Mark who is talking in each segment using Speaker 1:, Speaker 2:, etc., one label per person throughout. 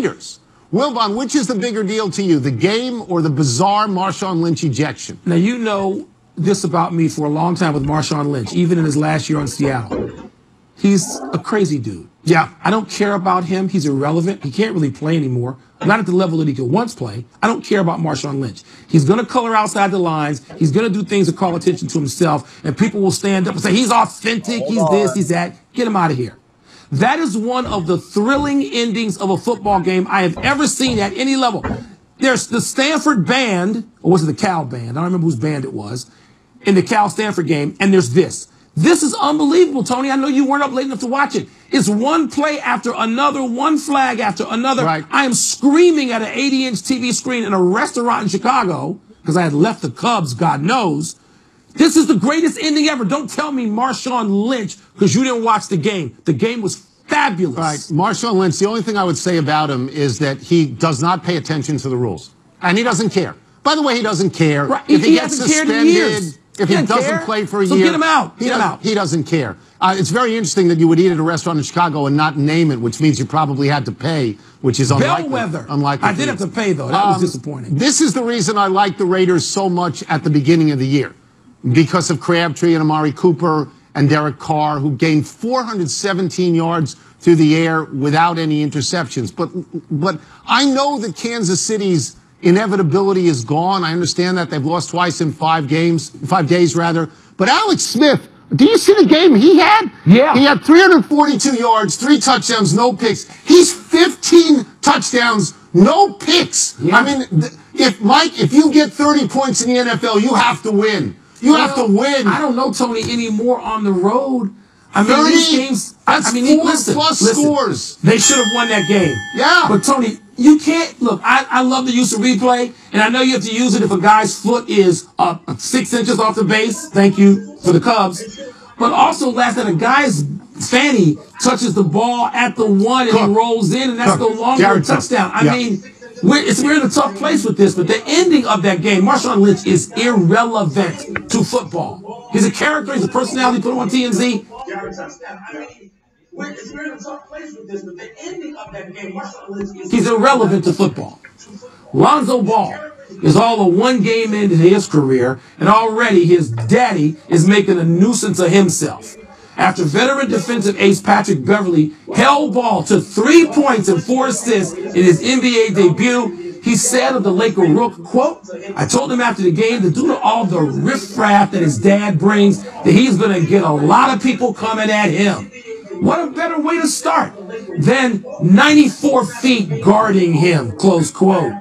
Speaker 1: Raiders. Wilbon, which is the bigger deal to you, the game or the bizarre Marshawn Lynch ejection?
Speaker 2: Now, you know this about me for a long time with Marshawn Lynch, even in his last year in Seattle. He's a crazy dude.
Speaker 1: Yeah.
Speaker 2: I don't care about him. He's irrelevant. He can't really play anymore. Not at the level that he could once play. I don't care about Marshawn Lynch. He's going to color outside the lines. He's going to do things to call attention to himself, and people will stand up and say, he's authentic, he's this, he's that. Get him out of here. That is one of the thrilling endings of a football game I have ever seen at any level. There's the Stanford band, or was it the Cal band? I don't remember whose band it was, in the Cal-Stanford game, and there's this. This is unbelievable, Tony. I know you weren't up late enough to watch it. It's one play after another, one flag after another.
Speaker 1: Right.
Speaker 2: I am screaming at an 80-inch TV screen in a restaurant in Chicago, because I had left the Cubs, God knows. This is the greatest ending ever. Don't tell me Marshawn Lynch because you didn't watch the game. The game was fabulous.
Speaker 1: Right. Marshawn Lynch, the only thing I would say about him is that he does not pay attention to the rules. And he doesn't care. By the way, he doesn't care.
Speaker 2: Right.
Speaker 1: If he gets
Speaker 2: hasn't cared in
Speaker 1: suspended,
Speaker 2: years.
Speaker 1: if he doesn't play for a
Speaker 2: so
Speaker 1: year.
Speaker 2: Get him out. Get him out.
Speaker 1: He doesn't care. It's very interesting that you would eat at a restaurant in Chicago and not name it, which means you probably had to pay, which is unlikely.
Speaker 2: Bellwether.
Speaker 1: Unlikely.
Speaker 2: I did have to pay, though. That was disappointing.
Speaker 1: This is the reason I like the Raiders so much at the beginning of the year. Because of Crabtree and Amari Cooper and Derek Carr, who gained 417 yards through the air without any interceptions. But I know that Kansas City's inevitability is gone. I understand that they've lost twice in 5 days rather. But Alex Smith, do you see the game he had?
Speaker 2: Yeah.
Speaker 1: He had 342 yards, 3 touchdowns, no picks. He's 15 touchdowns, no picks.
Speaker 2: Yeah.
Speaker 1: I mean, if you get 30 points in the NFL, you have to win. You have to win.
Speaker 2: I don't know, Tony, anymore on the road. I mean,
Speaker 1: 30,
Speaker 2: these games.
Speaker 1: That's
Speaker 2: I mean,
Speaker 1: 4+ scores.
Speaker 2: They should have won that game.
Speaker 1: Yeah.
Speaker 2: But, Tony, you can't. Look, I love the use of replay, and I know you have to use it if a guy's foot is 6 inches off the base. Thank you for the Cubs. But also, last night, a guy's fanny touches the ball at the 1 and he rolls in, and that's no longer a touchdown. I mean, we're in a tough place with this, but the ending of that game, Marshawn Lynch is irrelevant to football. He's a character, he's a personality, put him on TMZ. We're in a tough place with this, but the ending of that game, Marshawn Lynch is he's irrelevant to football. Lonzo Ball is all of 1 game into his career, and already his daddy is making a nuisance of himself. After veteran defensive ace Patrick Beverley held Ball to 3 points and 4 assists in his NBA debut, he said of the Laker rook, quote, I told him after the game that due to all the riffraff that his dad brings, that he's going to get a lot of people coming at him. What a better way to start than 94 feet guarding him, close quote.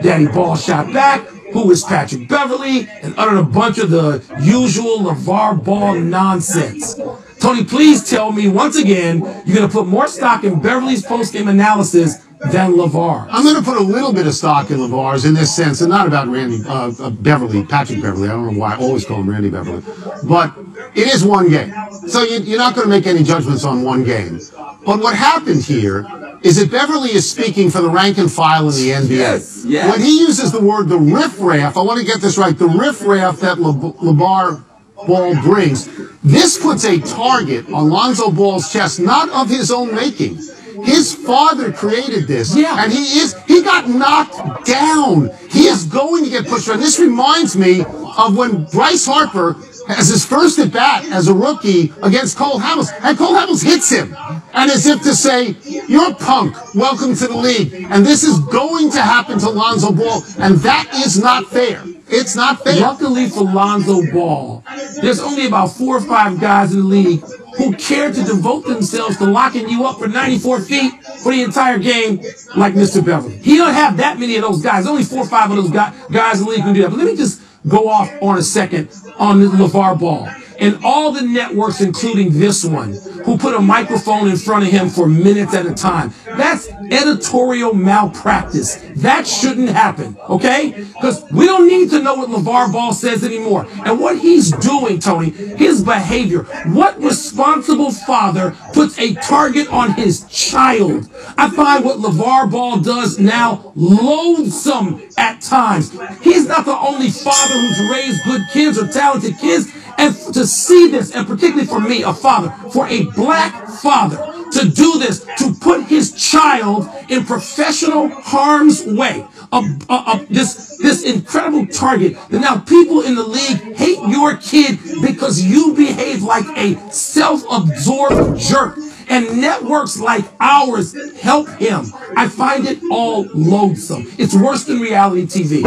Speaker 2: Daddy Ball shot back, who is Patrick Beverley, and uttered a bunch of the usual LeVar Ball nonsense. Tony, please tell me once again you're going to put more stock in Beverly's post-game analysis than LeVar.
Speaker 1: I'm going to put a little bit of stock in LeVar's in this sense, and not about Beverly, Patrick Beverly. I don't know why I always call him Randy Beverly. But it is 1 game. So you're not going to make any judgments on 1 game. But what happened here is that Beverly is speaking for the rank and file in the NBA.
Speaker 2: Yes.
Speaker 1: When he uses the word the riffraff, I want to get this right, the riffraff that LeVar Ball brings, this puts a target on Lonzo Ball's chest, not of his own making. His father created this, and he got knocked down. He is going to get pushed around. This reminds me of when Bryce Harper has his first at bat as a rookie against Cole Hamels, and Cole Hamels hits him, and as if to say, you're a punk, welcome to the league. And this is going to happen to Lonzo Ball, and that is not fair. It's not fair.
Speaker 2: Luckily for Lonzo Ball, there's only about 4 or 5 guys in the league who care to devote themselves to locking you up for 94 feet for the entire game like Mr. Beverly. He don't have that many of those guys. Only 4 or 5 of those guys in the league who do that. But let me just go off on a second on LeVar Ball. And all the networks, including this one, who put a microphone in front of him for minutes at a time. That's editorial malpractice. That shouldn't happen, okay? Because we don't need to know what LeVar Ball says anymore. And what he's doing, Tony, his behavior. What responsible father puts a target on his child? I find what LeVar Ball does now loathsome at times. He's not the only father who's raised good kids or talented kids. And to see this, and particularly for me, a father, for a black father, to do this, to put his child in professional harm's way. This incredible target that now people in the league hate your kid because you behave like a self-absorbed jerk. And networks like ours help him. I find it all loathsome. It's worse than reality TV.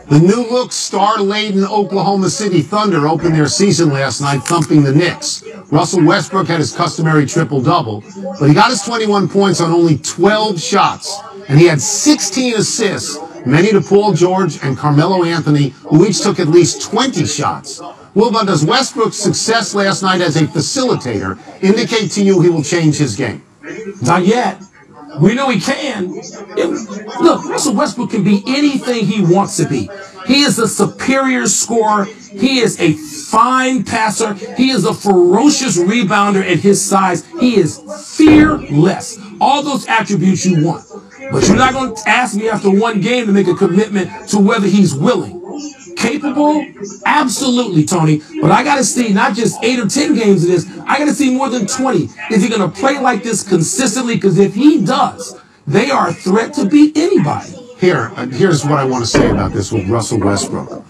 Speaker 1: The new look star-laden Oklahoma City Thunder opened their season last night thumping the Knicks. Russell Westbrook had his customary triple-double, but he got his 21 points on only 12 shots. And he had 16 assists, many to Paul George and Carmelo Anthony, who each took at least 20 shots. Wilbur, does Westbrook's success last night as a facilitator indicate to you he will change his game?
Speaker 2: Not yet. We know he can. Look, Russell Westbrook can be anything he wants to be. He is a superior scorer. He is a fine passer. He is a ferocious rebounder at his size. He is fearless. All those attributes you want. But you're not going to ask me after one game to make a commitment to whether he's willing. Capable? Absolutely, Tony. But I got to see not just 8 or 10 games of this. I got to see more than 20. Is he going to play like this consistently? Because if he does, they are a threat to beat anybody.
Speaker 1: Here's what I want to say about this with Russell Westbrook.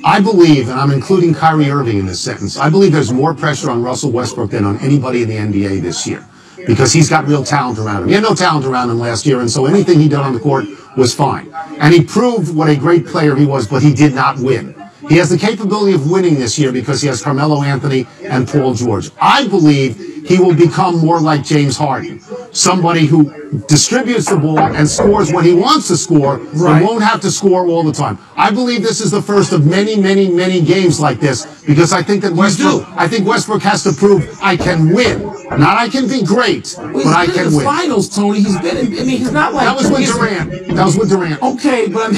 Speaker 1: I believe, and I'm including Kyrie Irving in this sentence, I believe there's more pressure on Russell Westbrook than on anybody in the NBA this year. Because he's got real talent around him. He had no talent around him last year, and so anything he did on the court was fine. And he proved what a great player he was, but he did not win. He has the capability of winning this year because he has Carmelo Anthony and Paul George. I believe he will become more like James Harden, somebody who distributes the ball and scores when he wants to score, and won't have to score all the time. I believe this is the first of many, many, many games like this because I think that Westbrook has to prove I can win. Not I can be great, but I can win.
Speaker 2: Finals, Tony. He's been in, he's not like...
Speaker 1: That was with Durant. That was with Durant.
Speaker 2: Okay, but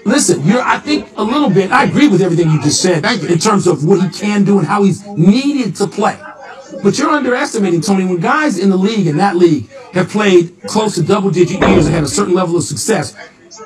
Speaker 2: listen, I think a little bit, I agree with everything you just said in terms of what he can do and how he's needed to play. But you're underestimating, Tony, when guys in the league, in that league, have played close to double-digit years and had a certain level of success,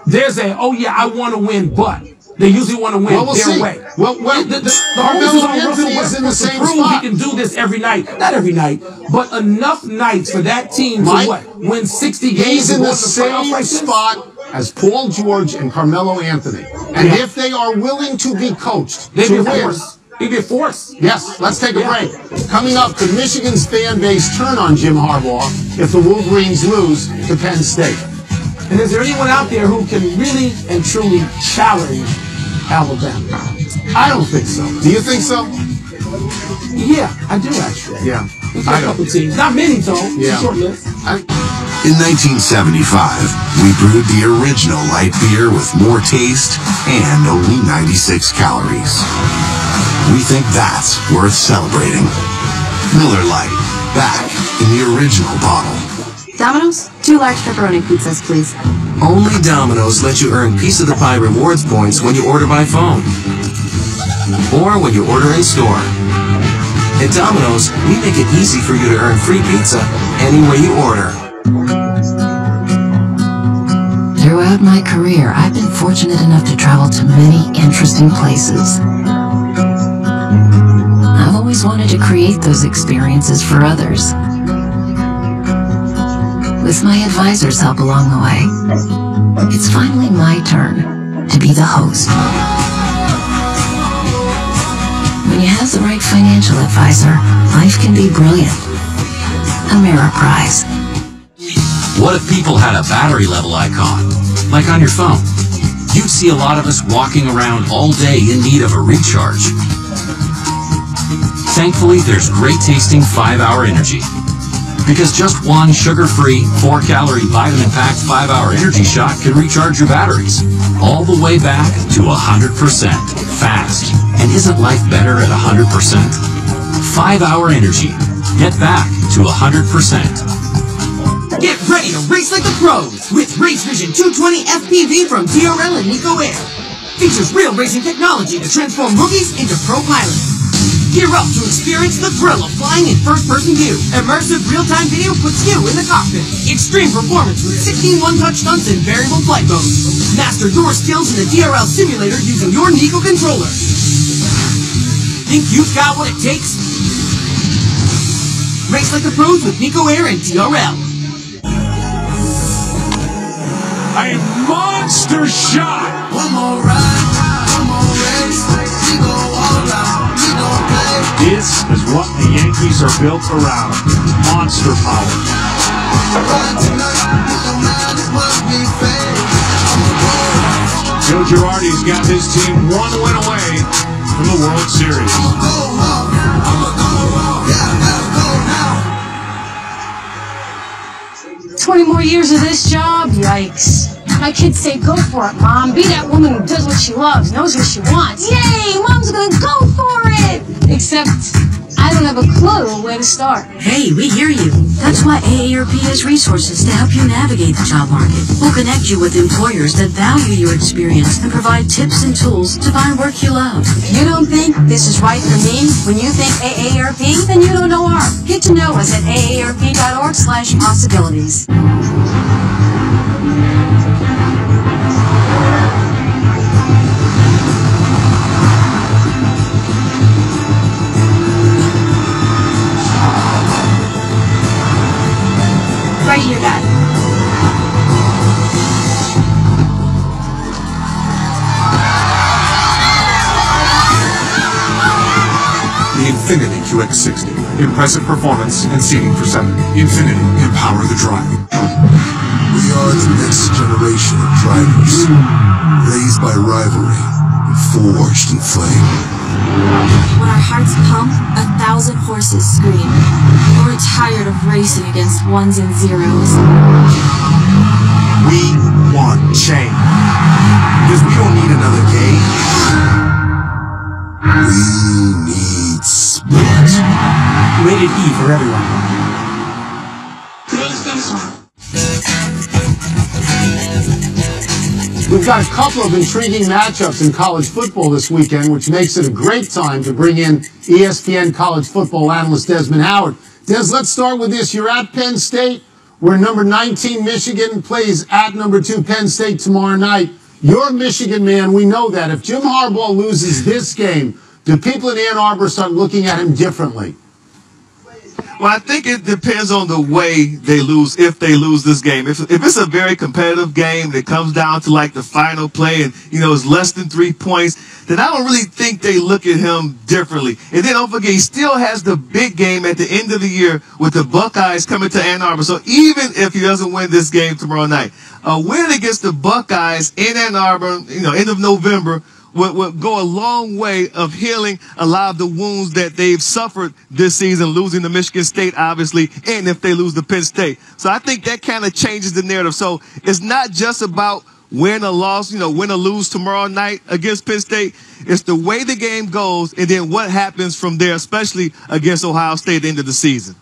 Speaker 2: there's I want to win, but they usually want to win their way.
Speaker 1: The onus is on Russell Westbrook to prove
Speaker 2: he can do this every night. Not every night, but enough nights for that team to win 60 games.
Speaker 1: He's in the same spot as Paul George and Carmelo Anthony. And if they are willing to be coached to win...
Speaker 2: He'd be a force.
Speaker 1: Yes, let's take a break. Coming up, could Michigan's fan base turn on Jim Harbaugh if the Wolverines lose to Penn State?
Speaker 2: And is there anyone out there who can really and truly challenge Alabama?
Speaker 1: I don't think so. Do you think so?
Speaker 2: Yeah, I do actually.
Speaker 1: Yeah.
Speaker 2: There's a couple teams. Not many, though.
Speaker 1: Yeah.
Speaker 2: It's a short list.
Speaker 3: In 1975, we brewed the original light beer with more taste and only 96 calories. We think that's worth celebrating. Miller Lite, back in the original bottle.
Speaker 4: Domino's? 2 large pepperoni pizzas, please.
Speaker 5: Only Domino's lets you earn Piece of the Pie rewards points when you order by phone. Or when you order in store. At Domino's, we make it easy for you to earn free pizza anywhere you order.
Speaker 4: Throughout my career, I've been fortunate enough to travel to many interesting places. I've always wanted to create those experiences for others. With my advisor's help along the way, it's finally my turn to be the host. When you have the right financial advisor, life can be brilliant. Ameriprise.
Speaker 5: What if people had a battery level icon, like on your phone? You'd see a lot of us walking around all day in need of a recharge. Thankfully, there's great tasting 5-Hour Energy. Because just one sugar-free, 4-calorie, vitamin-packed 5-Hour Energy shot can recharge your batteries all the way back to 100% fast. And isn't life better at 100%? 5-Hour Energy. Get back to 100%.
Speaker 6: Get ready to race like the pros with Race Vision 220 FPV from DRL and Nico Air. Features real racing technology to transform rookies into pro pilots. Gear up to experience the thrill of flying in first-person view. Immersive real-time video puts you in the cockpit. Extreme performance with 16 one-touch stunts and variable flight modes. Master your skills in the DRL simulator using your Nico controller. Think you've got what it takes? Race like the pros with Nico Air and DRL.
Speaker 5: A monster shot.
Speaker 7: One more ride, one more race. We go all out, we don't play.
Speaker 5: This is what the Yankees are built around. Monster power.
Speaker 7: Ride tonight, it don't matter what we face.
Speaker 5: Joe Girardi's got his team one win away from the World Series.
Speaker 7: I'ma go hard, yeah, I gotta go now.
Speaker 8: 20 more years of this job? Yikes. My kids say, go for it, Mom. Be that woman who does what she loves, knows what she wants. Yay! Mom's gonna go for it! Except, I don't have a clue where to start.
Speaker 9: Hey, we hear you. That's why AARP has resources to help you navigate the job market. We'll connect you with employers that value your experience and provide tips and tools to find work you love.
Speaker 8: If you don't think this is right for me, when you think AARP, then you don't know ARP. Get to know us at aarp.org/possibilities. Right here, Dad.
Speaker 10: The Infiniti QX60. Impressive performance and seating for 7. Infiniti, empower the drive.
Speaker 3: We are the next generation of drivers, raised by rivalry and forged in flame.
Speaker 11: When our hearts pump, 1,000 horses scream. We're tired of racing against ones and zeros.
Speaker 10: We want change. Because we don't need another game.
Speaker 3: We need sport.
Speaker 2: Rated E for everyone.
Speaker 1: We've got a couple of intriguing matchups in college football this weekend, which makes it a great time to bring in ESPN college football analyst Desmond Howard. Des, let's start with this. You're at Penn State, where number 19 Michigan plays at number 2 Penn State tomorrow night. You're a Michigan man. We know that. If Jim Harbaugh loses this game, do people in Ann Arbor start looking at him differently?
Speaker 12: Well, I think it depends on the way they lose, if they lose this game. If it's a very competitive game that comes down to like the final play and, it's less than 3 points, then I don't really think they look at him differently. And then don't forget, he still has the big game at the end of the year with the Buckeyes coming to Ann Arbor. So even if he doesn't win this game tomorrow night, a win against the Buckeyes in Ann Arbor, end of November, would go a long way of healing a lot of the wounds that they've suffered this season, losing to Michigan State, obviously, and if they lose to Penn State. So I think that kind of changes the narrative. So it's not just about win or loss, win or lose tomorrow night against Penn State. It's the way the game goes and then what happens from there, especially against Ohio State at the end of the season.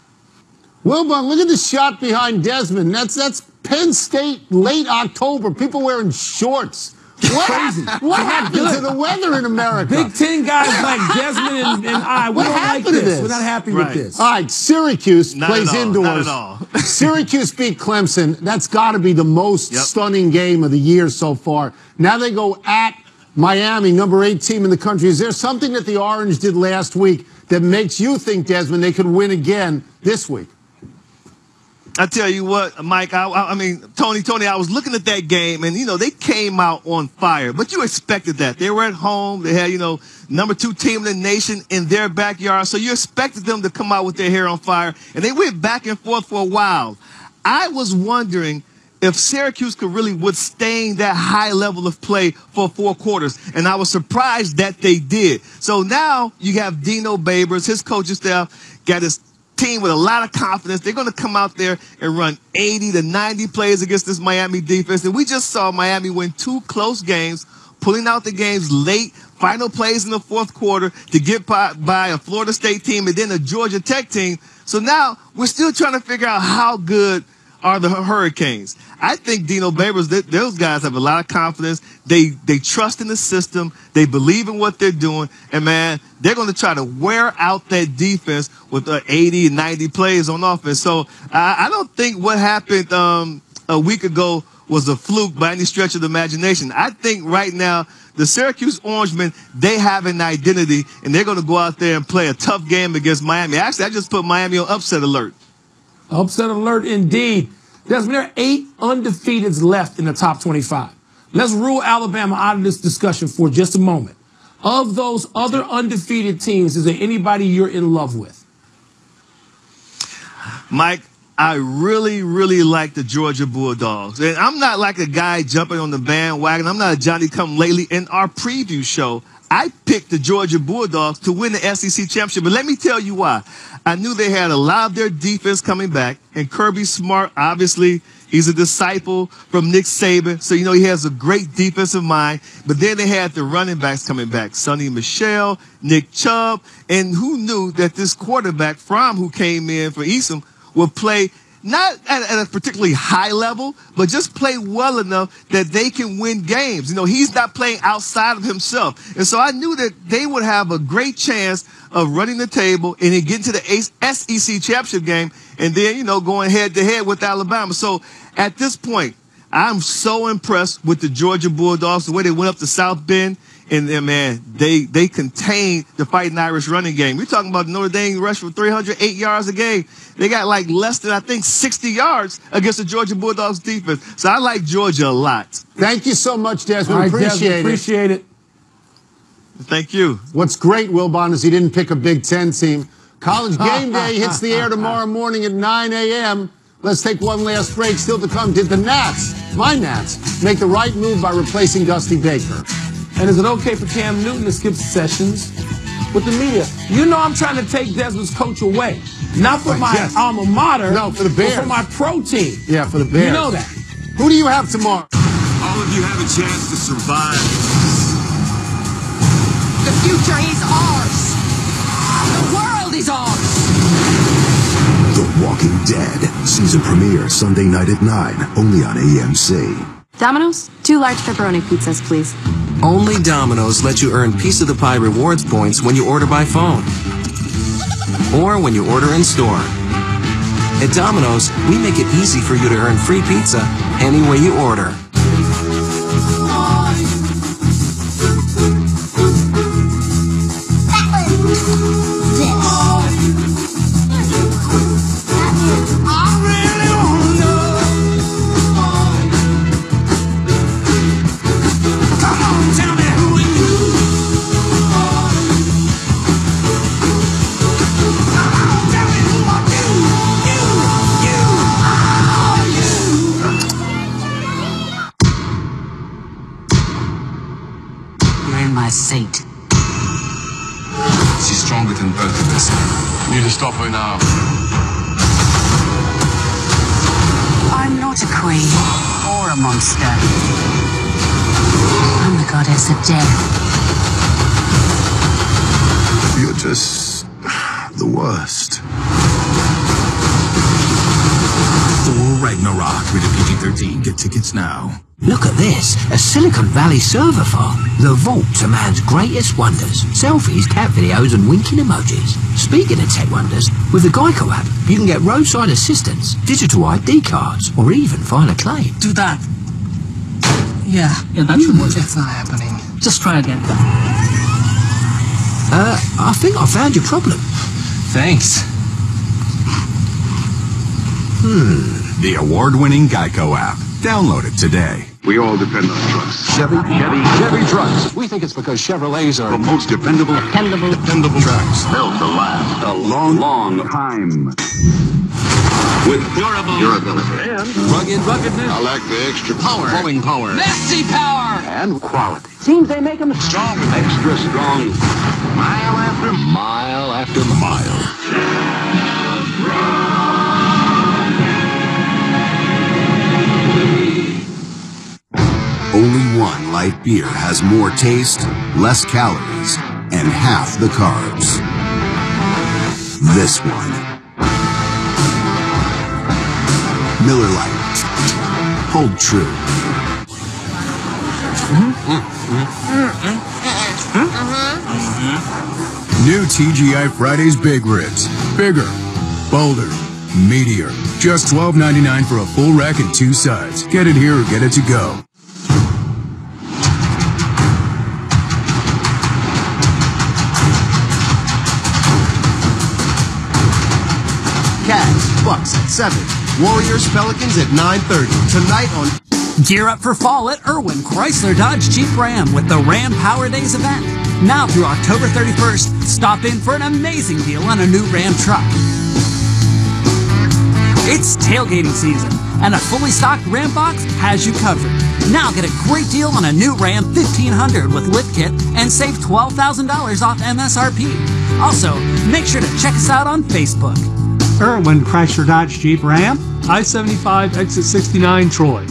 Speaker 1: Wilbur, look at the shot behind Desmond. That's Penn State late October. People wearing shorts. What happened to the weather in America?
Speaker 2: Big Ten guys like Desmond and I.
Speaker 1: What happened to this?
Speaker 2: We're not happy with this.
Speaker 1: All right, Syracuse plays indoors.
Speaker 12: Not at all.
Speaker 1: Syracuse beat Clemson. That's got to be the most stunning game of the year so far. Now they go at Miami, number 8 team in the country. Is there something that the Orange did last week that makes you think, Desmond, they could win again this week?
Speaker 12: I tell you what, Mike, Tony, I was looking at that game, and, they came out on fire. But you expected that. They were at home. They had, number 2 team in the nation in their backyard. So you expected them to come out with their hair on fire. And they went back and forth for a while. I was wondering if Syracuse could really withstand that high level of play for 4 quarters. And I was surprised that they did. So now you have Dino Babers, his coaching staff, got his team with a lot of confidence. They're going to come out there and run 80 to 90 plays against this Miami defense. And we just saw Miami win 2 close games, pulling out the games late, final plays in the 4th quarter to get by a Florida State team and then a Georgia Tech team. So now we're still trying to figure out how good are the Hurricanes. I think Dino Babers, those guys have a lot of confidence. They trust in the system. They believe in what they're doing. And, man, they're going to try to wear out that defense with 80 and 90 plays on offense. So I don't think what happened a week ago was a fluke by any stretch of the imagination. I think right now the Syracuse Orangemen, they have an identity, and they're going to go out there and play a tough game against Miami. Actually, I just put Miami on upset alert.
Speaker 2: Upset alert indeed. There are 8 undefeateds left in the top 25. Let's rule Alabama out of this discussion for just a moment. Of those other undefeated teams, is there anybody you're in love with?
Speaker 12: Mike, I really, really like the Georgia Bulldogs. And I'm not like a guy jumping on the bandwagon. I'm not a Johnny-come-lately. In our preview show, I picked the Georgia Bulldogs to win the SEC championship. But let me tell you why. I knew they had a lot of their defense coming back. And Kirby Smart, obviously, he's a disciple from Nick Saban. So, you know, he has a great defensive mind. But then they had the running backs coming back. Sonny Michel, Nick Chubb. And who knew that this quarterback, Fromm, who came in for Eastham, will play not at a particularly high level, but just play well enough that they can win games. You know, he's not playing outside of himself. And so I knew that they would have a great chance of running the table and then getting to the SEC championship game and then, you know, going head-to-head with Alabama. So at this point, I'm so impressed with the Georgia Bulldogs, the way they went up to South Bend. And man, they contained the Fighting Irish running game. We're talking about Notre Dame rush for 308 yards a game. They got like less than, I think, 60 yards against the Georgia Bulldogs defense. So I like Georgia a lot.
Speaker 1: Thank you so much, Desmond.
Speaker 2: Right,
Speaker 1: Appreciate it.
Speaker 12: Thank you.
Speaker 1: What's great, Wilbon, is he didn't pick a Big Ten team. College Game Day hits the air tomorrow morning at 9 a.m. Let's take one last break. Still to come, did the Nats, my Nats, make the right move by replacing Dusty Baker?
Speaker 2: And is it okay for Cam Newton to skip sessions with the media? You know I'm trying to take Desmond's coach away. Not for my alma mater.
Speaker 1: No, for the Bears.
Speaker 2: But for my pro team.
Speaker 1: Yeah, for the Bears.
Speaker 2: You know that.
Speaker 1: Who do you have tomorrow?
Speaker 3: All of you have a chance to survive.
Speaker 6: The future is ours. The world is ours.
Speaker 3: The Walking Dead. Season premiere Sunday night at 9, only on AMC.
Speaker 11: Domino's? 2 large pepperoni pizzas, please.
Speaker 13: Only Domino's lets you earn Piece of the Pie rewards points when you order by phone or when you order in store. At Domino's, we make it easy for you to earn free pizza any way you order. Seat.
Speaker 3: She's stronger than both of us.
Speaker 10: Need to stop her now.
Speaker 9: I'm not a queen or a monster. I'm the goddess of death.
Speaker 3: You're just the worst.
Speaker 14: Thor Ragnarok, rated PG-13. Get tickets now.
Speaker 13: Look at this, a Silicon Valley server farm. The vault's a man's greatest wonders. Selfies, cat videos, and winking emojis. Speaking of tech wonders, with the Geico app, you can get roadside assistance, digital ID cards, or even file a claim.
Speaker 9: Do that. Yeah, that should work. It's not happening. Just try again.
Speaker 13: I think I found your problem.
Speaker 14: Thanks. The award-winning Geico app. Download it today.
Speaker 3: We all depend on trucks.
Speaker 15: Chevy trucks. We think it's because Chevrolets are
Speaker 3: The most dependable trucks.
Speaker 15: built to last
Speaker 3: A long time. With durability.
Speaker 15: and
Speaker 9: Ruggedness.
Speaker 3: I like the extra
Speaker 9: Power.
Speaker 15: pulling power
Speaker 6: Nasty power.
Speaker 15: and quality.
Speaker 9: Seems they make them
Speaker 3: strong, extra strong. Mile after
Speaker 15: mile.
Speaker 3: Only one light beer has more taste, less calories, and half the carbs. This one. Miller Lite. Hold true.
Speaker 14: New TGI Fridays Big Ribs. Bigger, bolder, meatier.
Speaker 16: Just $12.99 for a full rack and 2 sides. Get it here or get it to go.
Speaker 17: Cavs, Bucks at 7. Warriors, Pelicans at 9:30. Tonight on...
Speaker 18: Gear up for fall at Irwin Chrysler Dodge Jeep Ram with the Ram Power Days event. Now through October 31st, stop in for an amazing deal on a new Ram truck. It's tailgating season, and a fully stocked Ram box has you covered. Now get a great deal on a new Ram 1500 with lift kit and save $12,000 off MSRP. Also, make sure to check us out on Facebook.
Speaker 19: Irwin Chrysler Dodge Jeep Ram, I-75 exit 69 Troy.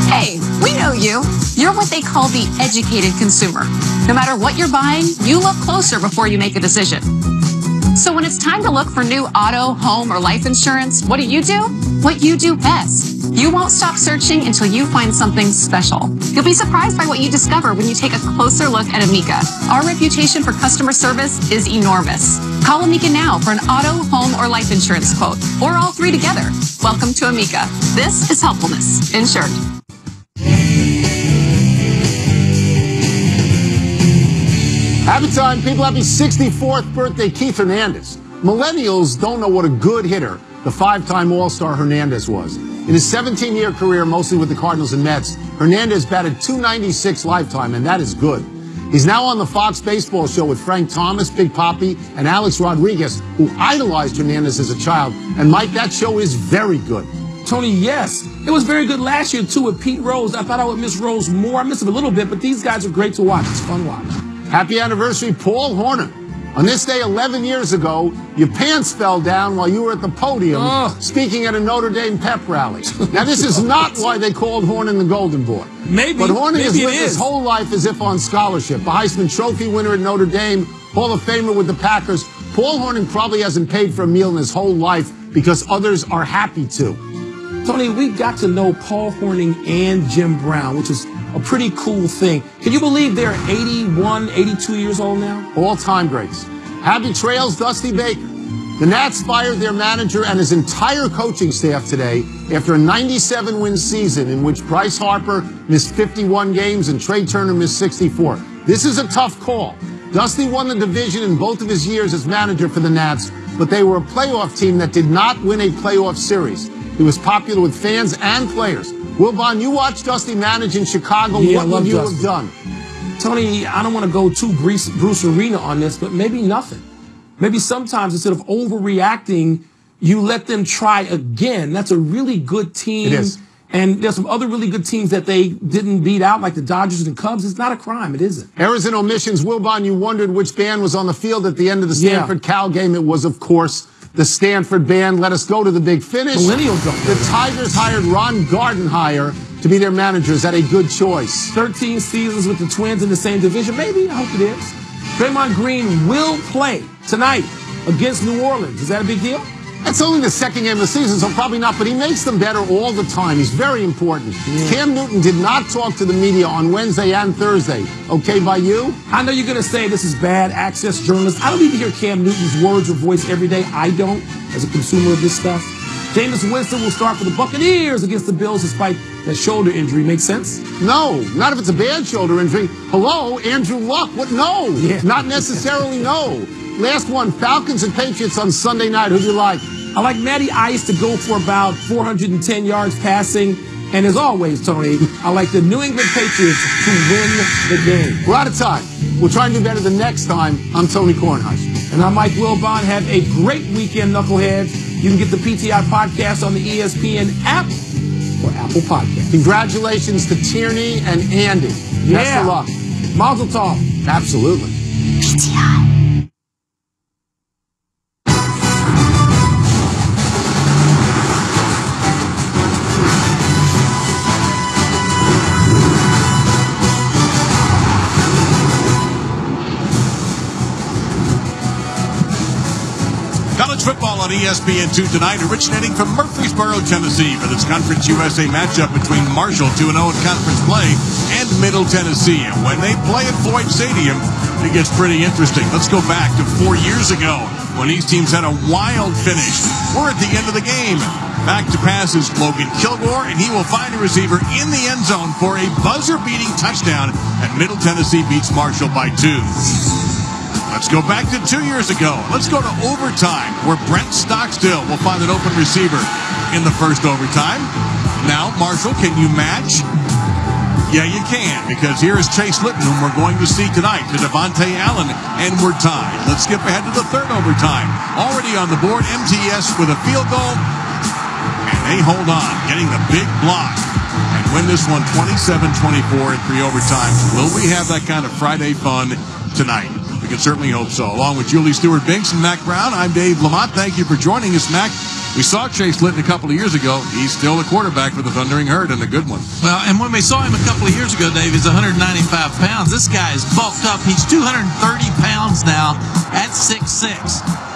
Speaker 20: Hey, we know you. You're what they call the educated consumer. No matter what you're buying, you look closer before you make a decision. So when it's time to look for new auto, home, or life insurance, what do? What you do best. You won't stop searching until you find something special. You'll be surprised by what you discover when you take a closer look at Amica. Our reputation for customer service is enormous. Call Amica now for an auto, home, or life insurance quote, or all three together. Welcome to Amica. This is helpfulness. Insured.
Speaker 1: Happy time, people. Happy 64th birthday, Keith Hernandez. Millennials don't know what a good hitter the 5-time All-Star Hernandez was. In his 17-year career, mostly with the Cardinals and Mets, Hernandez batted .296 lifetime, and that is good. He's now on the Fox Baseball Show with Frank Thomas, Big Papi, and Alex Rodriguez, who idolized Hernandez as a child. And, Mike, that show is very good.
Speaker 2: Tony, yes. It was very good last year, too, with Pete Rose. I thought I would miss Rose more. I miss him a little bit, but these guys are great to watch. It's fun watch.
Speaker 1: Happy anniversary, Paul Horner. On this day 11 years ago, your pants fell down while you were at the podium speaking at a Notre Dame pep rally. Now, this is not why they called Horner the Golden Boy.
Speaker 2: Maybe.
Speaker 1: But Horner has lived
Speaker 2: is.
Speaker 1: his whole life as if on scholarship. A Heisman Trophy winner at Notre Dame, Hall of Famer with the Packers. Paul Horner probably hasn't paid for a meal in his whole life because others are happy to.
Speaker 2: Tony, we got to know Paul Hornung and Jim Brown, which is a pretty cool thing. Can you believe they're 81, 82 years old now?
Speaker 1: All-time greats. Happy trails, Dusty Baker. The Nats fired their manager and his entire coaching staff today after a 97-win season in which Bryce Harper missed 51 games and Trey Turner missed 64. This is a tough call. Dusty won the division in both of his years as manager for the Nats, but they were a playoff team that did not win a playoff series. He was popular with fans and players. Wilbon, you watched Dusty manage in Chicago.
Speaker 2: Yeah,
Speaker 1: what would you have done?
Speaker 2: Tony, I don't want to go too Bruce Arena on this, but maybe nothing. Maybe sometimes instead of overreacting, you let them try again. That's a really good team.
Speaker 1: It is.
Speaker 2: And there's some other really good teams that they didn't beat out, like the Dodgers and Cubs. It's not a crime. It isn't.
Speaker 1: Errors and omissions. Wilbon, you wondered which band was on the field at the end of the Stanford-Cal game. It was, of course, the Stanford band. Let us go to the big finish.
Speaker 2: Millennials don't.
Speaker 1: The Tigers hired Ron Gardenhire to be their manager. Is that a good choice?
Speaker 2: 13 seasons with the Twins in the same division. Maybe. I hope it is. Draymond Green will play tonight against New Orleans. Is that a big deal?
Speaker 1: That's only the second game of the season, so probably not, but he makes them better all the time. He's very important. Yeah. Cam Newton did not talk to the media on Wednesday and Thursday. Okay by you?
Speaker 2: I know you're going to say this is bad access journalism. I don't need to hear Cam Newton's words or voice every day. I don't, as a consumer of this stuff. Jameis Winston will start for the Buccaneers against the Bills despite that shoulder injury. Make sense?
Speaker 1: No, not if it's a bad shoulder injury. Hello, Andrew Luck. What? No, not necessarily no. Last one, Falcons and Patriots on Sunday night. Who do you like?
Speaker 2: I like Matty Ice to go for about 410 yards passing. And as always, Tony, I like the New England Patriots to win the game.
Speaker 1: We're out of time. We'll try and do better the next time. I'm Tony Kornheiser.
Speaker 2: And I'm Mike Wilbon. Have a great weekend, Knuckleheads. You can get the PTI podcast on the ESPN app or Apple Podcast.
Speaker 1: Congratulations to Tierney and Andy. Best of luck.
Speaker 2: Mazel tov.
Speaker 1: Absolutely.
Speaker 4: PTI.
Speaker 21: College football on ESPN2 tonight, originating from Murfreesboro, Tennessee, for this Conference USA matchup between Marshall, 2-0 in conference play, and Middle Tennessee. And when they play at Floyd Stadium, it gets pretty interesting. Let's go back to 4 years ago. when these teams had a wild finish. We're at the end of the game. Back to pass is Logan Kilgore, and he will find a receiver in the end zone for a buzzer-beating touchdown, and Middle Tennessee beats Marshall by 2. Let's go back to 2 years ago. Let's go to overtime, where Brent Stockstill will find an open receiver in the first overtime. Now, Marshall, can you match? Yeah, you can, because here is Chase Litton, whom we're going to see tonight, to Devontae Allen, and we're tied. Let's skip ahead to the third overtime. Already on the board, MTS with a field goal, and they hold on, getting the big block, and win this one 27-24 in 3 overtime. Will we have that kind of Friday fun tonight? We can certainly hope so. Along with Julie Stewart-Binks and Mac Brown, I'm Dave Lamont. Thank you for joining us, Mac. We saw Chase Litton a couple of years ago. He's still the quarterback for the Thundering Herd, and a good one.
Speaker 5: Well, and when we saw him a couple of years ago, Dave, he's 195 pounds. This guy is bulked up. He's 230 pounds now at 6'6".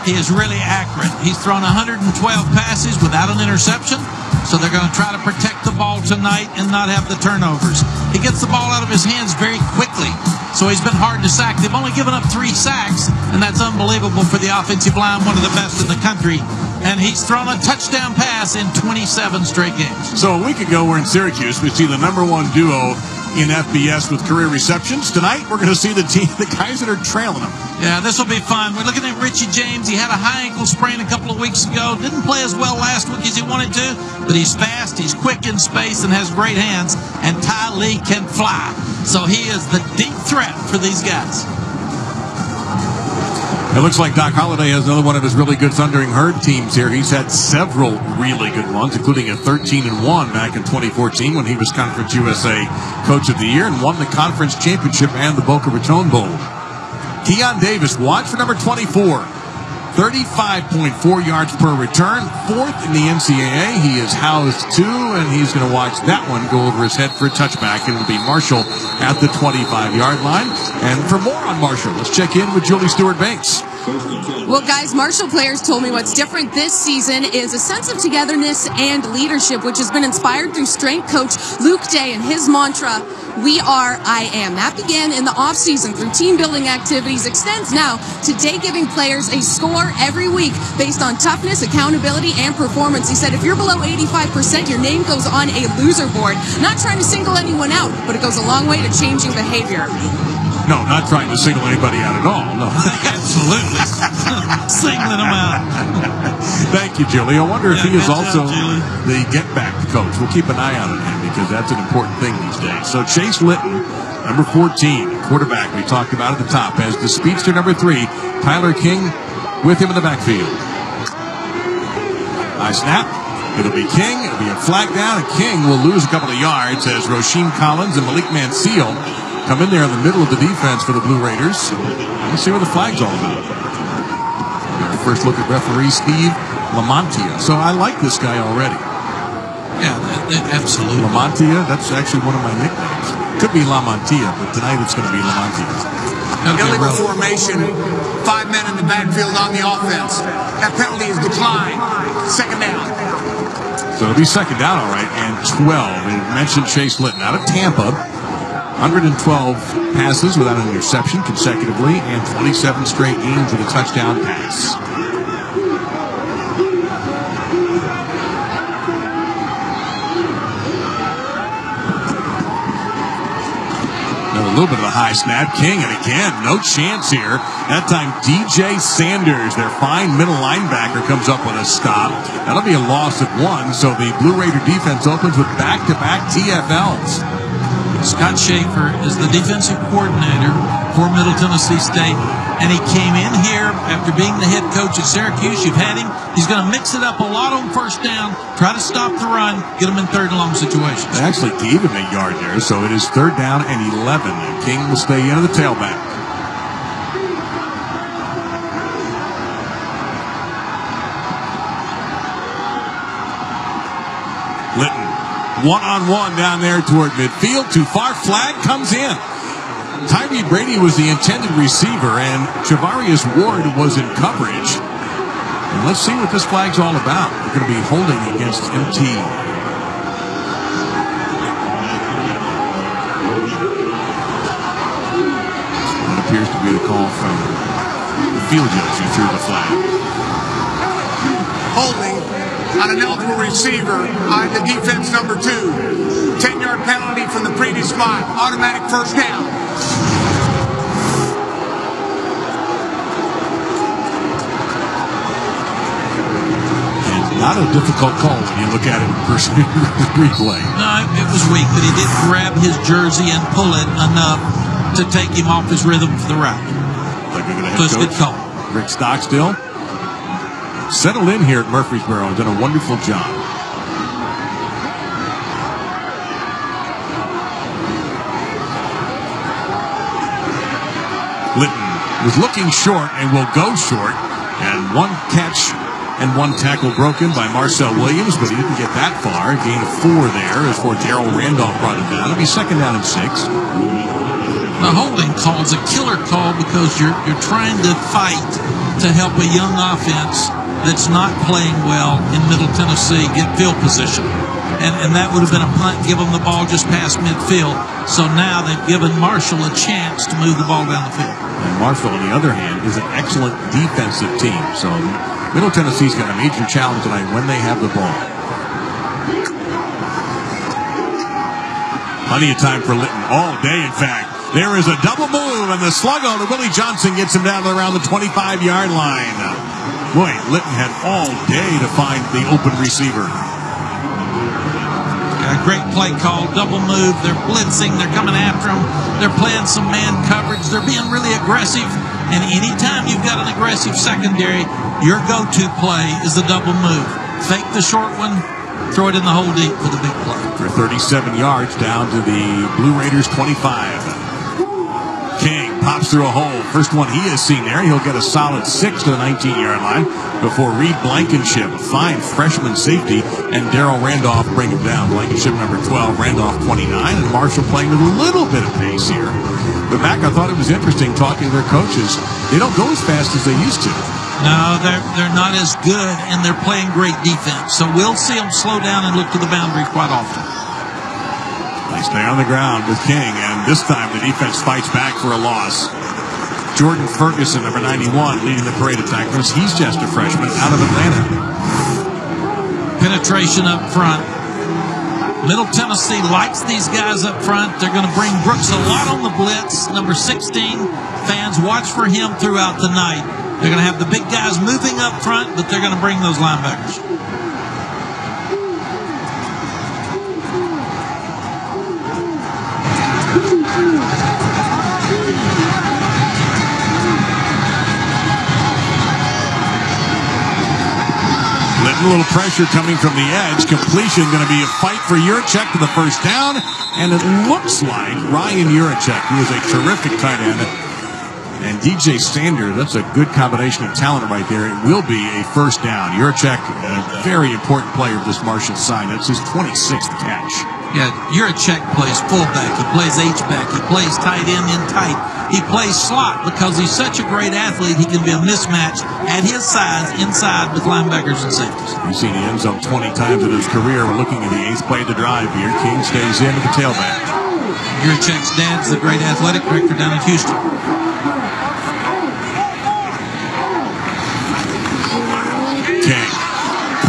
Speaker 5: He is really accurate. He's thrown 112 passes without an interception, so they're going to try to protect the ball tonight and not have the turnovers. He gets the ball out of his hands very quickly, so he's been hard to sack. They've only given up 3 sacks, and that's unbelievable for the offensive line, one of the best in the country. And he's thrown a touchdown pass in 27 straight games.
Speaker 21: So a week ago, we're in Syracuse. We see the #1 duo in FBS with career receptions. Tonight, we're going to see the guys that are trailing them.
Speaker 5: Yeah, this will be fun. We're looking at Richie James. He had a high ankle sprain a couple of weeks ago. Didn't play as well last week as he wanted to, but he's fast, he's quick in space, and has great hands. And Ty Lee can fly. So he is the deep threat for these guys.
Speaker 21: It looks like Doc Holliday has another one of his really good Thundering Herd teams here. He's had several really good ones, including a 13-1 back in 2014 when he was Conference USA Coach of the Year and won the conference championship and the Boca Raton Bowl. Keon Davis, watch for number 24. 35.4 yards per return, 4th in the NCAA. He is housed 2, and he's going to watch that one go over his head for a touchback. It will be Marshall at the 25-yard line. And for more on Marshall, let's check in with Julie Stewart-Binks.
Speaker 22: Well, guys, Marshall players told me what's different this season is a sense of togetherness and leadership, which has been inspired through strength coach Luke Day and his mantra, "We are, I am." That began in the offseason through team-building activities, extends now to Day giving players a score every week based on toughness, accountability, and performance. He said if you're below 85%, your name goes on a loser board. Not trying to single anyone out, but it goes a long way to changing behavior.
Speaker 21: No, not trying to single anybody out at all. No.
Speaker 5: Absolutely. Singling them out.
Speaker 21: Thank you, Julie. I wonder if he is also the get-back coach. We'll keep an eye on him because that's an important thing these days. So Chase Litton, number 14, quarterback we talked about at the top, as the speedster number 3, Tyler King, with him in the backfield. High snap. It'll be King. It'll be a flag down, and King will lose a couple of yards as Rasheem Collins and Malik Mansell come in there in the middle of the defense for the Blue Raiders. Let's see what the flag's all about. Our first look at referee Steve Lamontia. So I like this guy already.
Speaker 5: Yeah, absolutely.
Speaker 21: Lamontia, that's actually one of my nicknames. Could be Lamontia, but tonight it's going to be Lamontia.
Speaker 23: Illegal formation, 5 men in the backfield on the offense. That penalty is declined. Second down.
Speaker 21: So it'll be second down, all right, and 12. We mentioned Chase Litton out of Tampa. 112 passes without an interception consecutively, and 27 straight games with a touchdown pass. Another little bit of a high snap. King, and again, no chance here. That time, DJ Sanders, their fine middle linebacker, comes up with a stop. That'll be a loss of 1, so the Blue Raider defense opens with back-to-back TFLs.
Speaker 5: Scott Schaefer is the defensive coordinator for Middle Tennessee State, and he came in here after being the head coach at Syracuse. You've had him. He's going to mix it up a lot on first down, try to stop the run, get him in third and long situations.
Speaker 21: They actually gave him a yard there, so it is third down and 11. King will stay in at the tailback. Litton, one-on-one down there toward midfield. Too far. Flag comes in. Tyree Brady was the intended receiver, and Javarius Ward was in coverage. And let's see what this flag's all about. They're going to be holding against MT. That appears to be the call from the field judge who threw the flag.
Speaker 23: Holding on an eligible receiver on the defense number 2. 10-yard penalty from the previous spot. Automatic first down.
Speaker 21: Not a difficult call when you look at it in replay.
Speaker 5: No, it was weak, but he did grab his jersey and pull it enough to take him off his rhythm for the route. So it's a good call.
Speaker 21: Rick Stockstill settled in here at Murfreesboro and done a wonderful job. Litton was looking short and will go short, and one catch and one tackle broken by Marcel Williams, but he didn't get that far. A gain of 4 there as for Darrell Randolph brought it down. It'll be second down and 6.
Speaker 5: The holding call is a killer call because you're trying to fight to help a young offense that's not playing well in Middle Tennessee get field position. And that would have been a punt, give them the ball just past midfield. So now they've given Marshall a chance to move the ball down the field.
Speaker 21: And Marshall, on the other hand, is an excellent defensive team. So Middle Tennessee's got a major challenge tonight when they have the ball. Plenty of time for Litton all day, in fact. There is a double move, and the sluggo to Willie Johnson gets him down to around the 25-yard line. Boy, Litton had all day to find the open receiver.
Speaker 5: A great play call, double move. They're blitzing. They're coming after him. They're playing some man coverage. They're being really aggressive. And anytime you've got an aggressive secondary, your go-to play is the double move. Fake the short one, throw it in the hole deep for the big play.
Speaker 21: For 37 yards down to the Blue Raiders 25. King pops through a hole. First one he has seen there. He'll get a solid 6 to the 19-yard line before Reed Blankenship, fine freshman safety, and Darrell Randolph bring him down. Blankenship number 12, Randolph 29, and Marshall playing with a little bit of pace here. But Mac, I thought it was interesting talking to their coaches. They don't go as fast as they used to.
Speaker 5: No, they're not as good, and they're playing great defense. So we'll see them slow down and look to the boundary quite often.
Speaker 21: They stay on the ground with King, and this time the defense fights back for a loss. Jordan Ferguson, number 91, leading the parade of tacklers. He's just a freshman out of Atlanta.
Speaker 5: Penetration up front. Middle Tennessee likes these guys up front. They're going to bring Brooks a lot on the blitz. Number 16, fans watch for him throughout the night. They're going to have the big guys moving up front, but they're going to bring those linebackers.
Speaker 21: A little pressure coming from the edge. Completion going to be a fight for Yurachek to the first down. And it looks like Ryan Yurachek, who is a terrific tight end, and DJ Sanders, that's a good combination of talent right there. It will be a first down. Yurachek, a very important player of this Marshall side. That's his 26th catch.
Speaker 5: Yeah, Yurachek plays fullback. He plays H-back. He plays tight end in tight. He plays slot because he's such a great athlete. He can be a mismatch at his size inside with linebackers and safeties.
Speaker 21: He's seen the end zone 20 times in his career. We're looking at the 8th play of the drive here. King stays in at the tailback.
Speaker 5: Yurachek's dad's the great athletic director down in Houston.
Speaker 21: King.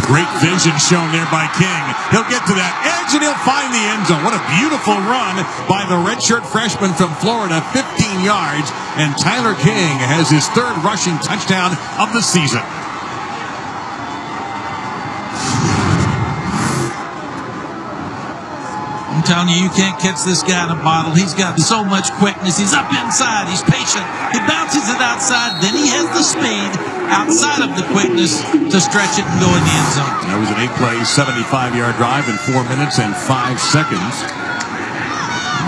Speaker 21: Great vision shown there by King. He'll get to that edge and he'll find the end zone. What a beautiful run by the redshirt freshman from Florida, 15 yards. And Tyler King has his 3rd rushing touchdown of the season.
Speaker 5: I'm telling you, you can't catch this guy in a bottle. He's got so much quickness. He's up inside. He's patient. He bounces it outside. Then he has the speed outside of the quickness to stretch it and go in the end zone.
Speaker 21: That was an 8-play, 75-yard drive in 4 minutes and 5 seconds.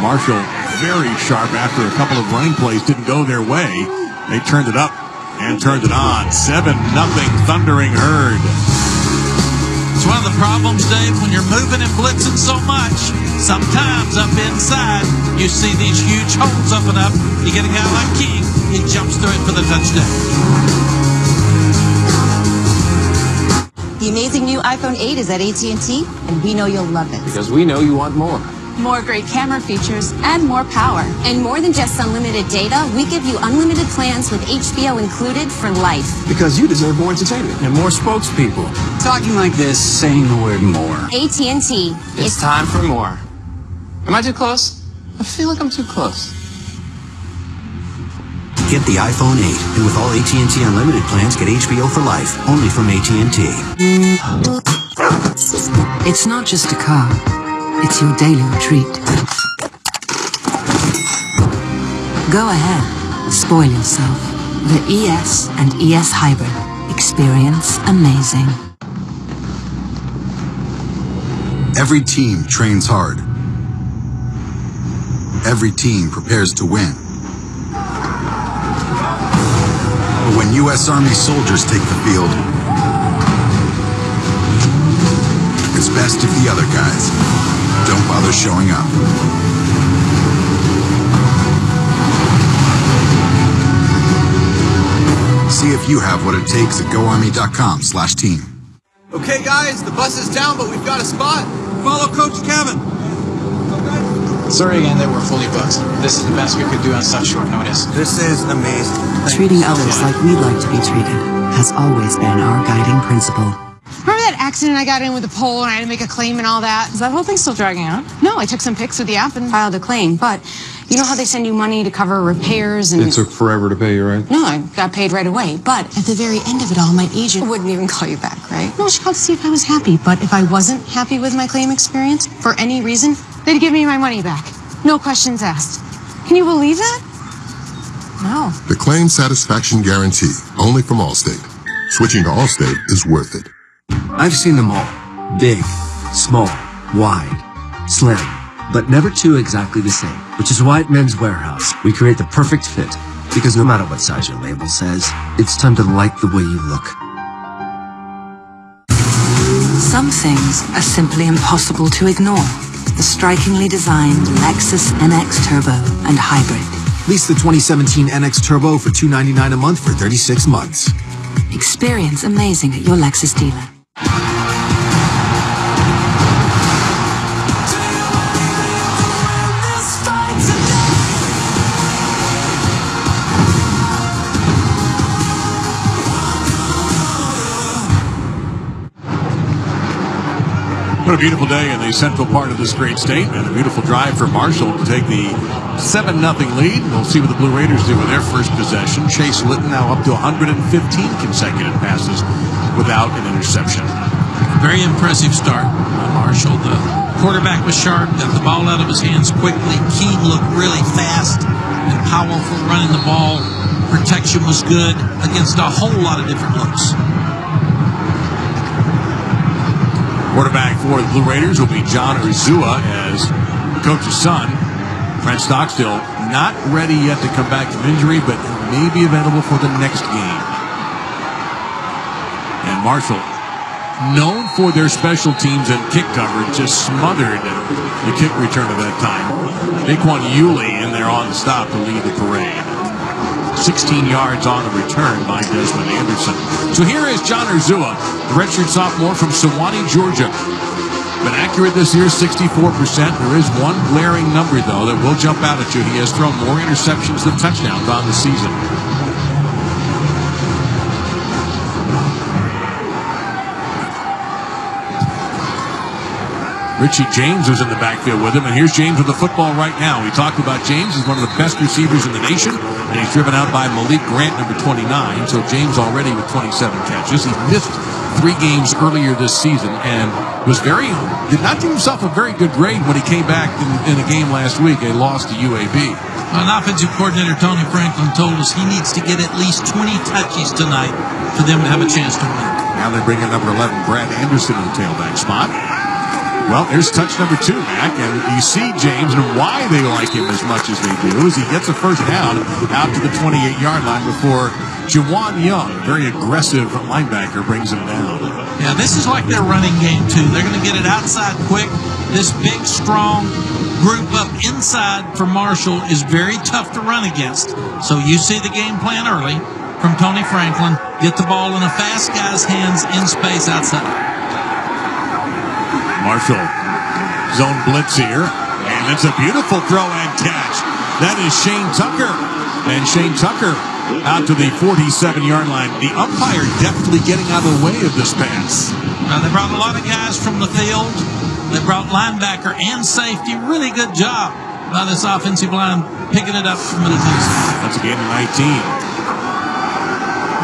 Speaker 21: Marshall very sharp after a couple of running plays didn't go their way. They turned it up and turned it on. 7-0 thundering herd.
Speaker 5: It's one of the problems, Dave, when you're moving and blitzing so much. Sometimes up inside, you see these huge holes up and up. You get a guy like King, he jumps through it for the touchdown.
Speaker 7: The amazing new iPhone 8 is at AT&T, and we know you'll love it.
Speaker 15: Because we know you want more.
Speaker 11: more great camera features, and more power.
Speaker 7: And more than just unlimited data, we give you unlimited plans with HBO included for life.
Speaker 15: Because you deserve more entertainment.
Speaker 16: And more spokespeople. Talking like this, saying the word more.
Speaker 7: AT&T.
Speaker 8: It's time for more. Am I too close? I feel like I'm too close.
Speaker 12: Get the iPhone 8, and with all AT&T Unlimited plans, get HBO for life, only from AT&T.
Speaker 4: It's not just a car. It's your daily retreat. Go ahead. Spoil yourself. The ES and ES Hybrid. Experience amazing.
Speaker 3: Every team trains hard. Every team prepares to win. But when U.S. Army soldiers take the field, it's best if the other guys don't bother showing up. See if you have what it takes at GoArmy.com/team.
Speaker 17: Okay, guys, the bus is down, but we've got a spot. Follow Coach Kevin.
Speaker 8: Sorry again that we're fully booked. This is the best we could do on such short notice.
Speaker 17: This is amazing.
Speaker 4: Treating others like we'd like to be treated has always been our guiding principle.
Speaker 24: Remember that accident I got in with the pole and I had to make a claim and all that? Is that whole thing still dragging on? No, I took some pics with the app and filed a claim. But you know how they send you money to cover repairs and...
Speaker 10: It took forever to pay you, right?
Speaker 24: No, I got paid right away. But at the very end of it all, my agent wouldn't even call you back, right? No, she called to see if I was happy. But if I wasn't happy with my claim experience, for any reason, they'd give me my money back. No questions asked. Can you believe that? No.
Speaker 25: The Claim Satisfaction Guarantee, only from Allstate. Switching to Allstate is worth it.
Speaker 13: I've seen them all. Big, small, wide, slim, but never two exactly the same. Which is why at Men's Warehouse, we create the perfect fit. Because no matter what size your label says, it's time to like the way you look.
Speaker 4: Some things are simply impossible to ignore. The strikingly designed Lexus NX Turbo and Hybrid.
Speaker 26: Lease the 2017 NX Turbo for $299 a month for 36 months.
Speaker 4: Experience amazing at your Lexus dealer.
Speaker 21: What a beautiful day in the central part of this great state, and a beautiful drive for Marshall to take the 7-0 lead. We'll see what the Blue Raiders do with their first possession. Chase Litton now up to 115 consecutive passes without an interception.
Speaker 5: Very impressive start by Marshall. The quarterback was sharp, got the ball out of his hands quickly. Keene looked really fast and powerful running the ball. Protection was good against a whole lot of different looks.
Speaker 21: Quarterback for the Blue Raiders will be John Urzua as the coach's son. Trent Stockstill not ready yet to come back from injury, but may be available for the next game. And Marshall, known for their special teams and kick coverage, just smothered the kick return of that time. Daquan Yulee in there on the stop to lead the parade. 16 yards on the return by Desmond Anderson. So here is John Urzua, the redshirt sophomore from Sewanee, Georgia. Been accurate this year, 64%. There is one glaring number, though, that will jump out at you. He has thrown more interceptions than touchdowns on the season. Richie James is in the backfield with him, and here's James with the football right now. We talked about James as one of the best receivers in the nation, and he's driven out by Malik Grant, number 29. So James already with 27 catches. He missed 3 games earlier this season and did not give himself a very good grade when he came back in a game last week, a loss to UAB.
Speaker 5: An offensive coordinator, Tony Franklin, told us he needs to get at least 20 touches tonight for them to have a chance to win.
Speaker 21: Now they bring in number 11, Brad Anderson, in the tailback spot. Well, there's touch number 2, Mac, and you see James and why they like him as much as they do is he gets a first down out to the 28-yard line before Jawan Young, very aggressive linebacker, brings him down.
Speaker 5: Yeah, this is like their running game, too. They're going to get it outside quick. This big, strong group up inside for Marshall is very tough to run against. So you see the game plan early from Tony Franklin. Get the ball in a fast guy's hands in space outside.
Speaker 21: Marshall, zone blitz here. And it's a beautiful throw and catch. That is Shane Tucker. And Shane Tucker out to the 47-yard line. The umpire deftly getting out of the way of this pass.
Speaker 5: They brought a lot of guys from the field. They brought linebacker and safety. Really good job by this offensive line picking it up from Middle Tennessee.
Speaker 21: That's a gain of 19.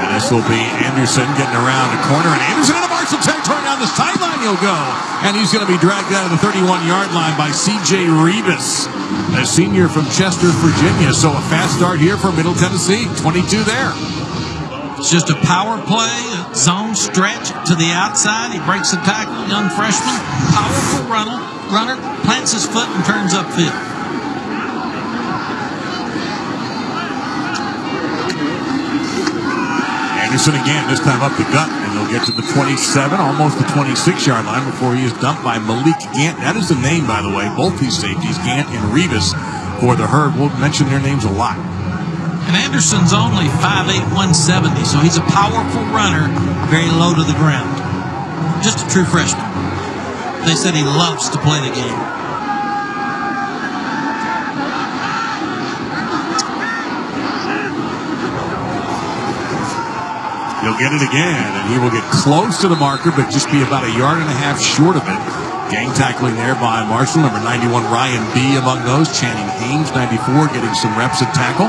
Speaker 21: And this will be Anderson getting around the corner. And Anderson into Marshall territory down the sideline he'll go. And he's going to be dragged out of the 31-yard line by C.J. Revis, a senior from Chester, Virginia. So a fast start here for Middle Tennessee. 22 there.
Speaker 5: It's just a power play, a zone stretch to the outside. He breaks the tackle, young freshman. Powerful runner, plants his foot and turns upfield.
Speaker 21: Anderson again, this time up the gut, and they'll get to the 27, almost the 26-yard line before he is dumped by Malik Gant. That is the name, by the way, both these safeties, Gant and Revis, for the Herd. We'll mention their names a lot.
Speaker 5: And Anderson's only 5'8", 170, so he's a powerful runner, very low to the ground. Just a true freshman. They said he loves to play the game.
Speaker 21: He'll get it again, and he will get close to the marker, but just be about a yard and a half short of it. Gang tackling there by Marshall, number 91, Ryan B. among those. Channing Haynes, 94, getting some reps at tackle.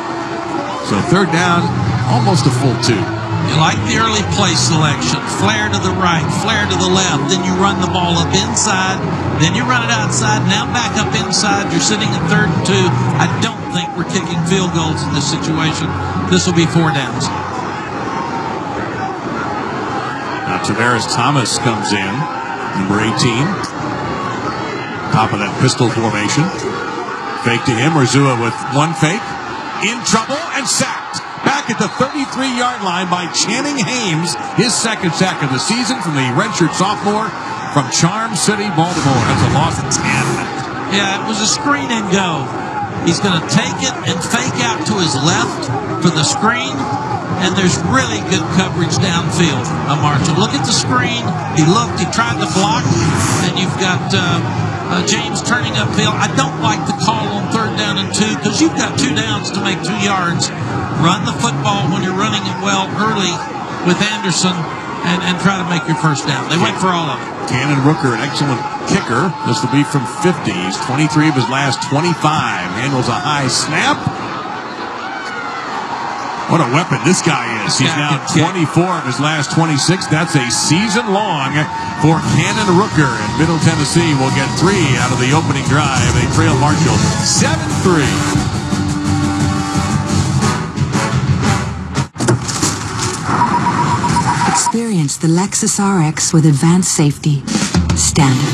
Speaker 21: So third down, almost a full 2.
Speaker 5: You like the early play selection. Flare to the right, flare to the left. Then you run the ball up inside. Then you run it outside. Now back up inside. You're sitting at 3rd and 2. I don't think we're kicking field goals in this situation. This will be 4 downs.
Speaker 21: Now Tavares Thomas comes in, number 18. Top of that pistol formation. Fake to him. Urzua with one fake. In trouble and sacked. Back at the 33-yard line by Channing Haynes. His second sack of the season from the redshirt sophomore from Charm City, Baltimore. That's a loss of 10.
Speaker 5: Yeah, it was a screen and go. He's going to take it and fake out to his left for the screen. And there's really good coverage downfield of Marshall. Look at the screen. He looked. He tried to block. And you've got James turning upfield. I don't like the call on 3rd down and 2 because you've got 2 downs to make 2 yards. Run the football when you're running it well early with Anderson and try to make your first down. They went for all of it.
Speaker 21: Cannon Rooker, an excellent kicker. This will be from 50. He's 23 of his last 25. Handles a high snap. What a weapon this guy is. He's now 24 of his last 26. That's a season long for Cannon Rooker. And Middle Tennessee will get 3 out of the opening drive. They trail Marshall 7-3.
Speaker 4: Experience the Lexus RX with advanced safety. Standard.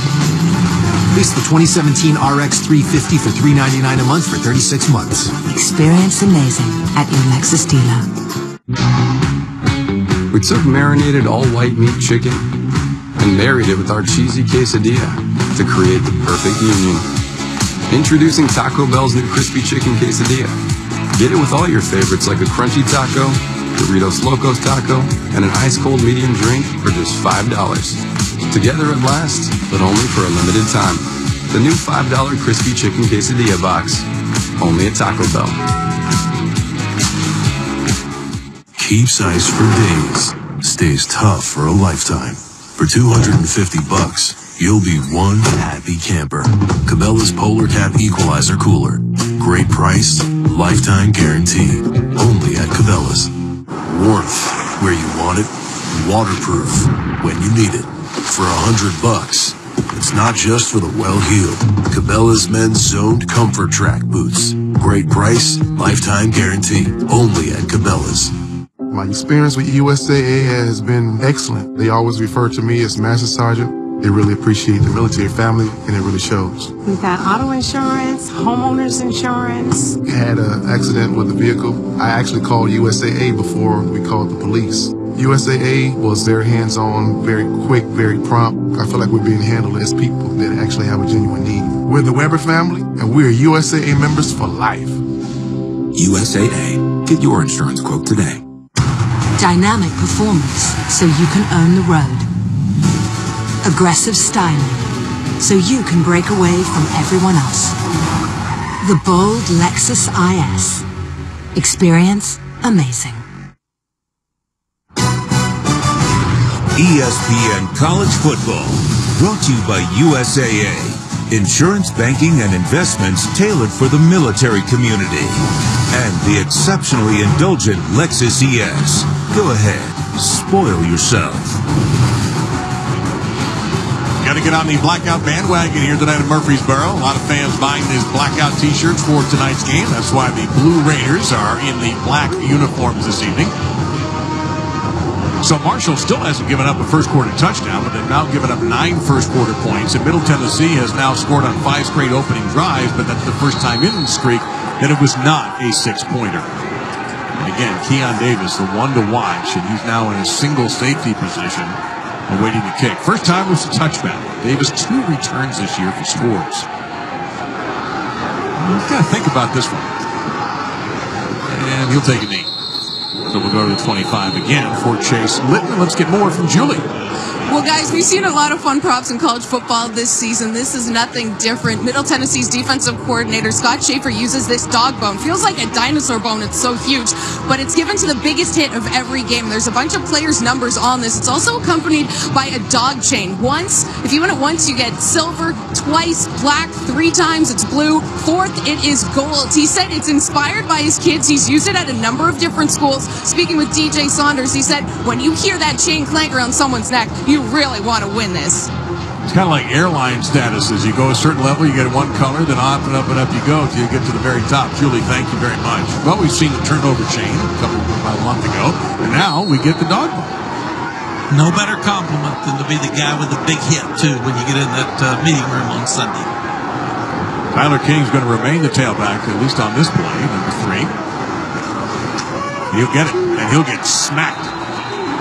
Speaker 26: Lease the 2017 RX 350 for $399 a month for 36 months.
Speaker 4: Experience amazing at your Lexus dealer.
Speaker 6: We took marinated all-white meat chicken and married it with our cheesy quesadilla to create the perfect union. Introducing Taco Bell's new crispy chicken quesadilla. Get it with all your favorites like a crunchy taco, Doritos Locos taco, and an ice-cold medium drink for just $5. Together at last, but only for a limited time. The new $5 crispy chicken quesadilla box. Only at Taco Bell.
Speaker 3: Keeps ice for days. Stays tough for a lifetime. For $250, you'll be one happy camper. Cabela's Polar Cap Equalizer Cooler. Great price, lifetime guarantee. Only at Cabela's. Warmth where you want it. Waterproof when you need it. For $100, it's not just for the well-heeled. Cabela's men's zoned comfort track boots. Great price, lifetime guarantee. Only at Cabela's.
Speaker 9: My experience with USAA has been excellent. They always refer to me as Master Sergeant. They really appreciate the military family, and it really shows.
Speaker 24: We've got auto insurance, homeowners insurance.
Speaker 9: Had an accident with the vehicle. I actually called USAA before we called the police. USAA was very hands-on, very quick, very prompt. I feel like we're being handled as people that actually have a genuine need. We're the Weber family, and we're USAA members for life.
Speaker 3: USAA. Get your insurance quote today.
Speaker 4: Dynamic performance so you can own the road. Aggressive styling so you can break away from everyone else. The bold Lexus IS. Experience amazing.
Speaker 1: ESPN College Football, brought to you by USAA. Insurance, banking, and investments tailored for the military community. And the exceptionally indulgent Lexus ES. Go ahead, spoil yourself.
Speaker 21: Got to get on the blackout bandwagon here tonight in Murfreesboro. A lot of fans buying these blackout t-shirts for tonight's game. That's why the Blue Raiders are in the black uniforms this evening. So Marshall still hasn't given up a first-quarter touchdown, but they've now given up 9 first-quarter points. And Middle Tennessee has now scored on 5 straight opening drives, but that's the first time in the streak that it was not a 6-pointer. And again, Keon Davis, the one to watch, and he's now in a single safety position, awaiting the kick. First time was a touchback. Davis 2 returns this year for scores. You've got to think about this one. And he'll take a knee. So we'll go to the 25 again for Chase Litton. Let's get more from Julie.
Speaker 22: Well, guys, we've seen a lot of fun props in college football this season. This is nothing different. Middle Tennessee's defensive coordinator, Scott Schaefer, uses this dog bone. Feels like a dinosaur bone. It's so huge, but it's given to the biggest hit of every game. There's a bunch of players' numbers on this. It's also accompanied by a dog chain. Once, if you win it once, you get silver. Twice, black. 3 times, it's blue. 4th, it is gold. He said it's inspired by his kids. He's used it at a number of different schools. Speaking with DJ Saunders, he said, when you hear that chain clank around someone's neck, you really want to win this.
Speaker 21: It's kind of like airline status. As you go a certain level, you get one color, then up and up and up you go till you get to the very top. Julie, thank you very much. Well, we've seen the turnover chain about a month ago, and now we get the dog bone.
Speaker 5: No better compliment than to be the guy with the big hit, too, when you get in that meeting room on Sunday.
Speaker 21: Tyler King's going to remain the tailback, at least on this play, number 3. He'll get it, and he'll get smacked.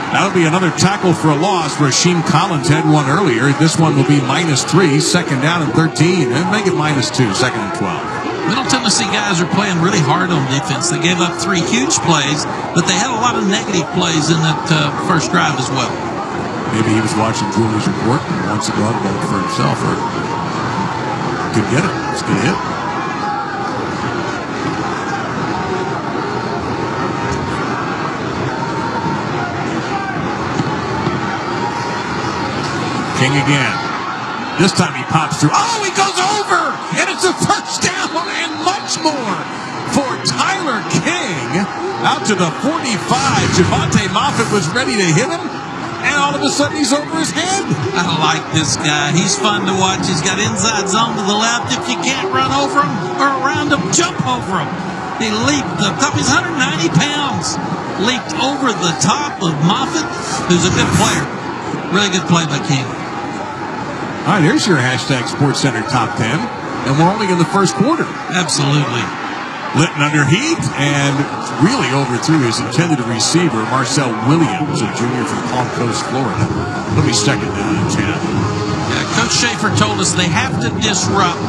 Speaker 21: That'll be another tackle for a loss. Rasheem Collins had one earlier. This one will be -3, second down and 13, and make it -2, second and 12.
Speaker 5: Middle Tennessee guys are playing really hard on defense. They gave up 3 huge plays, but they had a lot of negative plays in that first drive as well.
Speaker 21: Maybe he was watching Julie's report and wants to go out and vote for himself. Or could get it. It's going to hit. King again. This time he pops through. Oh, he goes over! And it's a first down and much more for Tyler King. Out to the 45. Javante Moffitt was ready to hit him, and all of a sudden he's over his head.
Speaker 5: I like this guy. He's fun to watch. He's got inside zone to the left. If you can't run over him or around him, jump over him. He leaped the top. He's 190 pounds. Leaped over the top of Moffitt, who's a good player. Really good play by King.
Speaker 21: All right, here's your hashtag SportsCenter Top 10, and we're only in the first quarter.
Speaker 5: Absolutely.
Speaker 21: Litton under heat and really overthrew his intended receiver, Marcel Williams, a junior from Palm Coast, Florida. Let me second down and 10.
Speaker 5: Yeah, Coach Schaefer told us they have to disrupt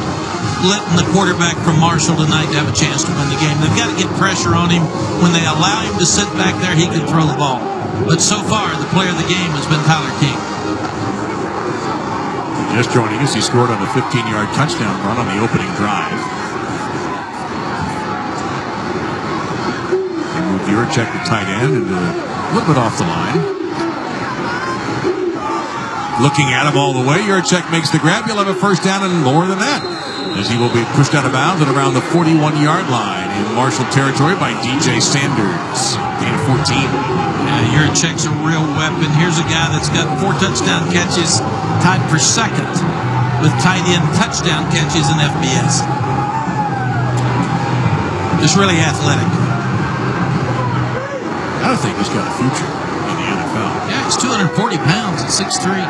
Speaker 5: Litton, the quarterback from Marshall, tonight to have a chance to win the game. They've got to get pressure on him. When they allow him to sit back there, he can throw the ball. But so far, the player of the game has been Tyler King.
Speaker 21: Just joining us, he scored on a 15-yard touchdown run on the opening drive. They moved Yurchek, the tight end, and a little bit off the line. Looking at him all the way, Yurchek makes the grab. He'll have a first down and more than that, as he will be pushed out of bounds at around the 41-yard line in Marshall territory by DJ Sanders. Gain of 14.
Speaker 5: Yeah, Yurchek's a real weapon. Here's a guy that's got 4 touchdown catches, tied for second with tight end touchdown catches in FBS. Just really athletic.
Speaker 21: I think he's got a future in the NFL.
Speaker 5: Yeah, he's 240 pounds at 6'3".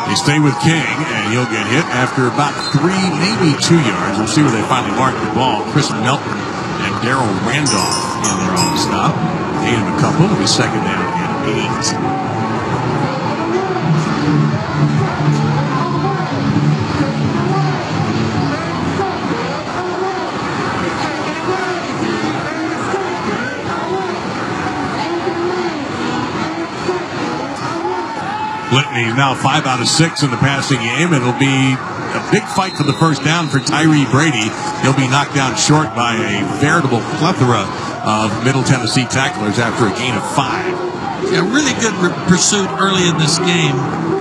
Speaker 21: They stay with King, and he'll get hit after about 3, maybe 2 yards. We'll see where they finally mark the ball. Chris Melton and Darrell Randolph in there on the stop. Gain him a couple. It'll be second down and 8. Whitney now 5 out of 6 in the passing game. It'll be a big fight for the first down for Tyree Brady. He'll be knocked down short by a veritable plethora of Middle Tennessee tacklers after a gain of 5.
Speaker 5: Yeah, really good pursuit early in this game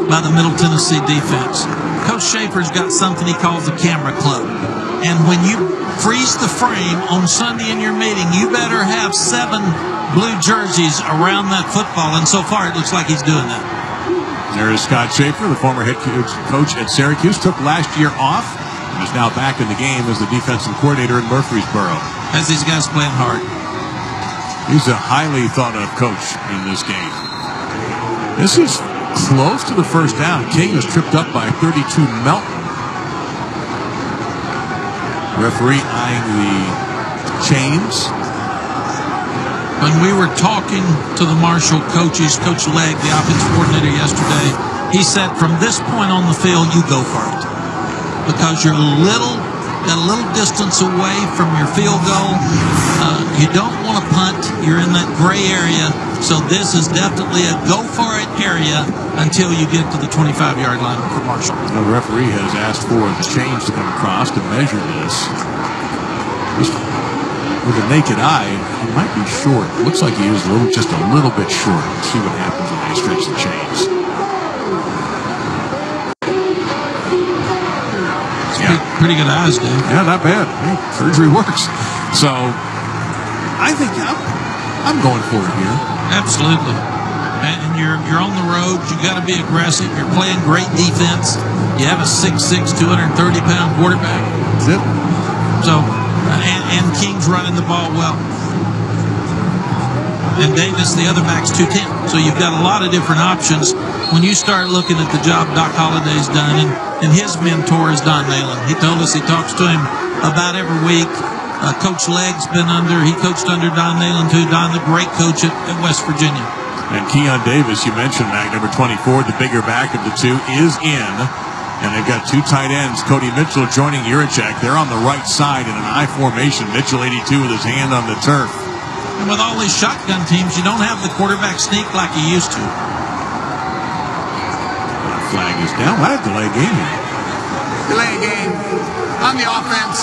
Speaker 5: by the Middle Tennessee defense. Coach Schaefer's got something he calls the camera club. And when you freeze the frame on Sunday in your meeting, you better have 7 blue jerseys around that football. And so far, it looks like he's doing that.
Speaker 21: There is Scott Schaefer, the former head coach at Syracuse, took last year off and is now back in the game as the defensive coordinator in Murfreesboro.
Speaker 5: As these guys playing hard.
Speaker 21: He's a highly thought-of coach in this game. This is close to the first down. King is tripped up by 32 Melton. Referee eyeing the chains.
Speaker 5: When we were talking to the Marshall coaches, Coach Legg, the offensive coordinator yesterday, he said from this point on the field, you go for it. Because you're a little distance away from your field goal. You don't want to punt. You're in that gray area. So this is definitely a go for it area until you get to the 25-yard line for Marshall.
Speaker 21: The referee has asked for the chains to come across to measure this. With a naked eye, he might be short. It looks like he is just a little bit short. Let's see what happens when they stretch the chains.
Speaker 5: Pretty good eyes, Dave.
Speaker 21: Yeah, not bad. Hey, surgery works. So, I think I'm going for it here.
Speaker 5: Absolutely. And you're on the road. You got to be aggressive. You're playing great defense. You have a 6'6", 230-pound quarterback.
Speaker 21: That's it.
Speaker 5: So, and King's running the ball well. And Davis, the other back's 210. So you've got a lot of different options when you start looking at the job Doc Holliday's done. And his mentor is Don Nalen. He told us he talks to him about every week. Coach Legg's he coached under Don Nalen too. Don, the great coach at West Virginia.
Speaker 21: And Keon Davis, you mentioned that, number 24, the bigger back of the two, is in. And they've got 2 tight ends. Cody Mitchell joining Juracek. They're on the right side in an I formation. Mitchell 82 with his hand on the turf.
Speaker 5: And with all these shotgun teams, you don't have the quarterback sneak like you used to.
Speaker 21: That flag is down. What a delay game here.
Speaker 2: Delay game on the offense.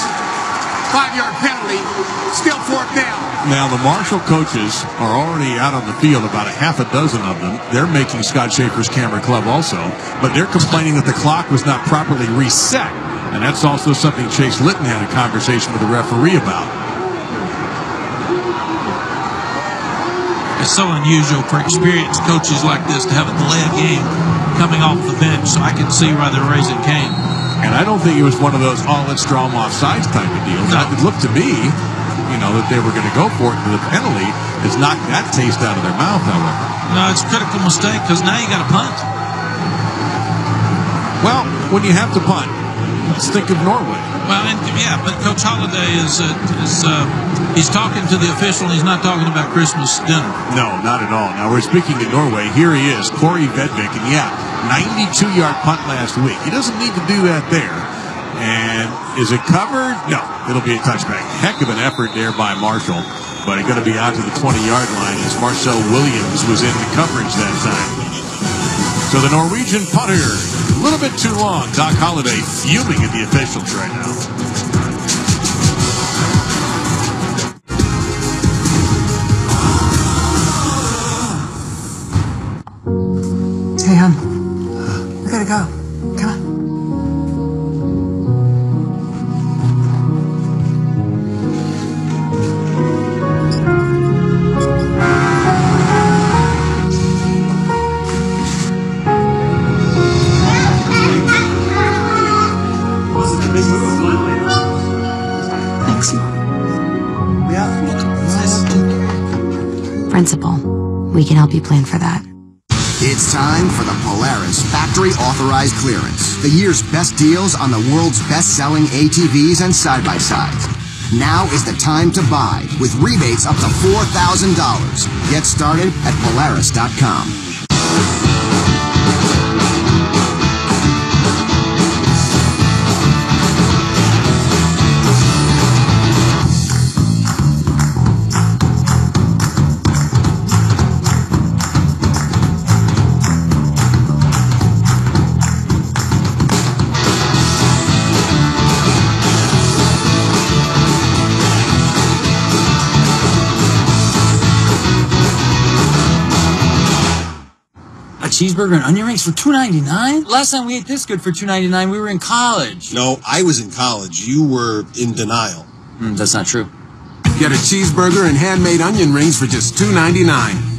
Speaker 2: 5-yard penalty. Still 4th down.
Speaker 21: Now, the Marshall coaches are already out on the field, about a half a dozen of them. They're making Scott Schaefer's camera club also, but they're complaining that the clock was not properly reset. And that's also something Chase Litton had a conversation with the referee about.
Speaker 5: It's so unusual for experienced coaches like this to have a delay game coming off the bench, so I can see why they're raising Cain.
Speaker 21: And I don't think it was one of those, let's draw them off sides type of deals. No. It looked to me, that they were going to go for it, and the penalty has knocked that taste out of their mouth, however.
Speaker 5: No, it's a critical mistake because now you got to punt.
Speaker 21: Well, when you have to punt, let's think of Norway.
Speaker 5: Well, but Coach Holliday he's talking to the official, and he's not talking about Christmas dinner.
Speaker 21: No, not at all. Now, we're speaking to Norway. Here he is, Corey Vedvik, and 92-yard punt last week. He doesn't need to do that there. And is it covered? No, it'll be a touchback. Heck of an effort there by Marshall, but it's going to be out to the 20-yard line as Marcel Williams was in the coverage that time. So the Norwegian punter, a little bit too long. Doc Holliday fuming at the officials right now.
Speaker 24: Hey, hon. We gotta go. Come on. Thanks, Mom.
Speaker 14: Principal, we can help you plan for that.
Speaker 18: It's time for the Polaris Factory Authorized Clearance, the year's best deals on the world's best-selling ATVs and side-by-sides. Now is the time to buy, with rebates up to $4,000. Get started at Polaris.com.
Speaker 11: cheeseburger and onion rings for $2.99? Last time we ate this good for $2.99, we were in college.
Speaker 15: No, I was in college. You were in denial.
Speaker 11: That's not true.
Speaker 16: Get a cheeseburger and handmade onion rings for just $2.99.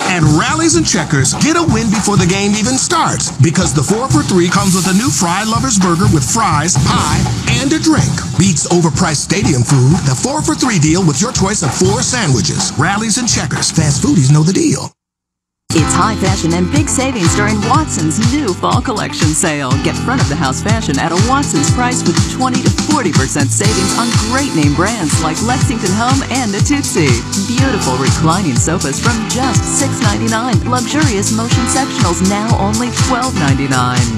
Speaker 19: At Rallies and Checkers, get a win before the game even starts. Because the 4 for $3 comes with a new Fry Lovers Burger with fries, pie, and a drink. Beats overpriced stadium food. The 4 for $3 deal with your choice of 4 sandwiches. Rallies and Checkers. Fast foodies know the deal.
Speaker 20: It's high fashion and big savings during Watson's new fall collection sale. Get front-of-the-house fashion at a Watson's price with 20 to 40% savings on great name brands like Lexington Home and Natuzzi. Beautiful reclining sofas from just $6.99. Luxurious motion sectionals now only $12.99.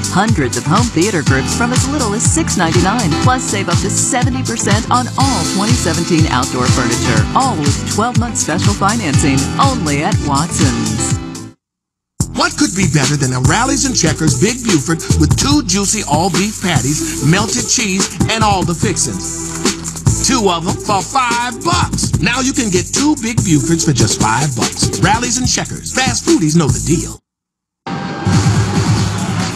Speaker 20: Hundreds of home theater groups from as little as $6.99. Plus save up to 70% on all 2017 outdoor furniture. All with 12-month special financing. Only at Watson's.
Speaker 19: What could be better than a Rallies and Checkers Big Buford with 2 juicy all-beef patties, melted cheese, and all the fixings? 2 of them for $5. Now you can get 2 Big Bufords for just $5. Rallies and Checkers. Fast foodies know the deal.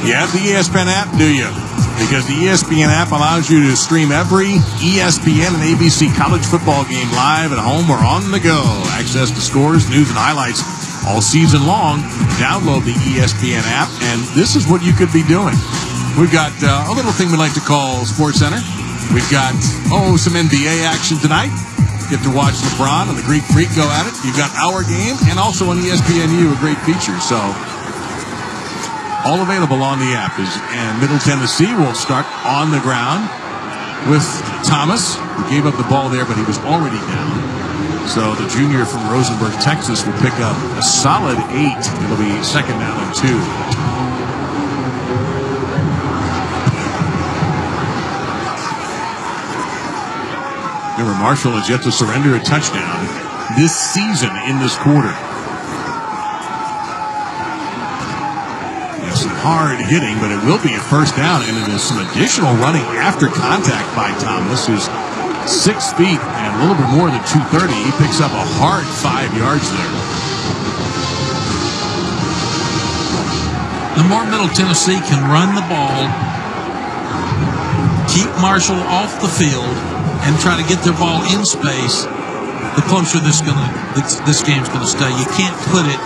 Speaker 21: You have the ESPN app, do you? Because the ESPN app allows you to stream every ESPN and ABC college football game live at home or on the go. Access to scores, news, and highlights all season long. Download the ESPN app, and this is what you could be doing. We've got a little thing we like to call Sports Center. We've got, some NBA action tonight. Get to watch LeBron and the Greek Freak go at it. You've got our game, and also on ESPNU, a great feature. So, all available on the app. And Middle Tennessee will start on the ground with Thomas, who gave up the ball there, but he was already down. So the junior from Rosenberg, Texas, will pick up a solid 8. It'll be second down and 2. Remember, Marshall has yet to surrender a touchdown this season in this quarter. Some hard hitting, but it will be a first down, and it is some additional running after contact by Thomas, who's 6 feet and a little bit more than 230. He picks up a hard 5 yards there.
Speaker 5: The more Middle Tennessee can run the ball, keep Marshall off the field, and try to get their ball in space, the closer this game's going to stay. You can't put it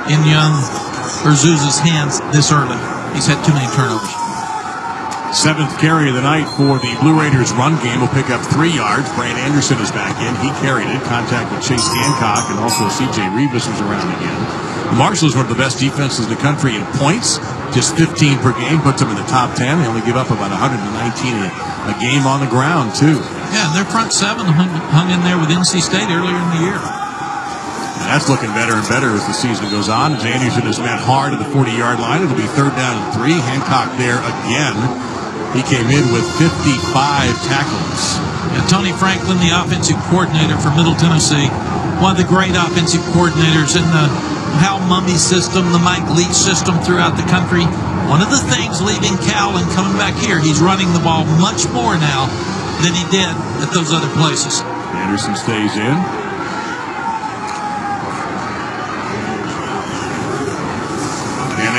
Speaker 5: in Young or Zuz's hands this early. He's had too many turnovers.
Speaker 21: 7th carry of the night for the Blue Raiders run game will pick up 3 yards. Brand Anderson is back in. He carried it. Contact with Chase Hancock, and also C.J. Revis was around again. Marshall is one of the best defenses in the country in points. Just 15 per game puts them in the top 10. They only give up about 119 a game on the ground, too.
Speaker 5: Yeah, their front 7 hung in there with NC State earlier in the year.
Speaker 21: And that's looking better and better as the season goes on. As Anderson is met hard at the 40-yard line, it'll be 3rd down and 3. Hancock there again. He came in with 55 tackles.
Speaker 5: Yeah, Tony Franklin, the offensive coordinator for Middle Tennessee, one of the great offensive coordinators in the Hal Mumme system, the Mike Leach system throughout the country. One of the things leaving Cal and coming back here, he's running the ball much more now than he did at those other places.
Speaker 21: Anderson stays in.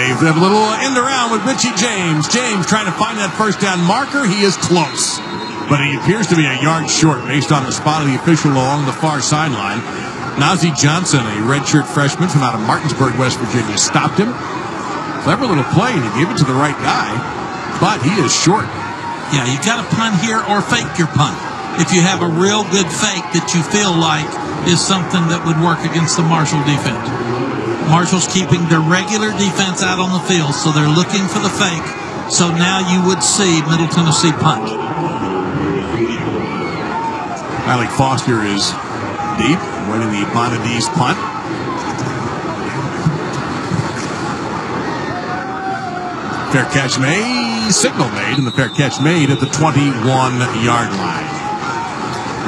Speaker 21: They have a little end around with Richie James. James trying to find that first down marker. He is close, but he appears to be a yard short based on the spot of the official along the far sideline. Nazi Johnson, a redshirt freshman from out of Martinsburg, West Virginia, stopped him. Clever little play, and he gave it to the right guy, but he is short.
Speaker 5: Yeah, you got to punt here or fake your punt. If you have a real good fake that you feel like is something that would work against the Marshall defense. Marshall's keeping their regular defense out on the field, so they're looking for the fake. So now you would see Middle Tennessee punt.
Speaker 21: Alec Foster is deep, winning the Bonadise punt. Fair catch made, signal made, and the fair catch made at the 21-yard line.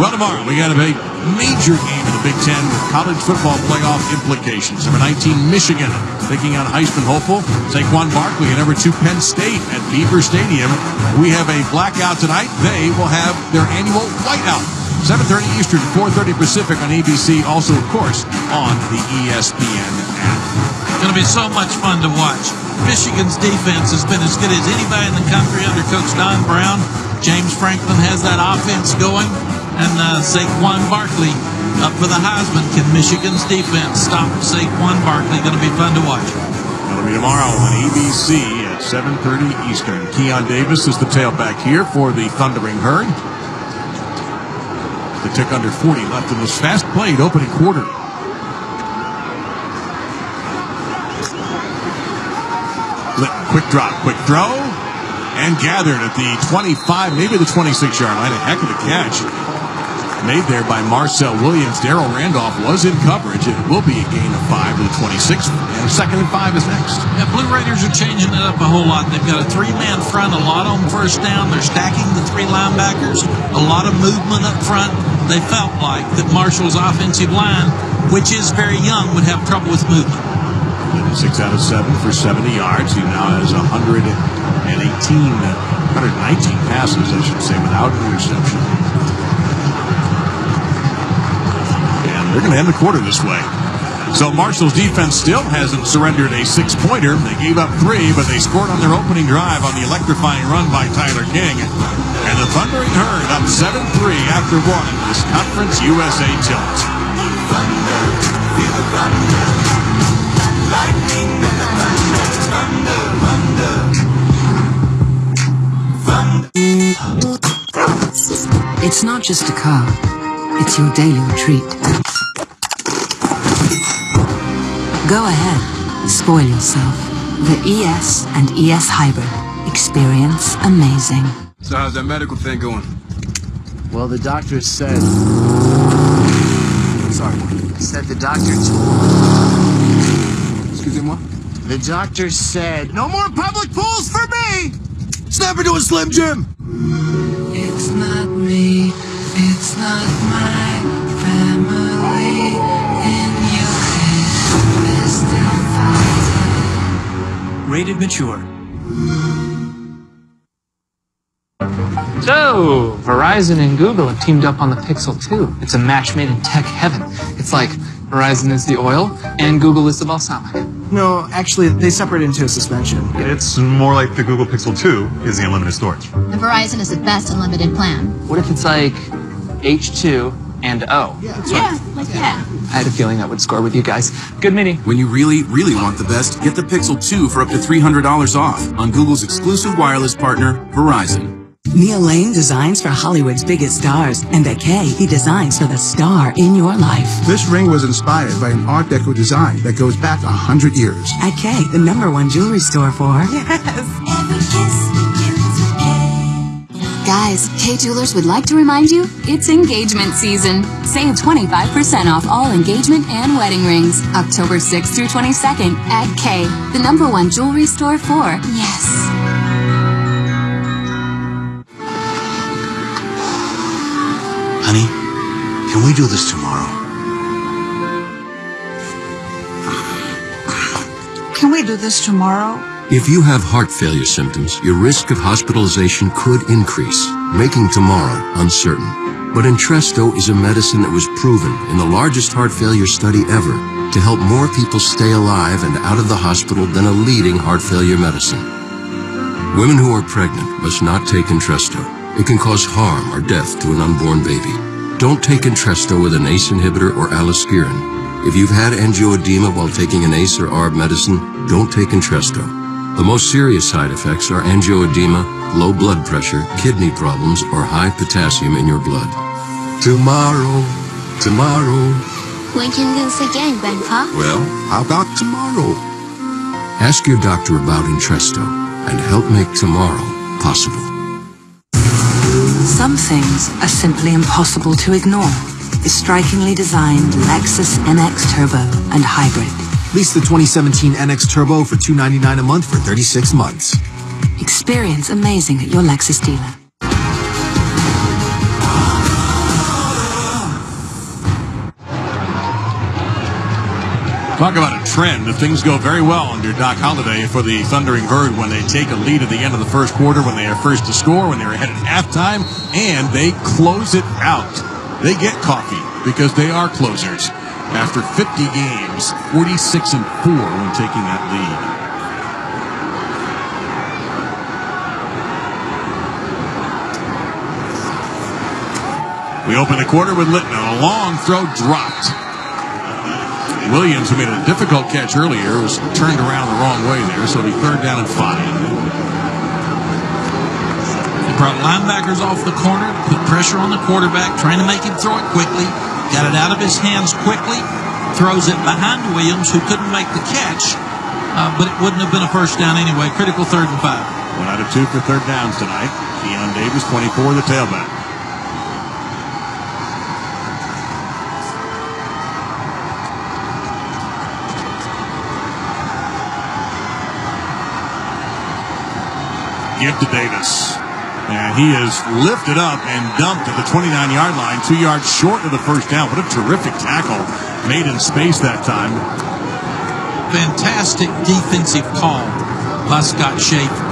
Speaker 21: Well, tomorrow we got a major game in the Big Ten with college football playoff implications. Number 19, Michigan, taking on Heisman hopeful Saquon Barkley, and number 2, Penn State at Beaver Stadium. We have a blackout tonight. They will have their annual whiteout. 7:30 Eastern, 4:30 Pacific on ABC. Also, of course, on the ESPN app.
Speaker 5: Going to be so much fun to watch. Michigan's defense has been as good as anybody in the country under Coach Don Brown. James Franklin has that offense going, and Saquon Barkley up for the Heisman. Can Michigan's defense stop Saquon Barkley? Going to be fun to watch.
Speaker 21: That'll be tomorrow on ABC at 7:30 Eastern. Keon Davis is the tailback here for the Thundering Herd. The tick under 40 left in this fast-played opening quarter. Quick drop, quick throw, and gathered at the 25, maybe the 26-yard line. A heck of a catch made there by Marcel Williams. Darrell Randolph was in coverage. It will be a gain of 5 to the 26th, and 2nd and 5 is next.
Speaker 5: Yeah, Blue Raiders are changing it up a whole lot. They've got a 3-man front, a lot on first down. They're stacking the 3 linebackers, a lot of movement up front. They felt like that Marshall's offensive line, which is very young, would have trouble with movement.
Speaker 21: 6 out of 7 for 70 yards. He now has 119 passes, I should say, without an interception. And they're going to end the quarter this way. So Marshall's defense still hasn't surrendered a 6-pointer. They gave up 3, but they scored on their opening drive on the electrifying run by Tyler King. And the Thundering Herd up 7-3 after 1 in this Conference USA tilt. Thunder, feel the thunder. Lightning and the thunder, thunder.
Speaker 4: It's not just a car, it's your daily retreat. Go ahead, spoil yourself. The ES and ES Hybrid. Experience amazing.
Speaker 6: So how's that medical thing going?
Speaker 7: Well, the doctor said... Sorry. Said the doctor...
Speaker 6: Excusez-moi?
Speaker 7: The doctor said... No more public pools for me!
Speaker 16: Snap into a Slim Jim!
Speaker 4: It's not me, it's not my family. In your head, still fighting.
Speaker 11: Rated mature.
Speaker 8: So, Verizon and Google have teamed up on the Pixel 2. It's a match made in tech heaven. It's like Verizon is the oil and Google is the balsamic.
Speaker 10: No, actually, they separate into a suspension.
Speaker 12: It's more like the Google Pixel 2 is the unlimited storage.
Speaker 17: The Verizon is the best unlimited plan.
Speaker 8: What if it's like H2 and O?
Speaker 17: Yeah, like that.
Speaker 8: I had a feeling that would score with you guys. Good meeting.
Speaker 23: When you really, really want the best, get the Pixel 2 for up to $300 off on Google's exclusive wireless partner, Verizon.
Speaker 27: Neil Lane designs for Hollywood's biggest stars, and at Kay, he designs for the star in your life.
Speaker 28: This ring was inspired by an Art Deco design that goes back 100 years.
Speaker 27: At Kay, the #1 jewelry store for...
Speaker 17: Yes! Guys, Kay Jewelers would like to remind you, it's engagement season. Save 25% off all engagement and wedding rings. October 6th through 22nd at Kay, the #1 jewelry store for... Yes!
Speaker 29: Honey, can we do this tomorrow?
Speaker 30: Can we do this tomorrow?
Speaker 31: If you have heart failure symptoms, your risk of hospitalization could increase, making tomorrow uncertain. But Entresto is a medicine that was proven in the largest heart failure study ever to help more people stay alive and out of the hospital than a leading heart failure medicine. Women who are pregnant must not take Entresto. It can cause harm or death to an unborn baby. Don't take Entresto with an ACE inhibitor or aliskiren. If you've had angioedema while taking an ACE or ARB medicine, don't take Entresto. The most serious side effects are angioedema, low blood pressure, kidney problems, or high potassium in your blood. Tomorrow.
Speaker 17: When can this again, Grandpa?
Speaker 31: Well, how about tomorrow? Ask your doctor about Entresto and help make tomorrow possible.
Speaker 4: Some things are simply impossible to ignore. The strikingly designed Lexus NX Turbo and Hybrid.
Speaker 26: Lease the 2017 NX Turbo for $299 a month for 36 months.
Speaker 4: Experience amazing at your Lexus dealer.
Speaker 21: Talk about a trend. Things go very well under Doc Holliday for the Thundering Herd when they take a lead at the end of the first quarter, when they are first to score, when they're ahead at halftime, and they close it out. They get coffee because they are closers. after 50 games, 46-4 when taking that lead. We open the quarter with Litton. A long throw dropped. Williams, who made a difficult catch earlier, was turned around the wrong way there, so it'll be 3rd down and 5.
Speaker 5: They brought linebackers off the corner, put pressure on the quarterback, trying to make him throw it quickly. Got it out of his hands quickly. Throws it behind Williams, who couldn't make the catch, but it wouldn't have been a first down anyway. Critical 3rd and 5.
Speaker 21: 1 out of 2 for 3rd downs tonight. Keon Davis, 24, the tailback. Give to Davis. And he is lifted up and dumped at the 29-yard line, 2 yards short of the first down. What a terrific tackle made in space that time.
Speaker 5: Fantastic defensive call by Scott Schaefer.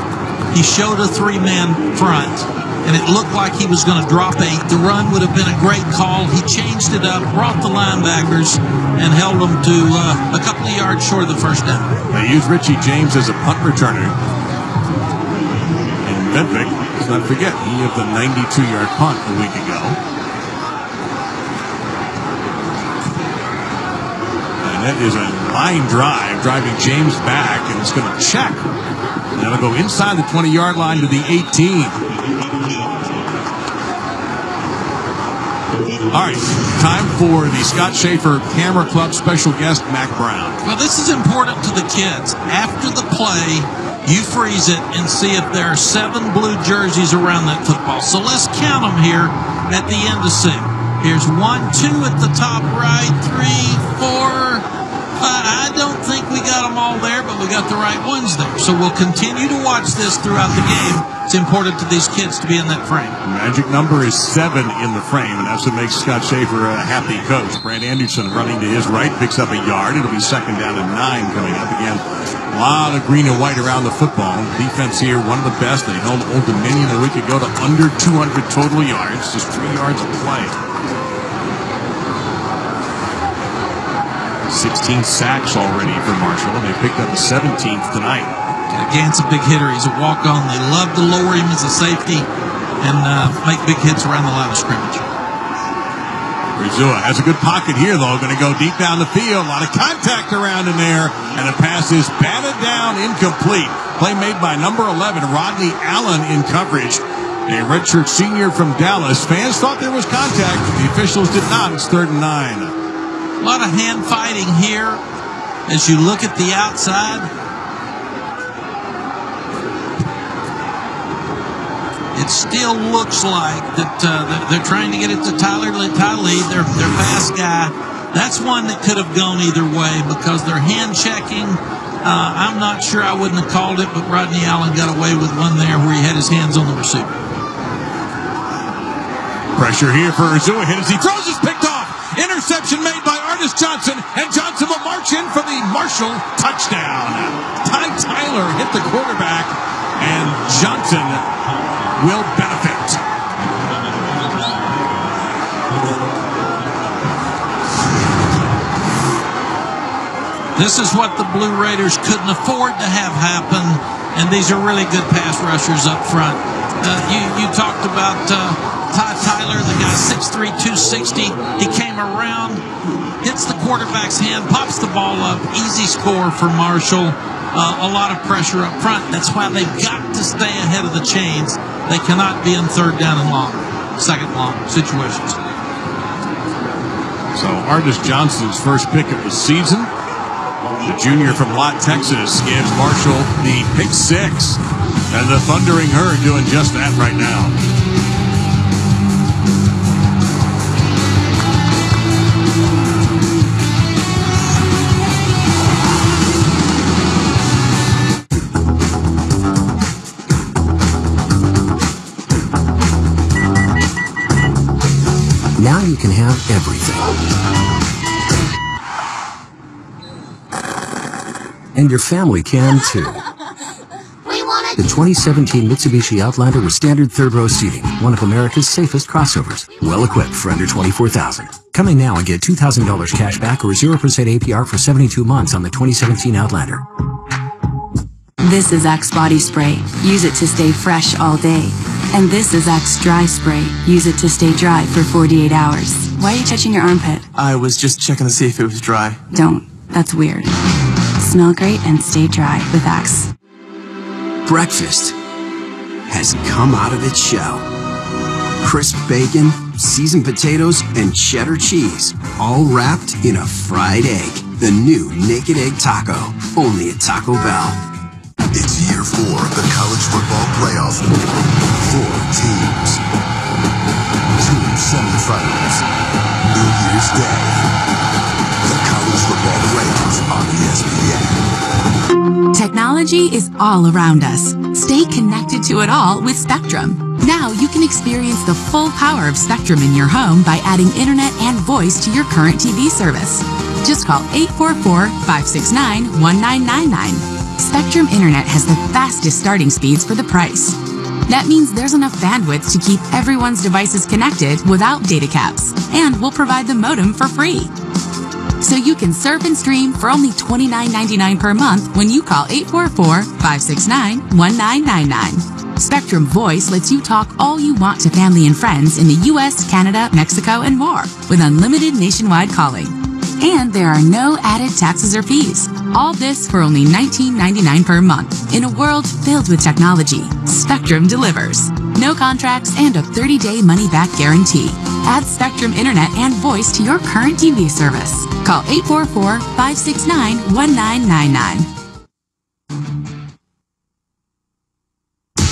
Speaker 5: He showed a 3-man front, and it looked like he was going to drop 8. The run would have been a great call. He changed it up, brought the linebackers, and held them to a couple of yards short of the first down.
Speaker 21: They used Richie James as a punt returner. Bedwick, let's not forget, he had the 92-yard punt a week ago. And that is a line drive, driving James back, and it's going to check. And that'll go inside the 20-yard line to the 18. All right, time for the Scott Schaefer Camera Club special guest, Mac Brown.
Speaker 5: Well, this is important to the kids. After the play, you freeze it and see if there are 7 blue jerseys around that football. So let's count them here at the end to see. Here's 1, 2 at the top right, 3, 4, 5. I don't think we got them all there, but we got the right ones there. So we'll continue to watch this throughout the game. It's important to these kids to be in that frame.
Speaker 21: Magic number is 7 in the frame, and that's what makes Scott Schaefer a happy coach. Brad Anderson running to his right, picks up a yard. It'll be 2nd down and 9 coming up again. A lot of green and white around the football. Defense here, one of the best. They held Old Dominion a week ago to under 200 total yards, just 3 yards of play. 16 sacks already for Marshall, and they picked up the 17th tonight.
Speaker 5: Gant's a big hitter. He's a walk-on. They love to lower him as a safety and make big hits around the line of scrimmage.
Speaker 21: Rizua has a good pocket here, though. Going to go deep down the field. A lot of contact around in there. And the pass is batted down, incomplete. Play made by number 11, Rodney Allen, in coverage. A redshirt senior from Dallas. Fans thought there was contact. The officials did not. It's 3rd and 9.
Speaker 5: A lot of hand fighting here as you look at the outside. It still looks like that they're trying to get it to Tyler Lee, their fast guy. That's one that could have gone either way because they're hand checking. I'm not sure. I wouldn't have called it, but Rodney Allen got away with one there where he had his hands on the receiver.
Speaker 21: Pressure here for Rizua. Hit as he throws, is picked off. Interception made by Artis Johnson, and Johnson will march in for the Marshall touchdown. Ty Tyler hit the quarterback, and Johnson will benefit.
Speaker 5: This is what the Blue Raiders couldn't afford to have happen, and these are really good pass rushers up front. You talked about Ty Tyler, the guy 6'3", 260. He came around, hits the quarterback's hand, pops the ball up. Easy score for Marshall. A lot of pressure up front. That's why they've got to stay ahead of the chains. They cannot be in 3rd down and long, 2nd long situations.
Speaker 21: So Artis Johnson's first pick of the season. The junior from Lott, Texas, gives Marshall the pick 6. And the Thundering Herd doing just that right now.
Speaker 31: Now you can have everything. And your family can too. The 2017 Mitsubishi Outlander with standard 3rd row seating, one of America's safest crossovers, well equipped for under $24,000.
Speaker 26: Come in now and get $2,000 cash back or 0% APR for 72 months on the 2017 Outlander.
Speaker 17: This is Axe Body Spray. Use it to stay fresh all day. And this is Axe Dry Spray. Use it to stay dry for 48 hours. Why are you touching your armpit?
Speaker 10: I was just checking to see if it was dry.
Speaker 17: Don't. That's weird. Smell great and stay dry with Axe.
Speaker 16: Breakfast has come out of its shell. Crisp bacon, seasoned potatoes, and cheddar cheese, all wrapped in a fried egg. The new Naked Egg Taco, only at Taco Bell.
Speaker 1: It's year 4 of the college football playoff. 4 teams. 2 semifinals. New Year's Day. The college football playoff on ESPN.
Speaker 17: Technology is all around us. Stay connected to it all with Spectrum. Now you can experience the full power of Spectrum in your home by adding internet and voice to your current TV service. Just call 844-569-1999. Spectrum Internet has the fastest starting speeds for the price. That means there's enough bandwidth to keep everyone's devices connected without data caps, and we'll provide the modem for free. So you can surf and stream for only $29.99 per month when you call 844-569-1999. Spectrum Voice lets you talk all you want to family and friends in the US, Canada, Mexico, and more with unlimited nationwide calling. And there are no added taxes or fees. All this for only $19.99 per month. In a world filled with technology, Spectrum delivers. No contracts and a 30-day money-back guarantee. Add Spectrum Internet and voice to your current TV service. Call 844-569-1999.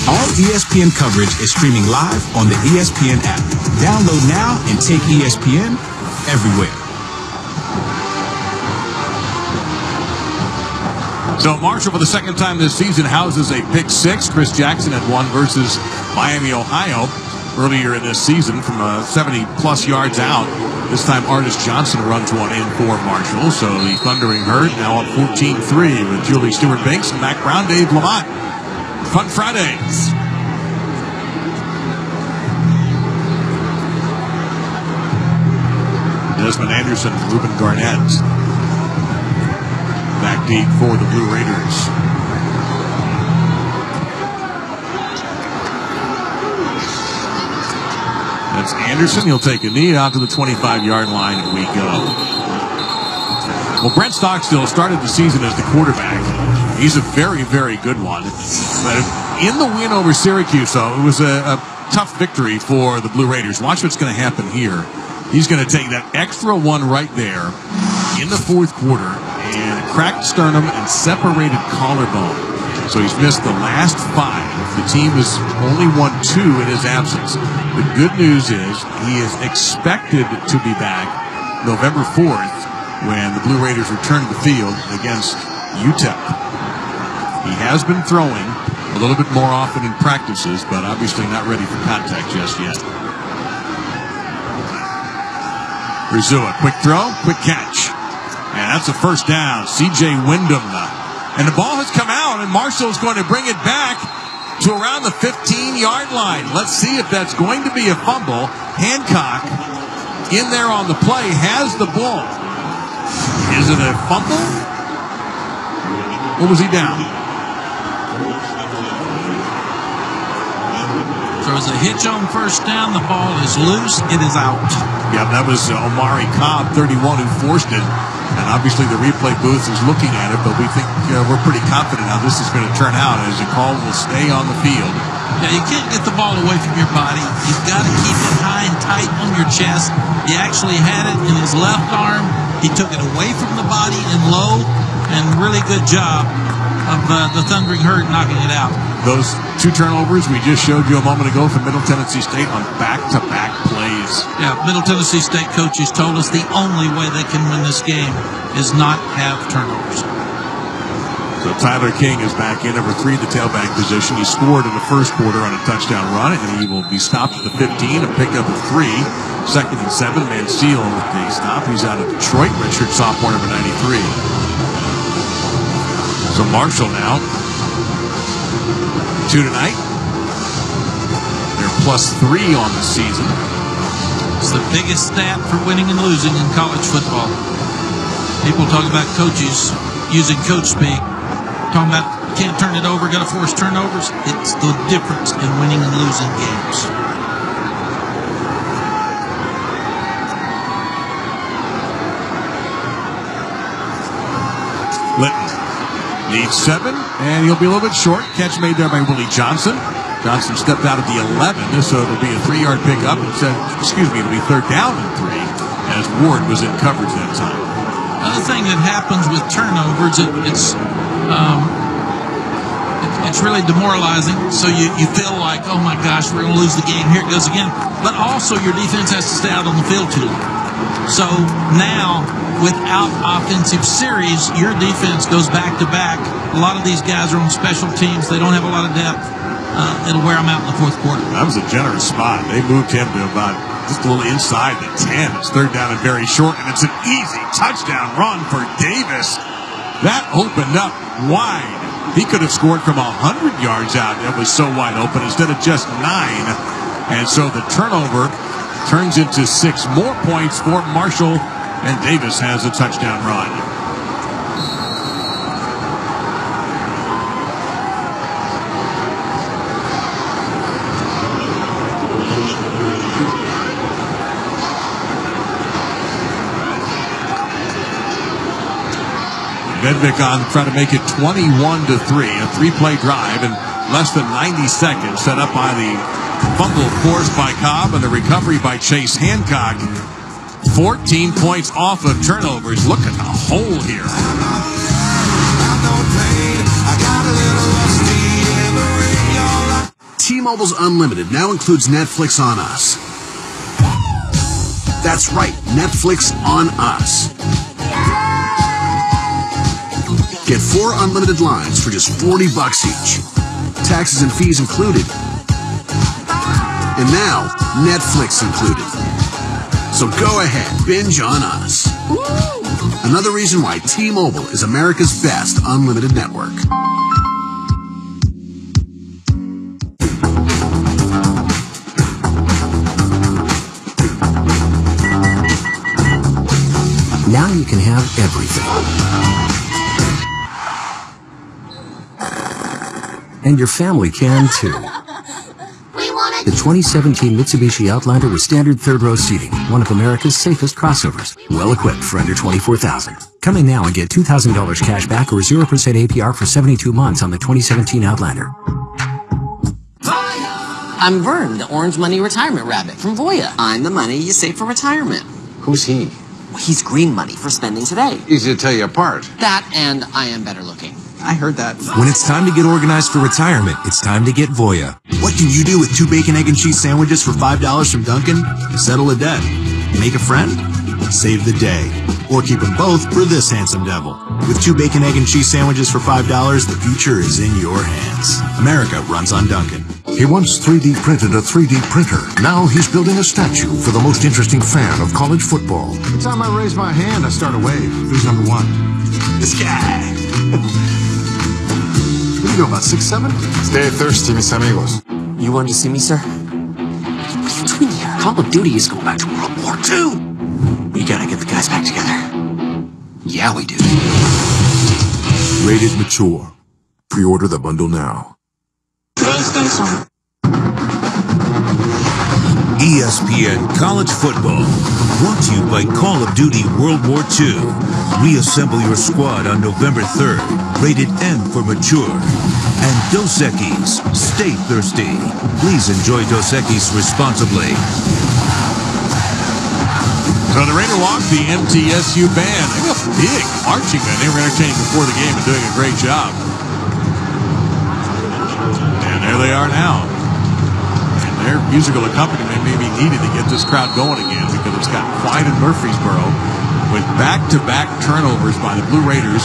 Speaker 2: All ESPN coverage is streaming live on the ESPN app. Download now and take ESPN everywhere.
Speaker 21: So Marshall, for the second time this season, houses a pick six. Chris Jackson had one versus Miami, Ohio, earlier in this season from 70-plus yards out. This time, Artis Johnson runs one in for Marshall. So the Thundering Herd now up 14-3 with Julie Stewart-Binks and Mac Brown, Dave Lamont. Fun Fridays. Desmond Anderson, Ruben Garnett. Back deep for the Blue Raiders. That's Anderson. He'll take a knee out to the 25-yard line, and we go. Well, Brent Stockstill started the season as the quarterback. He's a very, very good one. But in the win over Syracuse, though, it was a tough victory for the Blue Raiders. Watch what's going to happen here. He's going to take that extra one right there in the fourth quarter and cracked sternum and separated collarbone. So he's missed the last 5. The team has only won 2 in his absence. The good news is he is expected to be back November 4th when the Blue Raiders return to the field against UTEP. He has been throwing a little bit more often in practices, but obviously not ready for contact just yet. Rizua, quick throw, quick catch. And that's a first down. C.J. Wyndham. And the ball has come out, and Marshall's going to bring it back to around the 15-yard line. Let's see if that's going to be a fumble. Hancock in there on the play has the ball. Is it a fumble? Or was he down?
Speaker 5: Throws a hitch on first down. The ball is loose. It is out.
Speaker 21: Yeah, that was Omari Cobb, 31, who forced it. And obviously the replay booth is looking at it, but we think we're pretty confident how this is going to turn out as the call will stay on the field.
Speaker 5: Yeah, you can't get the ball away from your body. You've got to keep it high and tight on your chest. He actually had it in his left arm. He took it away from the body and low, and really good job of the Thundering Herd knocking it out.
Speaker 21: Those 2 turnovers we just showed you a moment ago from Middle Tennessee State on back-to-back plays.
Speaker 5: Yeah, Middle Tennessee State coaches told us the only way they can win this game is not have turnovers.
Speaker 21: So Tyler King is back in, number 3 at the tailback position. He scored in the first quarter on a touchdown run, and he will be stopped at the 15, a pickup of 3. 2nd and 7, Mansell with the stop. He's out of Detroit, redshirt sophomore, number 93. So Marshall now 2 tonight. They're +3 on the season.
Speaker 5: It's the biggest stat for winning and losing in college football. People talk about coaches using coach speak, talking about can't turn it over, got to force turnovers. It's the difference in winning and losing games.
Speaker 21: Litton needs 7, and he'll be a little bit short. Catch made there by Willie Johnson. Johnson stepped out at the 11, so it'll be a 3-yard pickup. It'll be 3rd down and 3, as Ward was in coverage that time.
Speaker 5: Another thing that happens with turnovers, it's really demoralizing. So you feel like, oh my gosh, we're going to lose the game. Here it goes again. But also your defense has to stay out on the field too long. So now, without offensive series, your defense goes back to back. A lot of these guys are on special teams. They don't have a lot of depth. It'll wear them out in the 4th quarter.
Speaker 21: That was a generous spot. They moved him to about just a little inside the 10. It's 3rd down and very short, and it's an easy touchdown run for Davis. That opened up wide. He could have scored from 100 yards out. That was so wide open instead of just 9. And so the turnover turns into 6 more points for Marshall, and Davis has a touchdown run. Medvick on trying to make it 21-3, a 3-play drive in less than 90 seconds, set up by the fumble forced by Cobb and the recovery by Chase Hancock. 14 points off of turnovers. Look at the hole here.
Speaker 16: T-Mobile's Unlimited now includes Netflix on Us. That's right, Netflix on Us. Get 4 unlimited lines for just $40 each. Taxes and fees included. And now, Netflix included. So go ahead, binge on Us. Another reason why T-Mobile is America's best unlimited network.
Speaker 31: Now you can have everything. And your family can too. The 2017 Mitsubishi Outlander with standard 3rd-row seating, one of America's safest crossovers, well equipped for under $24,000. Come in now and get $2,000 cash back or 0% APR for 72 months on the 2017 Outlander.
Speaker 3: I'm Vern, the Orange Money Retirement Rabbit from Voya. I'm the money you save for retirement.
Speaker 31: Who's he?
Speaker 3: He's green money for spending today.
Speaker 31: Easy to tell you apart.
Speaker 3: That and I am better looking.
Speaker 31: I heard that.
Speaker 9: When it's time to get organized for retirement, it's time to get Voya.
Speaker 13: What can you do with 2 bacon, egg, and cheese sandwiches for $5 from Dunkin'? Settle a debt. Make a friend. Save the day. Or keep them both for this handsome devil. With 2 bacon, egg, and cheese sandwiches for $5, the future is in your hands. America runs on Dunkin'.
Speaker 14: He once 3D printed a 3D printer. Now he's building a statue for the most interesting fan of college football.
Speaker 28: Every time I raise my hand, I start a wave. Who's number 1? This guy. What do you go, about 6'7"?
Speaker 31: Stay thirsty, mis amigos.
Speaker 3: You wanted to see me, sir? What are you doing here?
Speaker 31: Call of Duty is going back to World War II.
Speaker 3: We gotta get the guys back together.
Speaker 31: Yeah, we do.
Speaker 14: Rated mature. Pre-order the bundle now.
Speaker 3: PlayStation.
Speaker 15: ESPN College Football, brought to you by Call of Duty World War II. Reassemble your squad on November 3rd, rated M for mature. And Dos Equis, stay thirsty. Please enjoy Dos Equis responsibly.
Speaker 21: So the Raider walk, the MTSU band. They have a big marching band. They were entertaining before the game and doing a great job. And there they are now. Their musical accompaniment may be needed to get this crowd going again because it's got quiet in Murfreesboro with back-to-back turnovers by the Blue Raiders.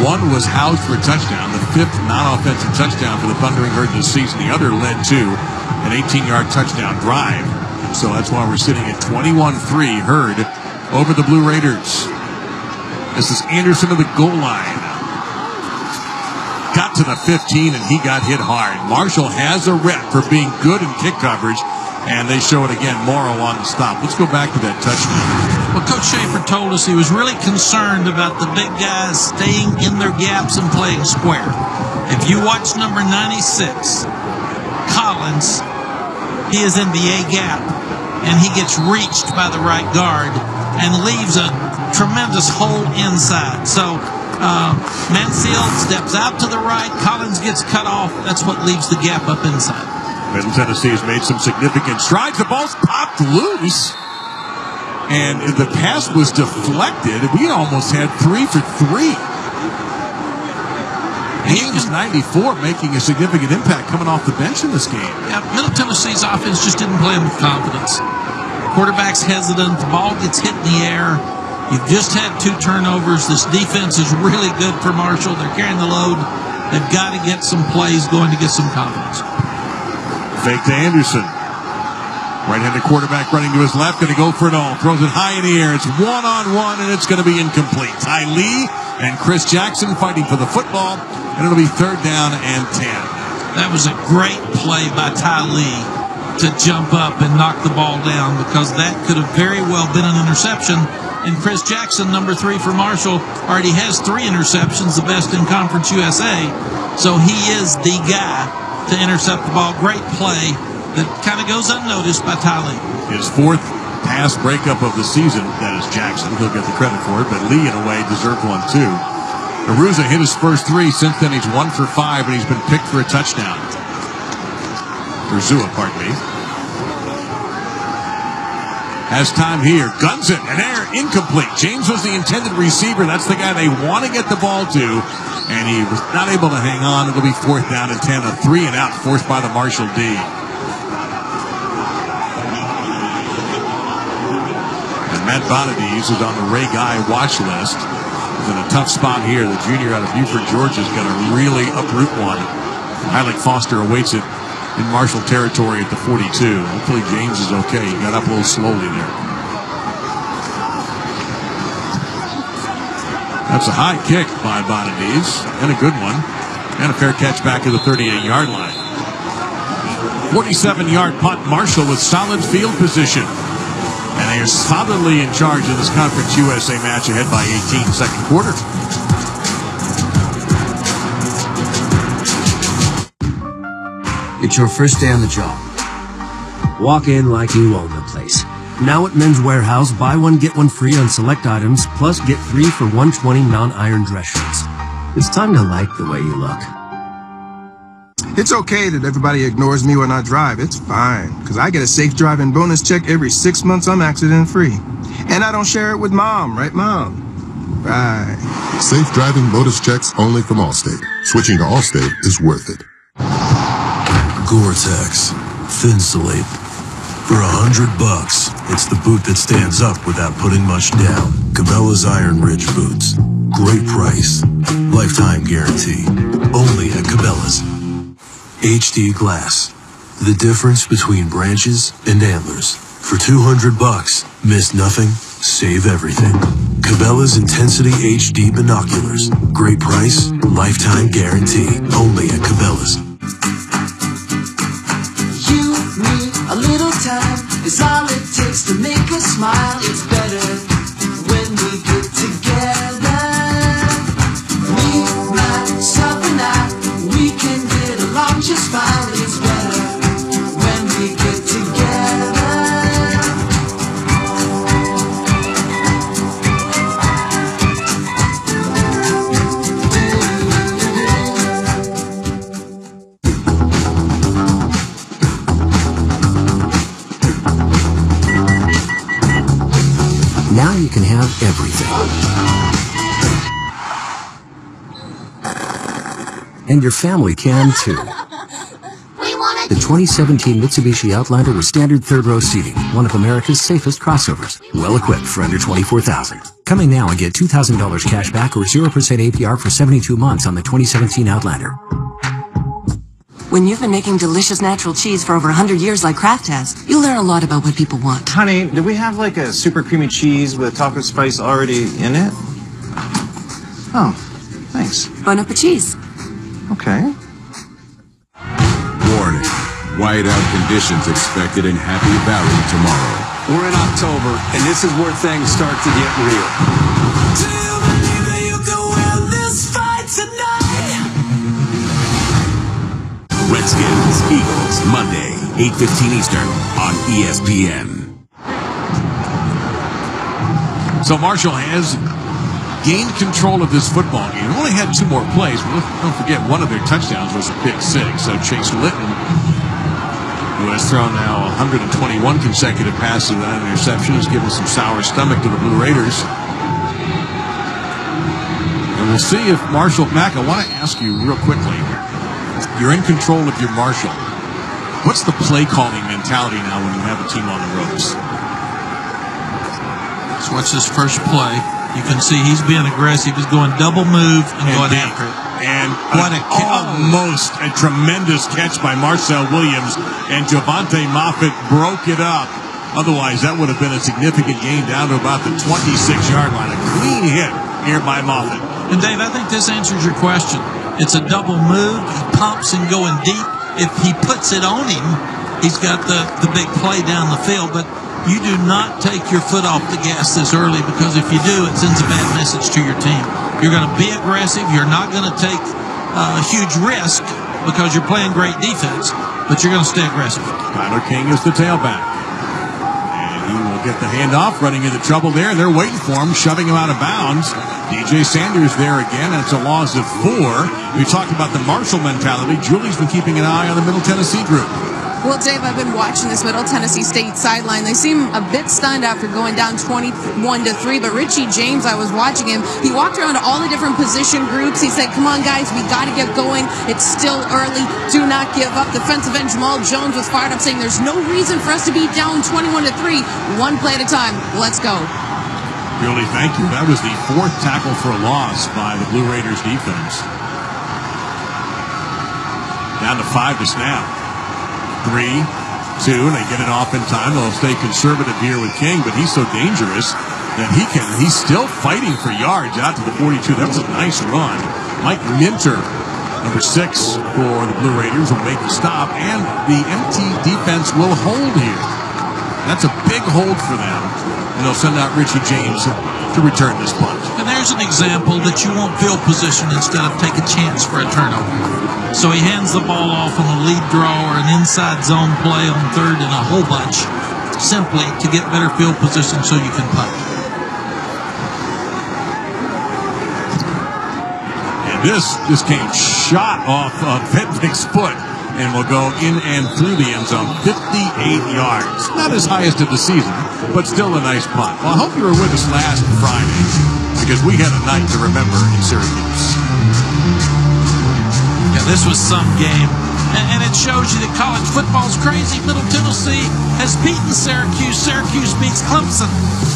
Speaker 21: One was housed for a touchdown, the 5th non-offensive touchdown for the Thundering Herd this season. The other led to an 18-yard touchdown drive. So that's why we're sitting at 21-3 Herd over the Blue Raiders. This is Anderson to the goal line. Got to the 15 and he got hit hard. Marshall has a rep for being good in kick coverage And they show it again, Morrow on the stop. Let's go back to that touchdown.
Speaker 5: Well, Coach Schaefer told us he was really concerned about the big guys staying in their gaps and playing square. If you watch number 96, Collins, he is in the A gap, and he gets reached by the right guard and leaves a tremendous hole inside. So Mansfield steps out to the right, Collins gets cut off. That's what leaves the gap up inside.
Speaker 21: Middle Tennessee has made some significant strides. The ball's popped loose, and the pass was deflected. We almost had 3 for 3. Haynes, 94, making a significant impact coming off the bench in this game.
Speaker 5: Yeah, Middle Tennessee's offense just didn't play with confidence. Quarterback's hesitant. The ball gets hit in the air. You've just had 2 turnovers. This defense is really good for Marshall. They're carrying the load. They've got to get some plays going to get some confidence.
Speaker 21: Fake to Anderson. Right-handed quarterback running to his left, going to go for it all. Throws it high in the air. It's 1-on-1, and it's going to be incomplete. Ty Lee and Chris Jackson fighting for the football, and it'll be 3rd down and 10.
Speaker 5: That was a great play by Ty Lee to jump up and knock the ball down, because that could have very well been an interception. And Chris Jackson, number 3 for Marshall, already has 3 interceptions, the best in Conference USA. So he is the guy to intercept the ball. Great play that kind of goes unnoticed by Ty Lee.
Speaker 21: His 4th pass breakup of the season, that is Jackson. He'll get the credit for it, but Lee, in a way, deserved one too. Aruza hit his first 3. Since then, he's 1 for 5, and he's been picked for a touchdown. Urzua, pardon me. Has time here. Guns it, and air incomplete. James was the intended receiver. That's the guy they want to get the ball to, and he was not able to hang on. It'll be 4th down and 10. A 3-and-out forced by the Marshall D. And Matt Bonadies is on the Ray Guy watch list. He's in a tough spot here. The junior out of Buford, Georgia, is going to really uproot one. Hylick Foster awaits it in Marshall territory at the 42. Hopefully James is okay. He got up a little slowly there. That's a high kick by Bonadies, and a good one. And a fair catch back to the 38-yard line. 47-yard punt. Marshall with solid field position. And they are solidly in charge of this Conference USA match, ahead by 18 second quarter.
Speaker 6: It's your first day on the job. Walk in like you own the place. Now at Men's Warehouse, buy one, get one free on select items, plus get 3 for $120 non-iron dress shirts. It's time to like the way you look.
Speaker 7: It's okay that everybody ignores me when I drive. It's fine, because I get a safe driving bonus check every 6 months. I'm accident-free. And I don't share it with Mom, right, Mom? Right.
Speaker 14: Safe driving bonus checks only from Allstate. Switching to Allstate is worth it.
Speaker 8: Gore-Tex, Thinsulate. For $100, it's the boot that stands up without putting much down. Cabela's Iron Ridge boots. Great price. Lifetime guarantee. Only at Cabela's. HD glass. The difference between branches and antlers. For $200, miss nothing, save everything. Cabela's Intensity HD binoculars. Great price, lifetime guarantee. Only at Cabela's.
Speaker 11: A little time is all it takes to make us smile. It's better when we get together. We might suffer now, we can get along just fine. It's better when we get together.
Speaker 6: Now you can have everything. And your family can too. The 2017 Mitsubishi Outlander with standard third-row seating, one of America's safest crossovers. Well-equipped for under $24,000. Coming now and get $2,000 cash back or 0% APR for 72 months on the 2017 Outlander.
Speaker 27: When you've been making delicious natural cheese for over 100 years like Kraft has, you'll learn a lot about what people want.
Speaker 10: Honey, do we have like a super creamy cheese with taco spice already in it? Oh, thanks.
Speaker 27: Bon appetit.
Speaker 10: Okay.
Speaker 15: Warning.
Speaker 2: Whiteout conditions expected in Happy Valley tomorrow.
Speaker 4: We're in October, and this is where things start to get real.
Speaker 11: Do you believe that you can win this fight tonight?
Speaker 15: Redskins, Eagles, Monday, 8:15 Eastern on ESPN.
Speaker 21: So Marshall has gained control of this football game. Only had 2 more plays, but don't forget one of their touchdowns was a pick 6. So Chase Litton, who has thrown now 121 consecutive passes without an interception, has given some sour stomach to the Blue Raiders. And we'll see if Marshall, Mac, I want to ask you real quickly. You're in control of your Marshall. What's the play calling mentality now when you have a team on the ropes?
Speaker 5: Let's watch this first play. You can see he's being aggressive. He's going double move and going after it.
Speaker 21: And almost a tremendous catch by Marcel Williams, and Javante Moffitt broke it up. Otherwise, that would have been a significant gain down to about the 26-yard line. A clean hit here by Moffitt.
Speaker 5: And Dave, I think this answers your question. It's a double move. He pumps and going deep. If he puts it on him, he's got the big play down the field. But you do not take your foot off the gas this early, because if you do, it sends a bad message to your team. You're going to be aggressive. You're not going to take a huge risk because you're playing great defense, but you're going to stay aggressive.
Speaker 21: Tyler King is the tailback. And he will get the handoff, running into trouble there. They're waiting for him, shoving him out of bounds. DJ Sanders there again, and it's a loss of 4. We talked about the Marshall mentality. Julie's been keeping an eye on the Middle Tennessee group.
Speaker 12: Well, Dave, I've been watching this Middle Tennessee State sideline. They seem a bit stunned after going down 21-3, but Richie James, I was watching him. He walked around to all the different position groups. He said, come on, guys, we got to get going. It's still early. Do not give up. Defensive end Jamal Jones was fired up, saying there's no reason for us to be down 21-3. One play at a time. Let's go.
Speaker 21: Julie, thank you. That was the 4th tackle for a loss by the Blue Raiders defense. Down to 5 to snap. 3, 2, and they get it off in time. They'll stay conservative here with King, but he's so dangerous that he's still fighting for yards out to the 42. That's a nice run. Mike Minter, number 6 for the Blue Raiders, will make the stop, and the MT defense will hold here. That's a big hold for them, and they'll send out Richie James to return this punt.
Speaker 5: And there's an example that you won't field position instead of take a chance for a turnover. So he hands the ball off on a lead draw or an inside zone play on 3rd and a whole bunch, simply to get better field position so you can punt.
Speaker 21: And this came shot off of Fednick's foot and will go in and through the end zone, 58 yards. Not his highest of the season, but still a nice punt. Well, I hope you were with us last Friday, because we had a night to remember in Syracuse.
Speaker 5: Yeah, this was some game, and it shows you that college football's crazy. Middle Tennessee has beaten Syracuse. Syracuse beats Clemson,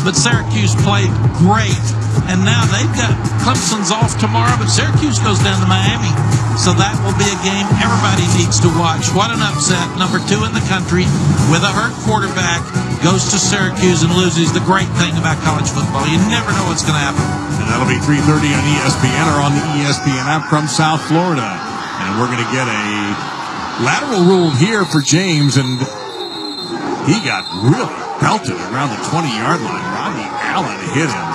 Speaker 5: but Syracuse played great, and now they've got Clemson's off tomorrow, but Syracuse goes down to Miami, so that will be a game everybody needs to watch. What an upset. Number 2 in the country with a hurt quarterback goes to Syracuse and loses. The great thing about college football, you never know what's going to happen.
Speaker 21: And that'll be 3:30 on ESPN or on the ESPN app from South Florida. And we're going to get a lateral rule here for James, and he got really belted around the 20-yard line. Rodney Allen hit him.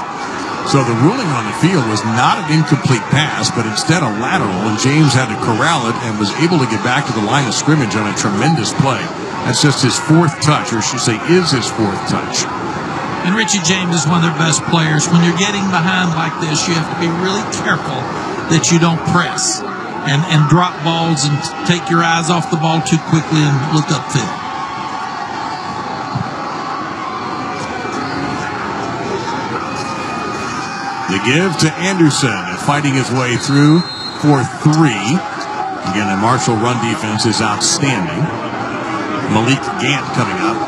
Speaker 21: So the ruling on the field was not an incomplete pass, but instead a lateral, and James had to corral it and was able to get back to the line of scrimmage on a tremendous play. That's just his 4th touch, or I should say is his 4th touch.
Speaker 5: And Richie James is one of their best players. When you're getting behind like this, you have to be really careful that you don't press and drop balls and take your eyes off the ball too quickly and look upfield.
Speaker 21: The give to Anderson, fighting his way through for 3. Again, the Marshall run defense is outstanding. Malik Gant coming up.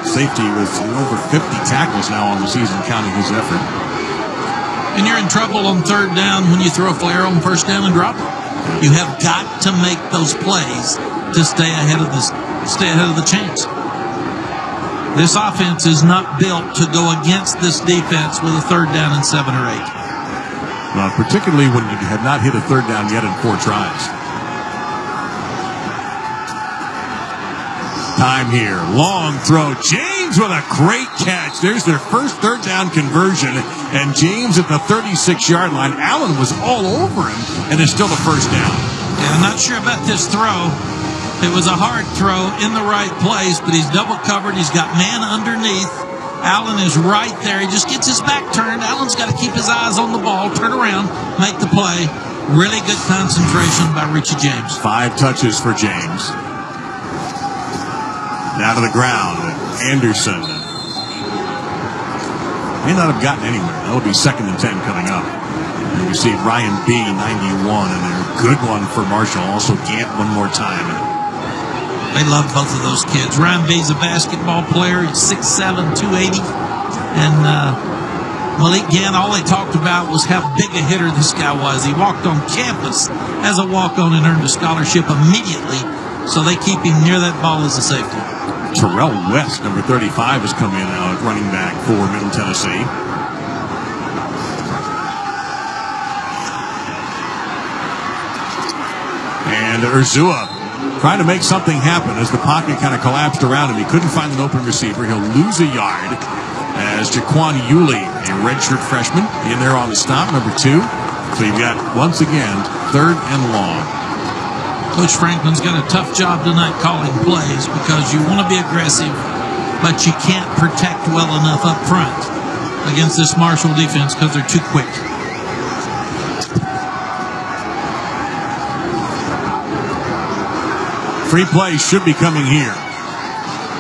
Speaker 21: Safety with over 50 tackles now on the season, counting his effort.
Speaker 5: And you're in trouble on 3rd down when you throw a flare on 1st down and drop it. You have got to make those plays to stay ahead of the chains. This offense is not built to go against this defense with a 3rd down and 7 or 8.
Speaker 21: Well, particularly when you have not hit a 3rd down yet in 4 tries. Time here. Long throw. James with a great catch. There's their first third down conversion. And James at the 36-yard line. Allen was all over him, and it's still the first down.
Speaker 5: Yeah, I'm not sure about this throw. It was a hard throw in the right place, but he's double covered. He's got man underneath. Allen is right there. He just gets his back turned. Allen's got to keep his eyes on the ball, turn around, make the play. Really good concentration by Richie James.
Speaker 21: 5 touches for James. Down to the ground. Anderson. May not have gotten anywhere. That'll be 2nd and 10 coming up. And you see Ryan B, 91, and a good one for Marshall. Also Gant one more time.
Speaker 5: They love both of those kids. Ryan B's a basketball player. He's 6'7", 280. And Malik Gant, all they talked about was how big a hitter this guy was. He walked on campus as a walk-on and earned a scholarship immediately. So they keep him near that ball as a safety.
Speaker 21: Terrell West, number 35, has come in now at running back for Middle Tennessee. And Urzua trying to make something happen as the pocket kind of collapsed around him. He couldn't find an open receiver. He'll lose a yard as Jaquan Yulee, a redshirt freshman, in there on the stop, number 2. So you've got, once again, 3rd and long.
Speaker 5: Coach Franklin's got a tough job tonight calling plays because you want to be aggressive, but you can't protect well enough up front against this Marshall defense because they're too quick.
Speaker 21: Free play should be coming here.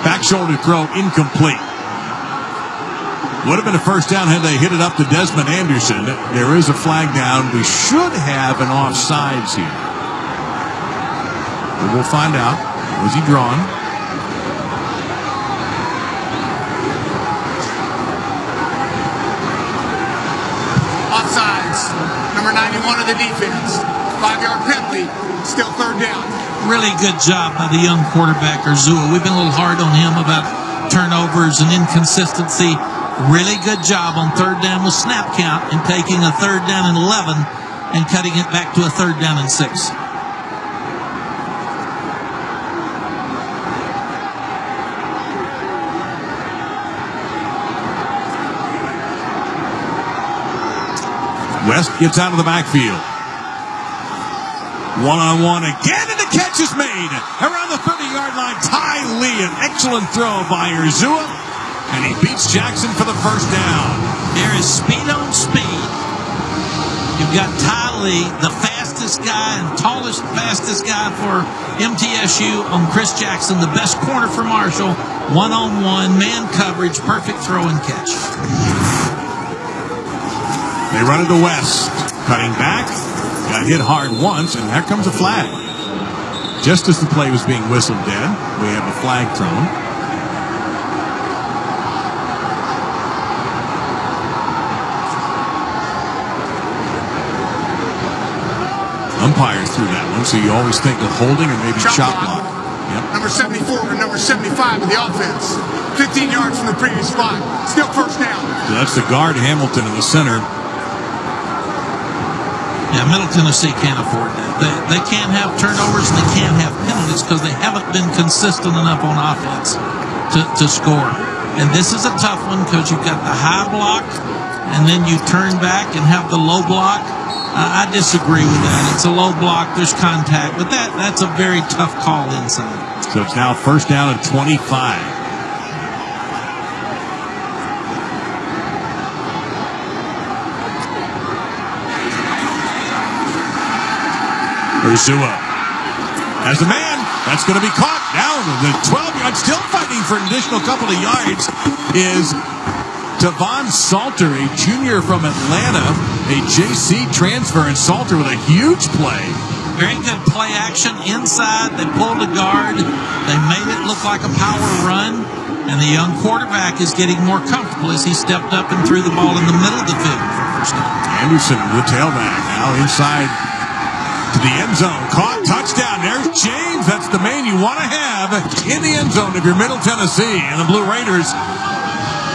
Speaker 21: Back shoulder throw incomplete. Would have been a first down had they hit it up to Desmond Anderson. There is a flag down. We should have an offsides here. But we'll find out. Was he drawn?
Speaker 1: Offsides. Number 91 of the defense. 5-yard penalty. Still 3rd down.
Speaker 5: Really good job by the young quarterback, Urzua. We've been a little hard on him about turnovers and inconsistency. Really good job on 3rd down with snap count and taking a 3rd down and 11 and cutting it back to a 3rd down and 6.
Speaker 21: West gets out of the backfield. One-on-one again, and the catch is made. Around the 30-yard line, Ty Lee, an excellent throw by Urzua, and he beats Jackson for the first down.
Speaker 5: There is speed on speed. You've got Ty Lee, the fastest guy and tallest, fastest guy for MTSU on Chris Jackson, the best corner for Marshall. One-on-one, man coverage, perfect throw and catch.
Speaker 21: They run it to West, cutting back. Got hit hard once, and there comes a flag. Just as the play was being whistled dead, we have a flag thrown. Umpires threw that one, so you always think of holding or maybe chop block. Yep.
Speaker 1: Number 74 and number 75 of the offense. 15 yards from the previous spot. Still first down.
Speaker 21: So that's the guard, Hamilton, in the center.
Speaker 5: Yeah, Middle Tennessee can't afford that. They can't have turnovers and they can't have penalties because they haven't been consistent enough on offense to score. And this is a tough one because you've got the high block and then you turn back and have the low block. I disagree with that. It's a low block. There's contact. But that's a very tough call inside.
Speaker 21: So it's now first down at 25. Urzua has a man. That's going to be caught down to the 12-yard. Still fighting for an additional couple of yards is Tavon Salter, a junior from Atlanta, a JC transfer, and Salter with a huge play.
Speaker 5: Very good play action inside. They pulled a guard. They made it look like a power run. And the young quarterback is getting more comfortable as he stepped up and threw the ball in the middle of the field for first down.
Speaker 21: Anderson, the tailback, now inside to the end zone. Caught, touchdown. There's James. That's the man you want to have in the end zone if you're Middle Tennessee. And the Blue Raiders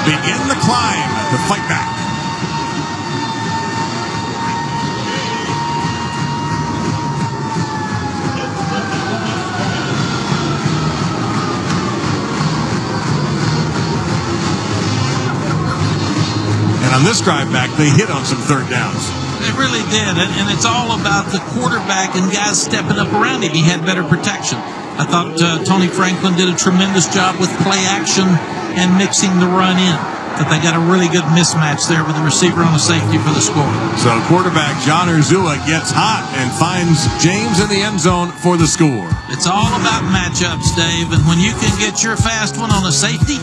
Speaker 21: begin the climb to fight back. On this drive back, they hit on some third downs.
Speaker 5: They really did, and it's all about the quarterback and guys stepping up around him. He had better protection. I thought Tony Franklin did a tremendous job with play action and mixing the run in. But they got a really good mismatch there with the receiver on the safety for the score.
Speaker 21: So quarterback John Urzua gets hot and finds James in the end zone for the score.
Speaker 5: It's all about matchups, Dave, and when you can get your fast one on a safety,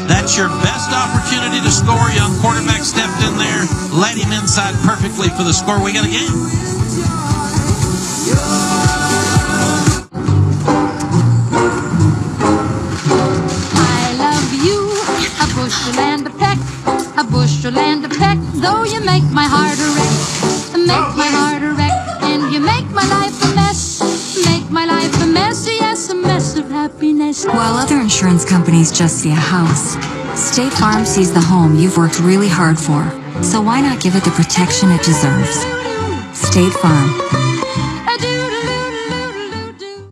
Speaker 5: that's your best opportunity to score. Young quarterback stepped in there, led him inside perfectly for the score. We got a game.
Speaker 17: Bushel and a peck, a bushel and a peck. Though you make my heart a wreck, make my heart a wreck, and you make my life a mess, make my life a mess, yes, a mess of happiness.
Speaker 27: While other insurance companies just see a house, State Farm sees the home you've worked really hard for. So why not give it the protection it deserves? State Farm.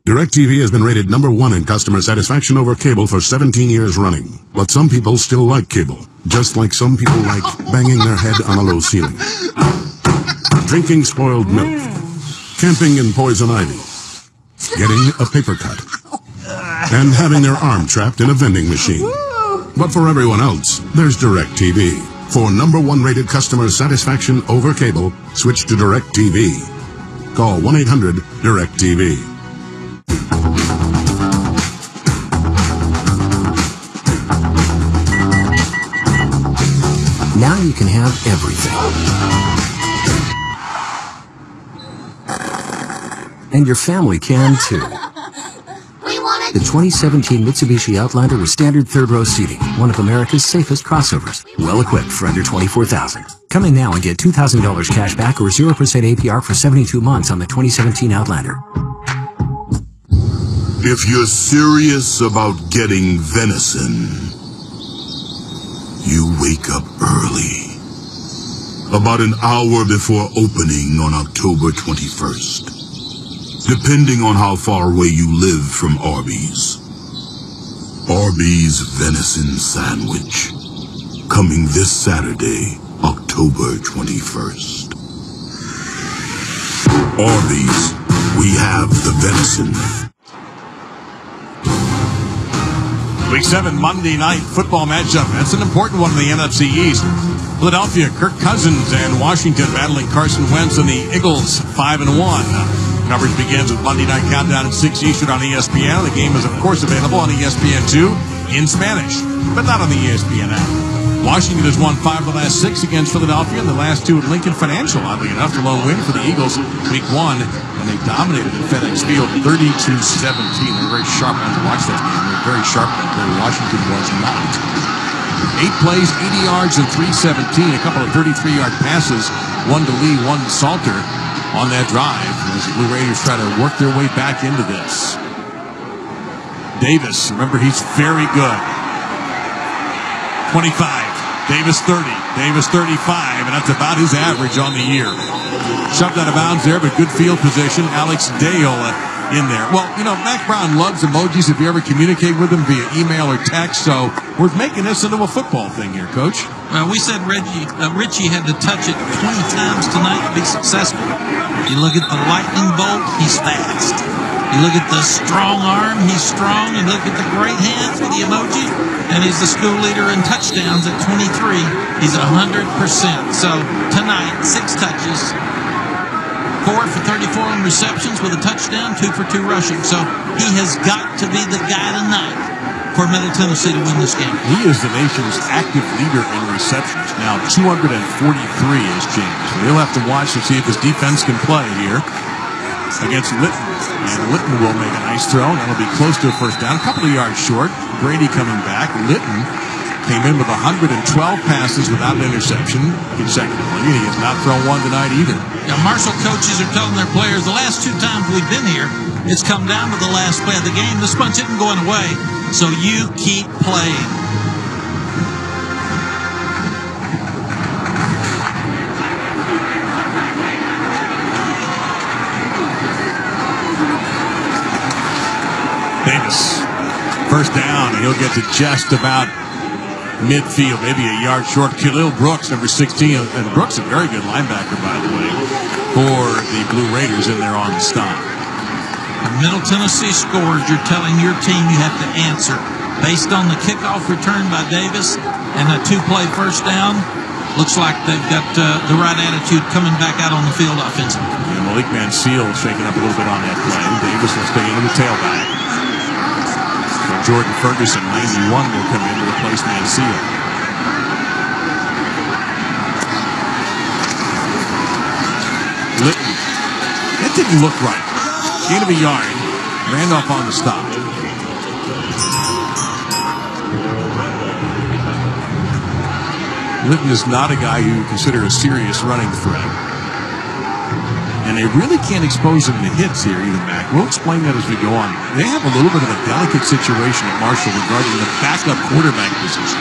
Speaker 14: DirecTV has been rated #1 in customer satisfaction over cable for 17 years running. But some people still like cable, just like some people like banging their head on a low ceiling, drinking spoiled milk, camping in poison ivy, getting a paper cut, and having their arm trapped in a vending machine. But for everyone else, there's DirecTV. For #1 rated customer satisfaction over cable, switch to DirecTV. Call 1-800-DirecTV.
Speaker 6: Now you can have everything. And your family can too. The 2017 Mitsubishi Outlander with standard third-row seating, one of America's safest crossovers, well-equipped for under $24,000. Come in now and get $2,000 cash back or 0% APR for 72 months on the 2017 Outlander.
Speaker 8: If you're serious about getting venison, you wake up early. About an hour before opening on October 21st. Depending on how far away you live from Arby's. Arby's Venison Sandwich. Coming this Saturday, October 21st. Arby's, we have the venison.
Speaker 21: Week 7 Monday night football matchup. That's an important one in the NFC East. Philadelphia, Kirk Cousins, and Washington battling Carson Wentz and the Eagles, 5-1. Coverage begins with Monday Night Countdown at 6 Eastern on ESPN. The game is, of course, available on ESPN2 in Spanish, but not on the ESPN app. Washington has won 5 of the last 6 against Philadelphia, and the last 2 at Lincoln Financial, oddly enough. The lone win for the Eagles, Week 1, and they dominated at FedEx Field 32-17. They were very sharp. I had to watch that game. They were very sharp, but Washington was not. 8 plays, 80 yards, and 317. A couple of 33-yard passes, one to Lee, one to Salter on that drive as the Blue Raiders try to work their way back into this. Davis, remember, he's very good. 25, Davis 30, Davis 35, and that's about his average on the year. Shoved out of bounds there, but good field position. Alex Dale in there. Well, you know, Mac Brown loves emojis if you ever communicate with him via email or text, so we're making this into a football thing here, Coach.
Speaker 5: Well, we said Richie had to touch it 20 times tonight to be successful. You look at the lightning bolt, he's fast. You look at the strong arm, he's strong. You look at the great hands with the emoji, and he's the school leader in touchdowns at 23. He's 100%. So tonight, 6 touches, 4 for 34 on receptions with a touchdown, 2 for 2 rushing. So he has got to be the guy tonight for Middle Tennessee to win this game.
Speaker 21: He is the nation's active leader in receptions. Now, 243 is James. We'll have to watch to see if his defense can play here against Litton. And Litton will make a nice throw, and that'll be close to a first down. A couple of yards short. Grady coming back. Litton came in with 112 passes without an interception consecutively, and he has not thrown one tonight either.
Speaker 5: Now, Marshall coaches are telling their players the last 2 times we've been here, it's come down to the last play of the game. This bunch isn't going away, so you keep playing.
Speaker 21: Davis, first down, and he'll get to just about midfield, maybe a yard short. Khalil Brooks, number 16, and Brooks, a very good linebacker, by the way, for the Blue Raiders in there on the stop.
Speaker 5: Middle Tennessee scores. You're telling your team you have to answer. Based on the kickoff return by Davis and a 2-play first down, looks like they've got the right attitude coming back out on the field offensively.
Speaker 21: Yeah, Malik Manseal shaking up a little bit on that play. Davis will stay into the tailback. So Jordan Ferguson, 91, will come in to replace Manseal. Litton. That didn't look right. Gain of a yard. Randolph on the stop. Litton is not a guy you consider a serious running threat. And they really can't expose him to hits here either, Mac. We'll explain that as we go on. They have a little bit of a delicate situation at Marshall regarding the backup quarterback position.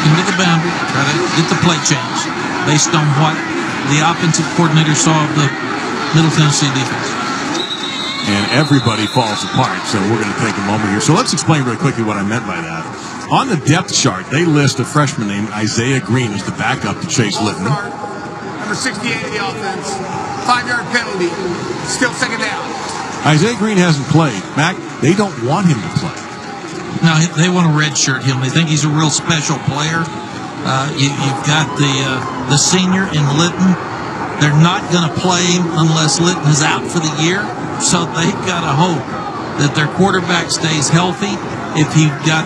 Speaker 5: Into the boundary, try to get the play change based on what the offensive coordinator saw of the Middle Tennessee defense.
Speaker 21: And everybody falls apart, so we're going to take a moment here. So let's explain really quickly what I meant by that. On the depth chart, they list a freshman named Isaiah Green as the backup to Chase Litton.
Speaker 1: Number 68 of the offense. 5-yard penalty. Still second down.
Speaker 21: Isaiah Green hasn't played. Mac, they don't want him to play.
Speaker 5: No, they want to redshirt him. They think he's a real special player. You've got the senior in Litton. They're not going to play him unless Litton is out for the year. So they've got to hope that their quarterback stays healthy. If he got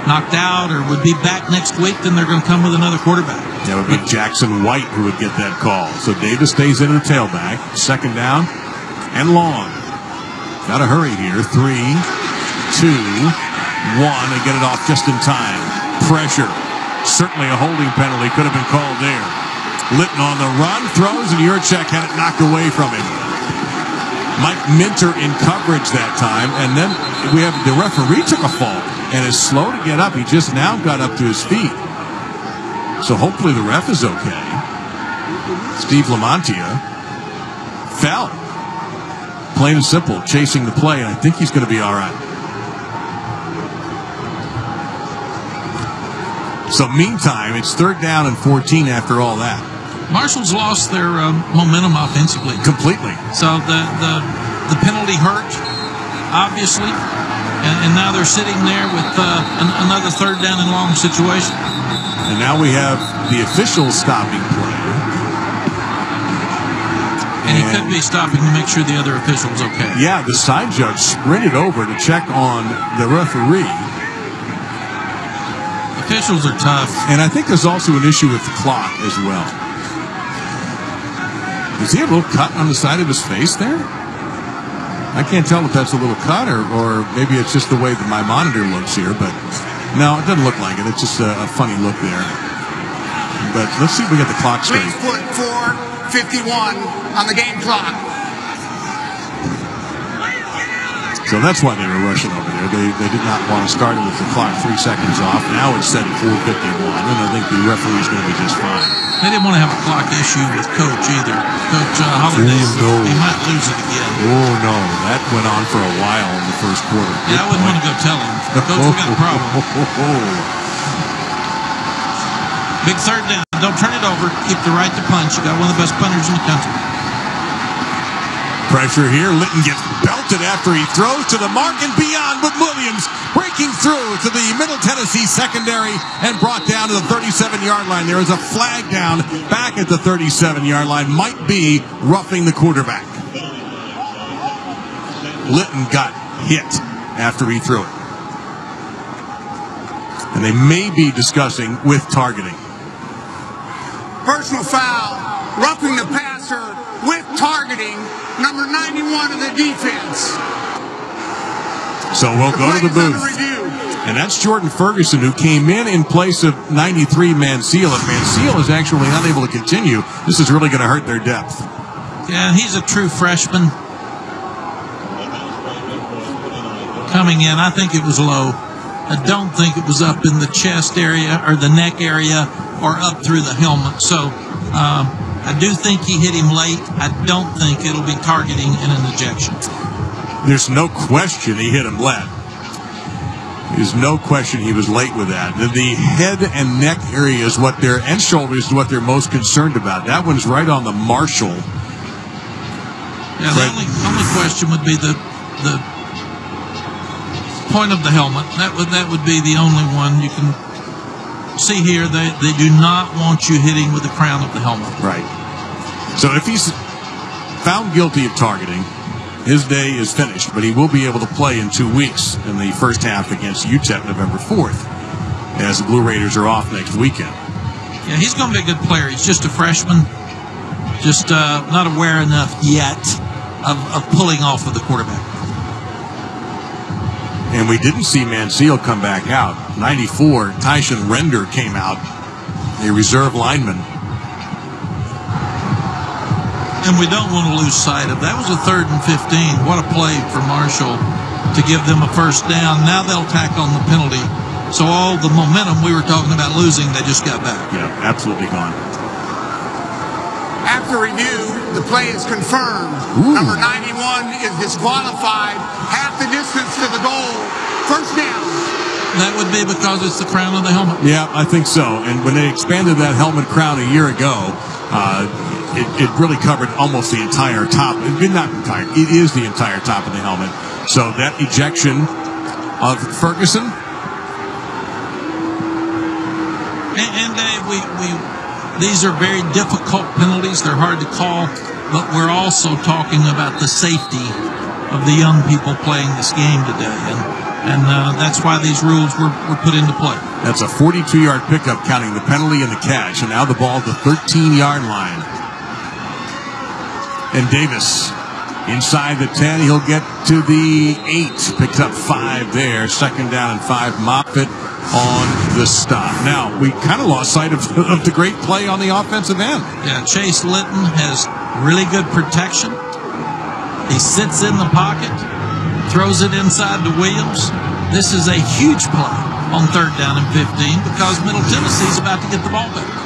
Speaker 5: knocked out or would be back next week, then they're going to come with another quarterback.
Speaker 21: That would be Jackson White who would get that call. So Davis stays into the tailback. Second down and long. Got to hurry here. 3, 2, 1, and get it off just in time. Pressure. Certainly a holding penalty could have been called there. Litton on the run, throws, and Yurchek had it knocked away from him. Mike Minter in coverage that time, and then we have the referee took a fall and is slow to get up. He just now got up to his feet. So hopefully the ref is okay. Steve Lamontia fell. Plain and simple, chasing the play, and I think he's going to be all right. So meantime, it's 3rd down and 14 after all that.
Speaker 5: Marshall's lost their momentum offensively
Speaker 21: completely.
Speaker 5: So the penalty hurt, obviously, and now they're sitting there with another 3rd down and long situation.
Speaker 21: And now we have the officials stopping play.
Speaker 5: And he could be stopping to make sure the other official's okay.
Speaker 21: Yeah, the side judge sprinted over to check on the referee.
Speaker 5: Officials are tough.
Speaker 21: And I think there's also an issue with the clock as well. Does he have a little cut on the side of his face there? I can't tell if that's a little cut or maybe it's just the way that my monitor looks here, but no, it doesn't look like it. It's just a funny look there. But let's see if we get the clock straight.
Speaker 1: Please put 4:51 on the game clock.
Speaker 21: So that's why they were rushing over there. They did not want to start it with the clock 3 seconds off. Now it's set at 4:51, and I think the referee's going to be just fine.
Speaker 5: They didn't want to have a clock issue with Coach either. Coach Holiday, he might lose it again.
Speaker 21: Oh, no. That went on for a while in the first quarter.
Speaker 5: Yeah, I wouldn't want to go tell him. Coach, we got a problem. Big 3rd down. Don't turn it over. Keep the right to punch. You got one of the best punters in the country.
Speaker 21: Pressure here. Litton gets belted after he throws to the mark and beyond, but Williams breaking through to the Middle Tennessee secondary and brought down to the 37-yard line. There is a flag down back at the 37-yard line. Might be roughing the quarterback. Litton got hit after he threw it. And they may be discussing with targeting.
Speaker 1: Personal foul, roughing the passer with targeting, number 91 of the defense.
Speaker 21: So we'll go to the booth. And that's Jordan Ferguson, who came in place of 93 Manseal. If Manseal is actually not able to continue, this is really going to hurt their depth.
Speaker 5: Yeah, he's a true freshman. Coming in, I think it was low. I don't think it was up in the chest area or the neck area or up through the helmet. So I do think he hit him late. I don't think it'll be targeting and an ejection.
Speaker 21: There's no question he hit him late. There's no question he was late with that. The head and neck area is what they're, and shoulders is what they're most concerned about. That one's right on the Marshall.
Speaker 5: Yeah, the only question would be the point of the helmet. That would be the only one you can see here. They do not want you hitting with the crown of the helmet.
Speaker 21: Right. So if he's found guilty of targeting, his day is finished, but he will be able to play in 2 weeks in the first half against UTEP November 4th, as the Blue Raiders are off next weekend.
Speaker 5: Yeah, he's going to be a good player. He's just a freshman, just not aware enough yet of pulling off of the quarterback.
Speaker 21: And we didn't see Mansell come back out. 94, Tyson Render came out, a reserve lineman.
Speaker 5: And we don't want to lose sight of that. Was a 3rd and 15. What a play for Marshall to give them a first down. Now they'll tack on the penalty. So all the momentum we were talking about losing, they just got back.
Speaker 21: Yeah, absolutely gone.
Speaker 1: After review, the play is confirmed. Number 91 is disqualified. Half the distance to the goal. First down.
Speaker 5: That would be because it's the crown of the helmet.
Speaker 21: Yeah, I think so. And when they expanded that helmet crown a year ago, it really covered almost the entire top. Not entire. It is the entire top of the helmet. So that ejection of Ferguson.
Speaker 5: And Dave, these are very difficult penalties. They're hard to call, but we're also talking about the safety of the young people playing this game today, and that's why these rules were put into play.
Speaker 21: That's a 42-yard pickup, counting the penalty and the catch, and now the ball at the 13-yard line. And Davis inside the 10, he'll get to the 8. Picks up 5 there. Second down and 5. Moffitt on the stop. Now, we kind of lost sight of the great play on the offensive end.
Speaker 5: Yeah, Chase Litton has really good protection. He sits in the pocket, throws it inside to Williams. This is a huge play on 3rd down and 15 because Middle Tennessee's about to get the ball back.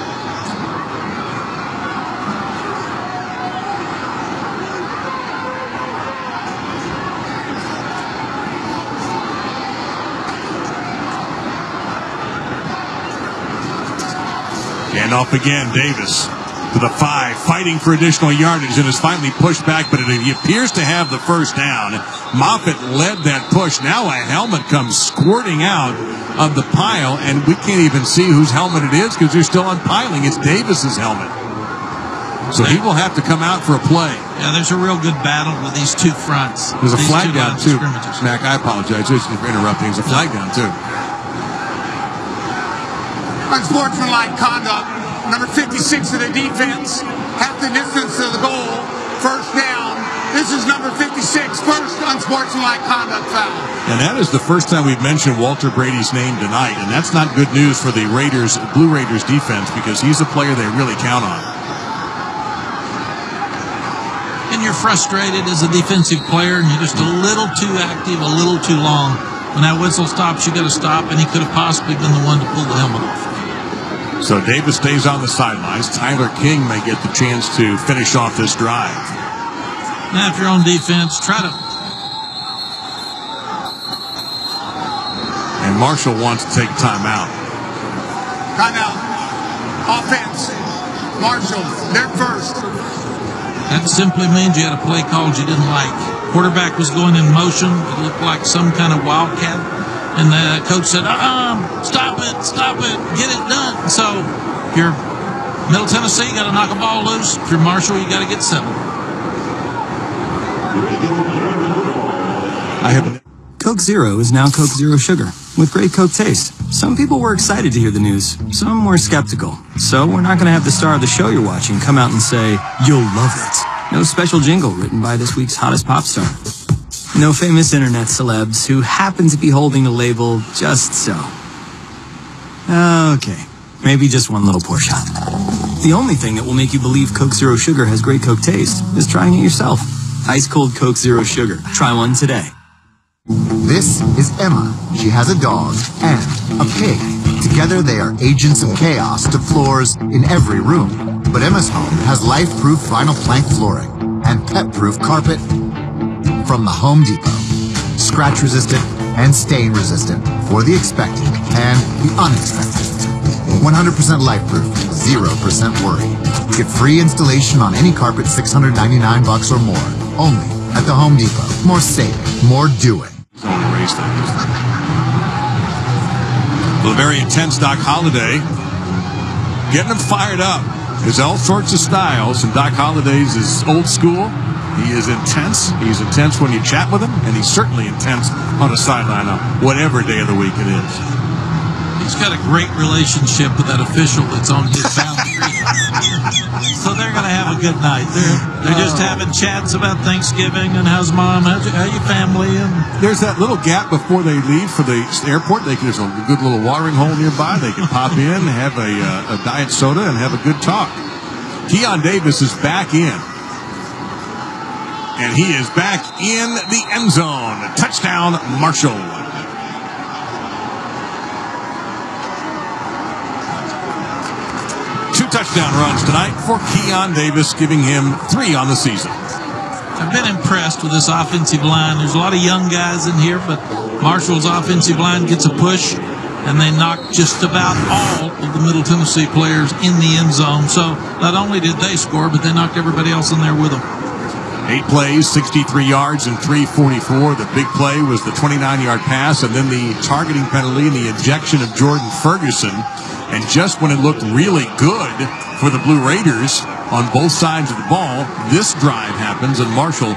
Speaker 21: And off again, Davis to the 5, fighting for additional yardage, and is finally pushed back, but he appears to have the first down. Moffitt led that push. Now a helmet comes squirting out of the pile, and we can't even see whose helmet it is because they're still unpiling. It's Davis's helmet. So he will have to come out for a play.
Speaker 5: Yeah, there's a real good battle with these two fronts.
Speaker 21: There's a flag down, too. Mac, I apologize for interrupting. There's a flag down, too.
Speaker 1: Unsportsmanlike conduct. Number 56 of the defense. Half the distance to the goal. First down. This is number 56. First unsportsmanlike conduct foul.
Speaker 21: And that is the first time we've mentioned Walter Brady's name tonight. And that's not good news for the Blue Raiders defense, because he's a player they really count on.
Speaker 5: And you're frustrated as a defensive player, and you're just a little too active, a little too long. When that whistle stops, you got to stop, and he could have possibly been the one to pull the helmet off.
Speaker 21: So Davis stays on the sidelines. Tyler King may get the chance to finish off this drive.
Speaker 5: Now, if you're on defense, try to.
Speaker 21: And Marshall wants to take a timeout.
Speaker 1: Timeout. Offense. Marshall, they're first.
Speaker 5: That simply means you had a play called you didn't like. Quarterback was going in motion. It looked like some kind of wildcat. And the coach said, stop it, get it done. So if you're Middle Tennessee, you got to knock a ball loose. If you're Marshall, you got to get 7.
Speaker 6: Coke Zero is now Coke Zero Sugar, with great Coke taste. Some people were excited to hear the news, some were skeptical. So we're not going to have the star of the show you're watching come out and say, "You'll love it." No special jingle written by this week's hottest pop star. No famous internet celebs who happen to be holding a label just so. Okay, maybe just one little pour shot. The only thing that will make you believe Coke Zero Sugar has great Coke taste is trying it yourself. Ice cold Coke Zero Sugar. Try one today.
Speaker 16: This is Emma. She has a dog and a pig. Together they are agents of chaos to floors in every room. But Emma's home has life-proof vinyl plank flooring and pet-proof carpet from the Home Depot. Scratch-resistant and stain-resistant for the expected and the unexpected. 100% life-proof, 0% worry. Get free installation on any carpet, $699 or more. Only at the Home Depot. More saving, more doing.
Speaker 21: Well, a very intense Doc Holliday. Getting him fired up. There's all sorts of styles, and Doc Holliday's is old school. He is intense. He's intense when you chat with him, and he's certainly intense on the sideline on whatever day of the week it is.
Speaker 5: He's got a great relationship with that official that's on his boundary. So they're going to have a good night. They're just having chats about Thanksgiving and how's mom, how's your family. And
Speaker 21: there's that little gap before they leave for the airport. There's a good little watering hole nearby. They can pop in, have a diet soda, and have a good talk. Keon Davis is back in. And he is back in the end zone. Touchdown, Marshall. Touchdown runs tonight for Keon Davis, giving him 3 on the season.
Speaker 5: I've been impressed with this offensive line. There's a lot of young guys in here, but Marshall's offensive line gets a push, and they knock just about all of the Middle Tennessee players in the end zone. So not only did they score, but they knocked everybody else in there with them.
Speaker 21: 8 plays, 63 yards, and 344. The big play was the 29-yard pass, and then the targeting penalty and the ejection of Jordan Ferguson. And just when it looked really good for the Blue Raiders on both sides of the ball, this drive happens, and Marshall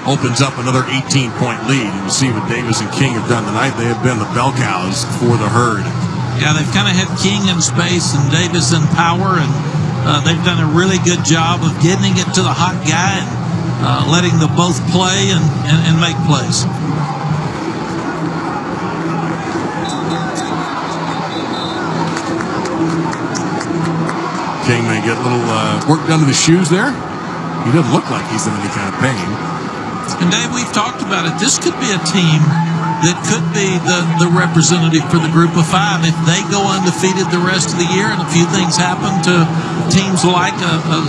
Speaker 21: opens up another 18-point lead. And you see what Davis and King have done tonight. They have been the bell cows for the herd.
Speaker 5: Yeah, they've kind of had King in space and Davis in power, and they've done a really good job of getting it to the hot guy and letting them both play and make plays.
Speaker 21: King may get a little work done to the shoes there. He doesn't look like he's in any kind of pain.
Speaker 5: And Dave, we've talked about it. This could be a team that could be the representative for the group of 5 if they go undefeated the rest of the year and a few things happen to teams like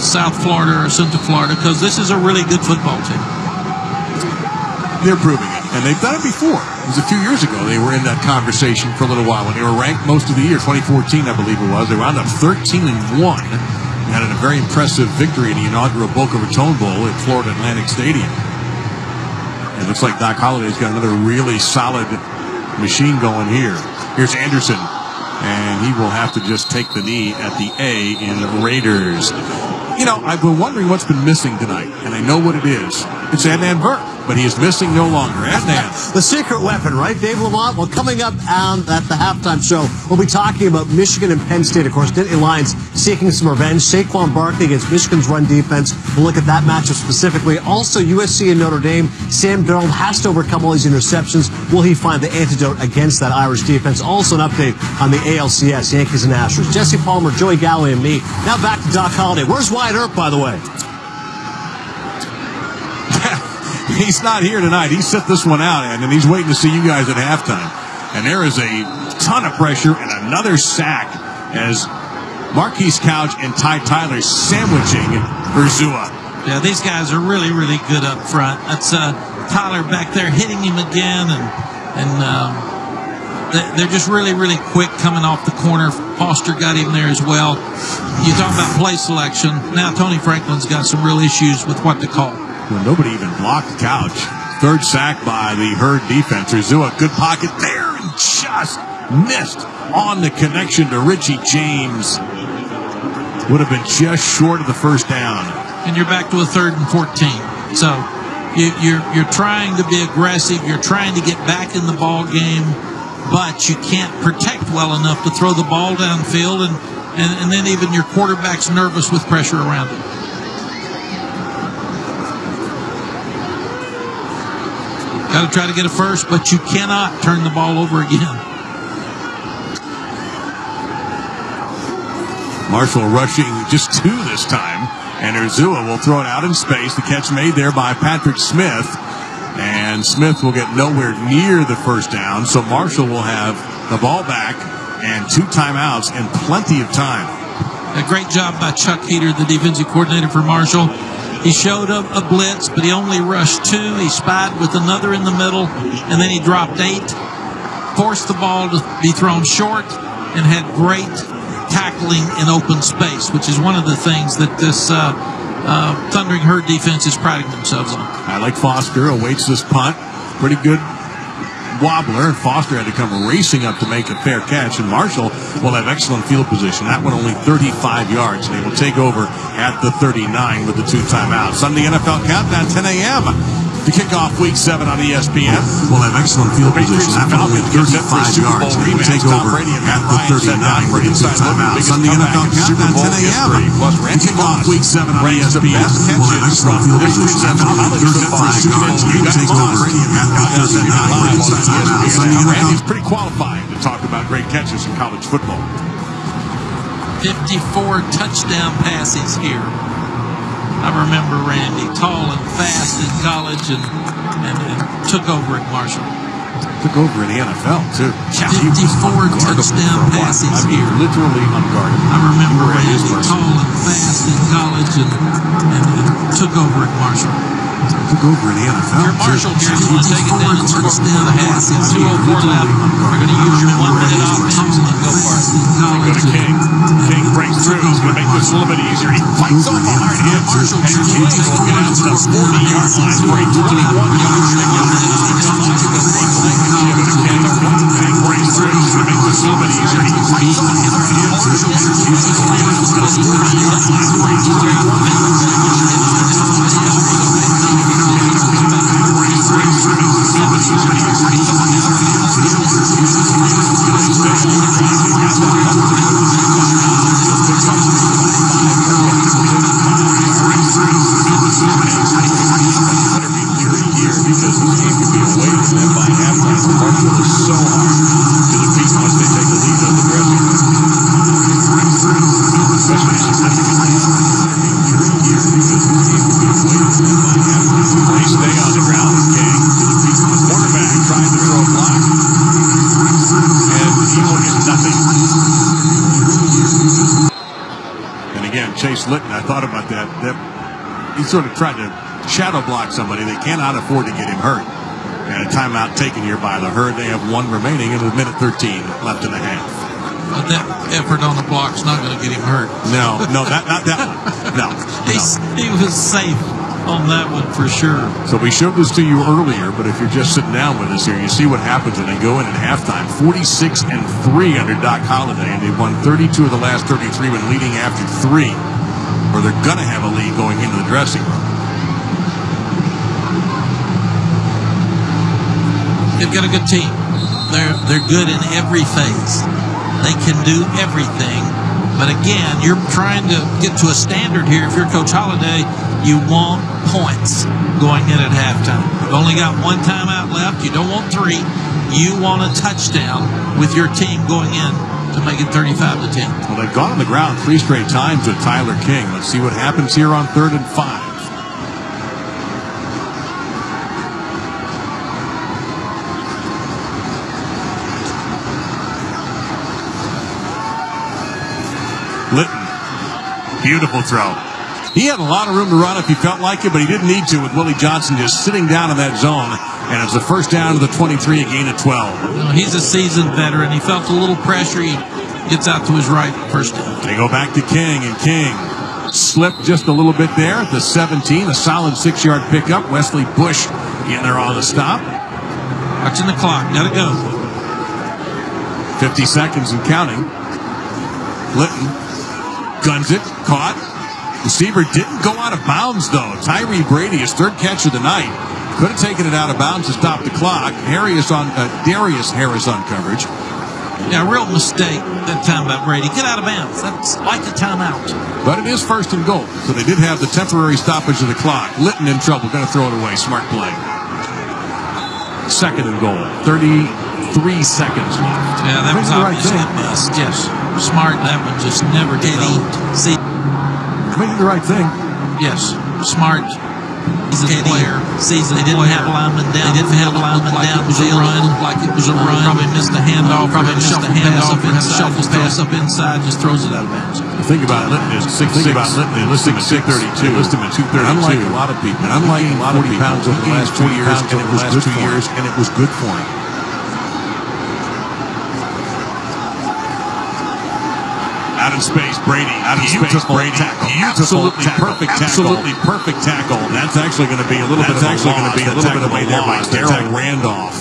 Speaker 5: South Florida or Central Florida, because this is a really good football team.
Speaker 21: They're proving it, and they've done it before. It was a few years ago they were in that conversation for a little while when they were ranked most of the year, 2014 I believe it was. They wound up 13-1 and had a very impressive victory in the inaugural Boca Raton Bowl at Florida Atlantic Stadium. It looks like Doc Holliday's got another really solid machine going here. Here's Anderson, and he will have to just take the knee at the A in Raiders. You know, I've been wondering what's been missing tonight, and I know what it is. It's Adnan Burke, but he is missing no longer. Adnan.
Speaker 9: The secret weapon, right, Dave Lamont? Well, coming up at the halftime show, we'll be talking about Michigan and Penn State. Of course, Nittany Lions seeking some revenge. Saquon Barkley against Michigan's run defense. We'll look at that matchup specifically. Also, USC and Notre Dame. Sam Darnold has to overcome all these interceptions. Will he find the antidote against that Irish defense? Also, an update on the ALCS, Yankees and Astros. Jesse Palmer, Joey Galloway, and me. Now back to Doc Holliday. Where's Wyatt Earp, by the way?
Speaker 21: He's not here tonight. He set this one out, and he's waiting to see you guys at halftime. And there is a ton of pressure and another sack as Marquise Couch and Ty Tyler sandwiching Urzua.
Speaker 5: Yeah, these guys are really, really good up front. That's Tyler back there hitting him again, and they're just really, really quick coming off the corner. Foster got him there as well. You talk about play selection. Now Tony Franklin's got some real issues with what to call.
Speaker 21: Well, nobody even blocked Couch. Third sack by the herd defense. Urzua, good pocket there, and just missed on the connection to Richie James. Would have been just short of the first down.
Speaker 5: And you're back to a 3rd and 14. So you're trying to be aggressive. You're trying to get back in the ball game, but you can't protect well enough to throw the ball downfield, and then even your quarterback's nervous with pressure around him. Got to try to get a first, but you cannot turn the ball over again.
Speaker 21: Marshall rushing just 2 this time, and Urzua will throw it out in space. The catch made there by Patrick Smith, and Smith will get nowhere near the first down, so Marshall will have the ball back and 2 timeouts and plenty of time.
Speaker 5: A great job by Chuck Heater, the defensive coordinator for Marshall. He showed up a blitz, but he only rushed 2. He spied with another in the middle, and then he dropped 8. Forced the ball to be thrown short, and had great tackling in open space, which is one of the things that this Thundering Herd defense is priding themselves on.
Speaker 21: I like Foster awaits this punt. Pretty good wobbler. Foster had to come racing up to make a fair catch, and Marshall will have excellent field position. That one only 35 yards, and they will take over at the 39 with the 2 timeouts. Sunday NFL Countdown, 10 a.m. to kick off Week 7 on ESPN.
Speaker 8: We'll have excellent field position. That one only 35 yards, and they will take over at the 39 with the 2 timeouts. Sunday NFL Countdown, 10 a.m. to kick off Week 7 on ESPN. We'll have excellent field position. That one only 35 yards, and they will take over at the 39 with the 2 timeouts.
Speaker 21: Randy's pretty qualified to talk about great catches in college football.
Speaker 5: 54 touchdown passes here. I remember Randy, tall and fast in college, and took over at Marshall.
Speaker 21: Took over in the NFL, too.
Speaker 5: 54 touchdown passes here.
Speaker 21: Literally unguarded.
Speaker 5: I remember Randy, tall and fast in college, and took over at Marshall.
Speaker 8: Took over in the NFL.
Speaker 5: Your Marshall here, you want to take it down and score down the pass. 2:04 left. We're going to use your 1 minute option and go for it.
Speaker 21: Go to King. King breaks through. He's going to make this a little bit easier. He fights off a hard hit.
Speaker 5: Marshall
Speaker 21: And King will get out to the 40-yard line for a 21-yard pickup. King breaks through. He's going to make this a little bit easier. He fights off a hard hit. I thought about that. He sort of tried to shadow block somebody. They cannot afford to get him hurt. And a timeout taken here by the Herd. They have 1 remaining and a minute 13 left in the half.
Speaker 5: But that effort on the block's not going to get him hurt.
Speaker 21: No, not that one. No.
Speaker 5: He was safe on that one for sure.
Speaker 21: So we showed this to you earlier, but if you're just sitting down with us here, you see what happens when they go in at halftime. 46-3 under Doc Holliday, and they've won 32 of the last 33 when leading after 3. Or they're going to have a lead going into the dressing room.
Speaker 5: They've got a good team. They're good in every phase. They can do everything. But again, you're trying to get to a standard here. If you're Coach Holliday, you want points going in at halftime. You've only got 1 timeout left. You don't want 3. You want a touchdown with your team going in to make it 35-10.
Speaker 21: Well, they've gone on the ground 3 straight times with Tyler King. Let's see what happens here on 3rd and 5. Litton, beautiful throw. He had a lot of room to run if he felt like it, but he didn't need to with Willie Johnson just sitting down in that zone. And it's the first down to the 23, a gain of 12.
Speaker 5: He's a seasoned veteran. He felt a little pressure. He gets out to his right first down.
Speaker 21: They go back to King, and King slipped just a little bit there at the 17. A solid 6-yard pickup. Wesley Bush in there on the stop.
Speaker 5: Watching the clock. Got to go.
Speaker 21: 50 seconds and counting. Litton guns it. Caught. Receiver didn't go out of bounds, though. Tyree Brady, his 3rd catch of the night. Could have taken it out of bounds to stop the clock. Darius Harris on coverage.
Speaker 5: Yeah, real mistake that time by Brady. Get out of bounds. That's like a timeout.
Speaker 21: But it is 1st and goal, so they did have the temporary stoppage of the clock. Litton in trouble. Going to throw it away. Smart play. 2nd and goal. 33 seconds left.
Speaker 5: Yeah, that was obviously a miss. Yes. Smart. That one just never did eat. See.
Speaker 21: Making the right thing.
Speaker 5: Yes. Smart He's a player. Season. They didn't have linemen down. They didn't have linemen down. It was a run. Like it was a run. Probably missed the handoff. Probably missed the handoff. Shuffles pass up inside. Just throws it out of bounds.
Speaker 21: The thing about Litton is 6'6". List him at 232. List him at 232. Unlike a lot of people. And unlike a lot of people, pounds over the last 2 years, and it was good for him. And it was good for him. Out in space, Brady. Out in space, Brady. Absolutely perfect tackle. Absolutely perfect tackle. That's actually going to be a little bit of a loss. Darryl Randolph.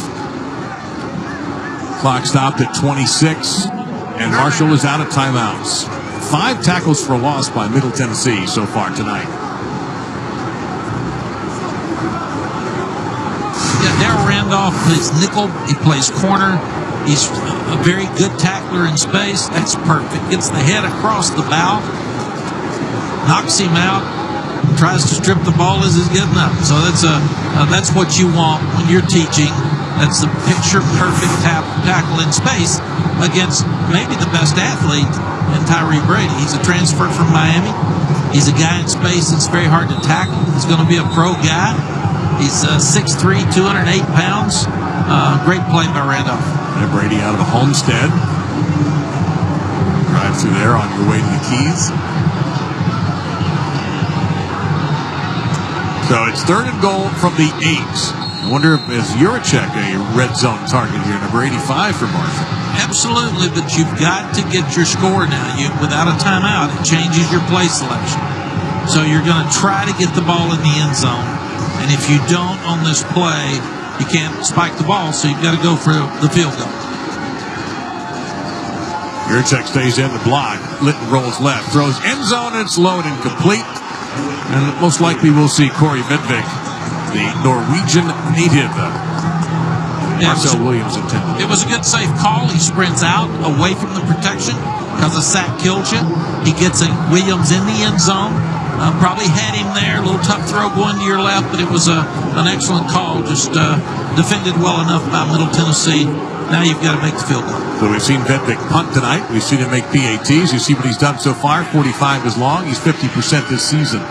Speaker 21: Clock stopped at 26, and Marshall is out of timeouts. 5 tackles for loss by Middle Tennessee so far tonight.
Speaker 5: Yeah, Darryl Randolph plays nickel. He plays corner. He's a very good tackler in space. That's perfect. Gets the head across the bow, knocks him out, tries to strip the ball as he's getting up. So that's what you want when you're teaching. That's the picture-perfect tackle in space against maybe the best athlete in Tyree Brady. He's a transfer from Miami. He's a guy in space that's very hard to tackle. He's going to be a pro guy. He's 6'3", 208 pounds. Great play by Randolph.
Speaker 21: And Brady out of Homestead. Drive through there on your way to the Keys. So it's 3rd and goal from the 8. I wonder if is Juracek a red zone target here. Number 85 for Marshall.
Speaker 5: Absolutely, but you've got to get your score now. Without a timeout, it changes your play selection. So you're going to try to get the ball in the end zone. And if you don't on this play, you can't spike the ball, so you've got to go for the field goal.
Speaker 21: Juracek stays in the block. Litton rolls left, throws end zone, and it's low and incomplete. And most likely we'll see Corey Vidvik, the Norwegian native. Marcel Williams intended.
Speaker 5: It was a good safe call. He sprints out away from the protection because a sack kills you. He gets a Williams in the end zone. Probably had him there. A little tough throw going to your left, but it was an excellent call. Just defended well enough by Middle Tennessee. Now you've got to make the field goal.
Speaker 21: So we've seen Vedvik punt tonight. We've seen him make PATs. You see what he's done so far. 45 is long. He's 50% this season.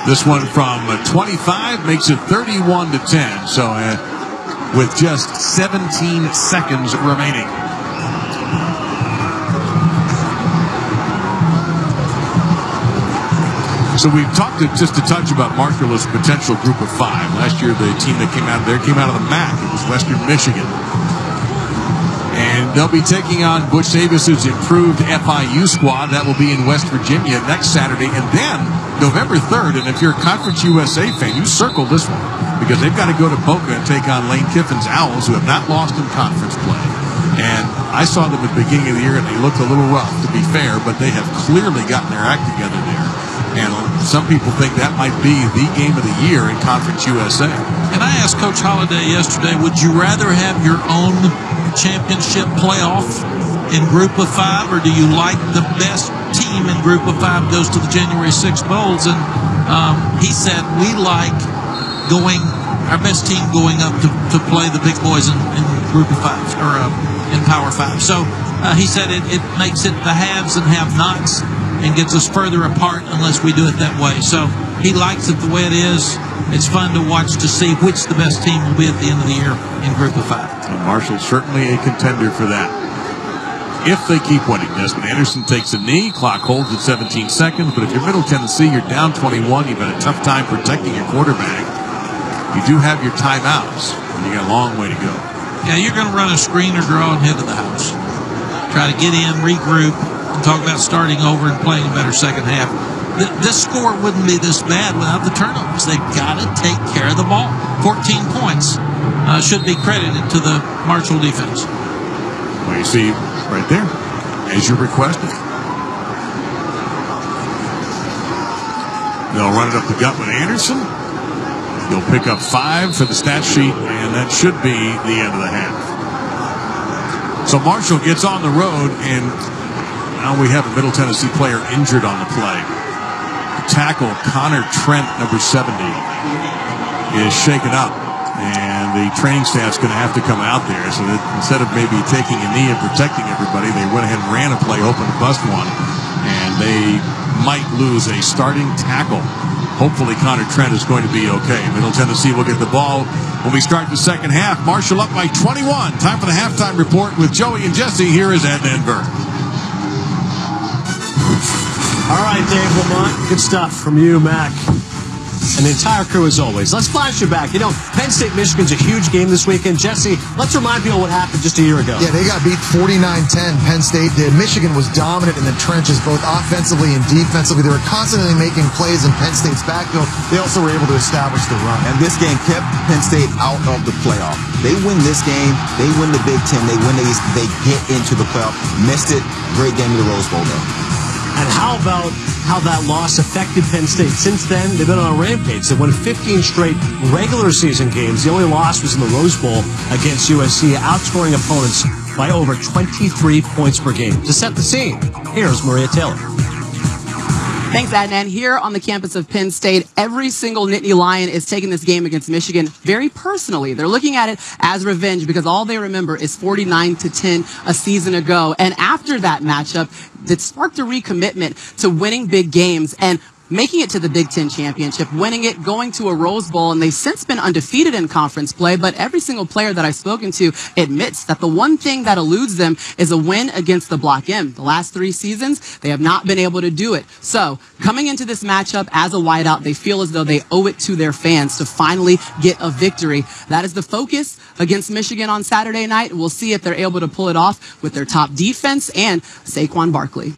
Speaker 21: This one from 25 makes it 31-10. So with just 17 seconds remaining. So we've talked just a touch about Marshall as a potential group of 5. Last year, the team that came out of there came out of the MAC. It was Western Michigan. And they'll be taking on Butch Davis's improved FIU squad. That will be in West Virginia next Saturday. And then November 3rd, and if you're a Conference USA fan, you circle this one because they've got to go to Boca and take on Lane Kiffin's Owls, who have not lost in conference play. And I saw them at the beginning of the year, and they looked a little rough, to be fair, but they have clearly gotten their act together there. And some people think that might be the game of the year in Conference USA.
Speaker 5: And I asked Coach Holliday yesterday, would you rather have your own championship playoff in Group of 5, or do you like the best team in Group of 5 goes to the January 6th Bowls? And he said, we like our best team going up to play the big boys in Group of 5, or in Power 5. So he said it makes it the haves and have-nots and gets us further apart unless we do it that way. So he likes it the way it is. It's fun to watch to see which the best team will be at the end of the year in Group of 5.
Speaker 21: And Marshall's certainly a contender for that, if they keep winning this. But Anderson takes a knee. Clock holds at 17 seconds. But if you're Middle Tennessee, you're down 21. You've had a tough time protecting your quarterback. You do have your timeouts, and you got a long way to go.
Speaker 5: Yeah, you're going to run a screen or draw and head to the house. Try to get in, regroup, and talk about starting over and playing a better second half. This score wouldn't be this bad without the turnovers. They've got to take care of the ball. 14 points should be credited to the Marshall defense.
Speaker 21: Well, you see right there, as you requested. They'll run it up the gut with Anderson. He'll pick up 5 for the stat sheet, and that should be the end of the half. So Marshall gets on the road, and now we have a Middle Tennessee player injured on the play. The tackle, Connor Trent, number 70, is shaken up, and the training staff's going to have to come out there. So that instead of maybe taking a knee and protecting everybody, they went ahead and ran a play, hoping to bust one, and they might lose a starting tackle. Hopefully Connor Trent is going to be okay. Middle Tennessee will get the ball when we start the second half. Marshall up by 21. Time for the halftime report with Joey and Jesse. Here is Ed and Vern.
Speaker 9: All right, Dave Lamont. Good stuff from you, Mac, and the entire crew as always. Let's flash you back. You know, Penn State-Michigan's a huge game this weekend. Jesse, let's remind people what happened just a year ago.
Speaker 13: Yeah, they got beat 49-10. Penn State did. Michigan was dominant in the trenches, both offensively and defensively. They were constantly making plays in Penn State's backfield. They also were able to establish the run.
Speaker 18: And this game kept Penn State out of the playoff. They win this game, they win the Big Ten, they win the East, they get into the playoff. Missed it. Great game in the Rose Bowl, though.
Speaker 9: And how about how that loss affected Penn State? Since then, they've been on a rampage. They won 15 straight regular season games. The only loss was in the Rose Bowl against USC, outscoring opponents by over 23 points per game. To set the scene, here's Maria Taylor.
Speaker 13: Thanks, Adnan. Here on the campus of Penn State, every single Nittany Lion is taking this game against Michigan very personally. They're looking at it as revenge because all they remember is 49-10 a season ago. And after that matchup, that sparked a recommitment to winning big games and making it to the Big Ten championship, winning it, going to a Rose Bowl, and they've since been undefeated in conference play, but every single player that I've spoken to admits that the one thing that eludes them is a win against the Block M. The last 3 seasons, they have not been able to do it. So, coming into this matchup as a whiteout, they feel as though they owe it to their fans to finally get a victory. That is the focus against Michigan on Saturday night. We'll see if they're able to pull it off with their top defense and Saquon Barkley.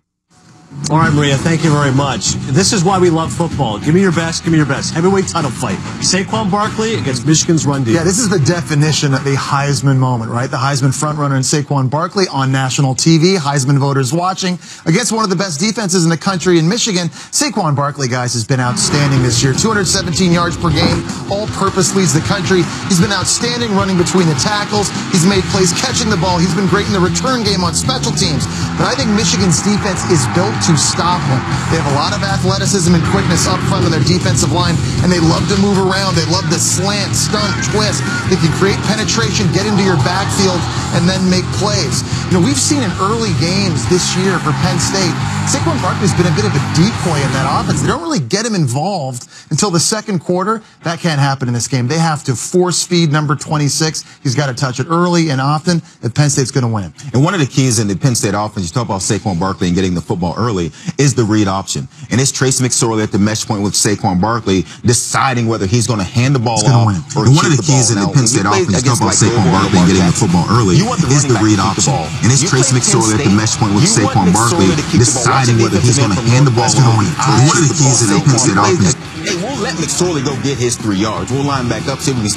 Speaker 9: All right, Maria, thank you very much. This is why we love football. Give me your best, give me your best. Heavyweight title fight. Saquon Barkley against Michigan's run defense.
Speaker 13: Yeah, this is the definition of a Heisman moment, right? The Heisman frontrunner in Saquon Barkley on national TV, Heisman voters watching, against one of the best defenses in the country in Michigan. Saquon Barkley, guys, has been outstanding this year. 217 yards per game, all-purpose leads the country. He's been outstanding running between the tackles. He's made plays catching the ball. He's been great in the return game on special teams. But I think Michigan's defense is built to stop him. They have a lot of athleticism and quickness up front of their defensive line, and they love to move around. They love to slant, stunt, twist. They can create penetration, get into your backfield, and then make plays. You know, we've seen in early games this year for Penn State, Saquon Barkley's been a bit of a decoy in that offense. They don't really get him involved until the second quarter. That can't happen in this game. They have to force feed number 26. He's got to touch it early and often if Penn State's going to win.
Speaker 18: And one of the keys in the Penn State offense, you talk about Saquon Barkley and getting the football early, is the read option. And it's Trace McSorley at the mesh point with Saquon Barkley deciding whether he's going to hand the ball off or and one of the keys in the Penn State offense, you talk about Saquon Barkley and getting the football early, is the read option. And it's Trace McSorley at the mesh point with Saquon Barkley deciding whether he's going to hand the ball off. And one of the keys in the Penn State offense. Hey, we'll let McSorley go get his 3 yards. We'll line back up, see if we can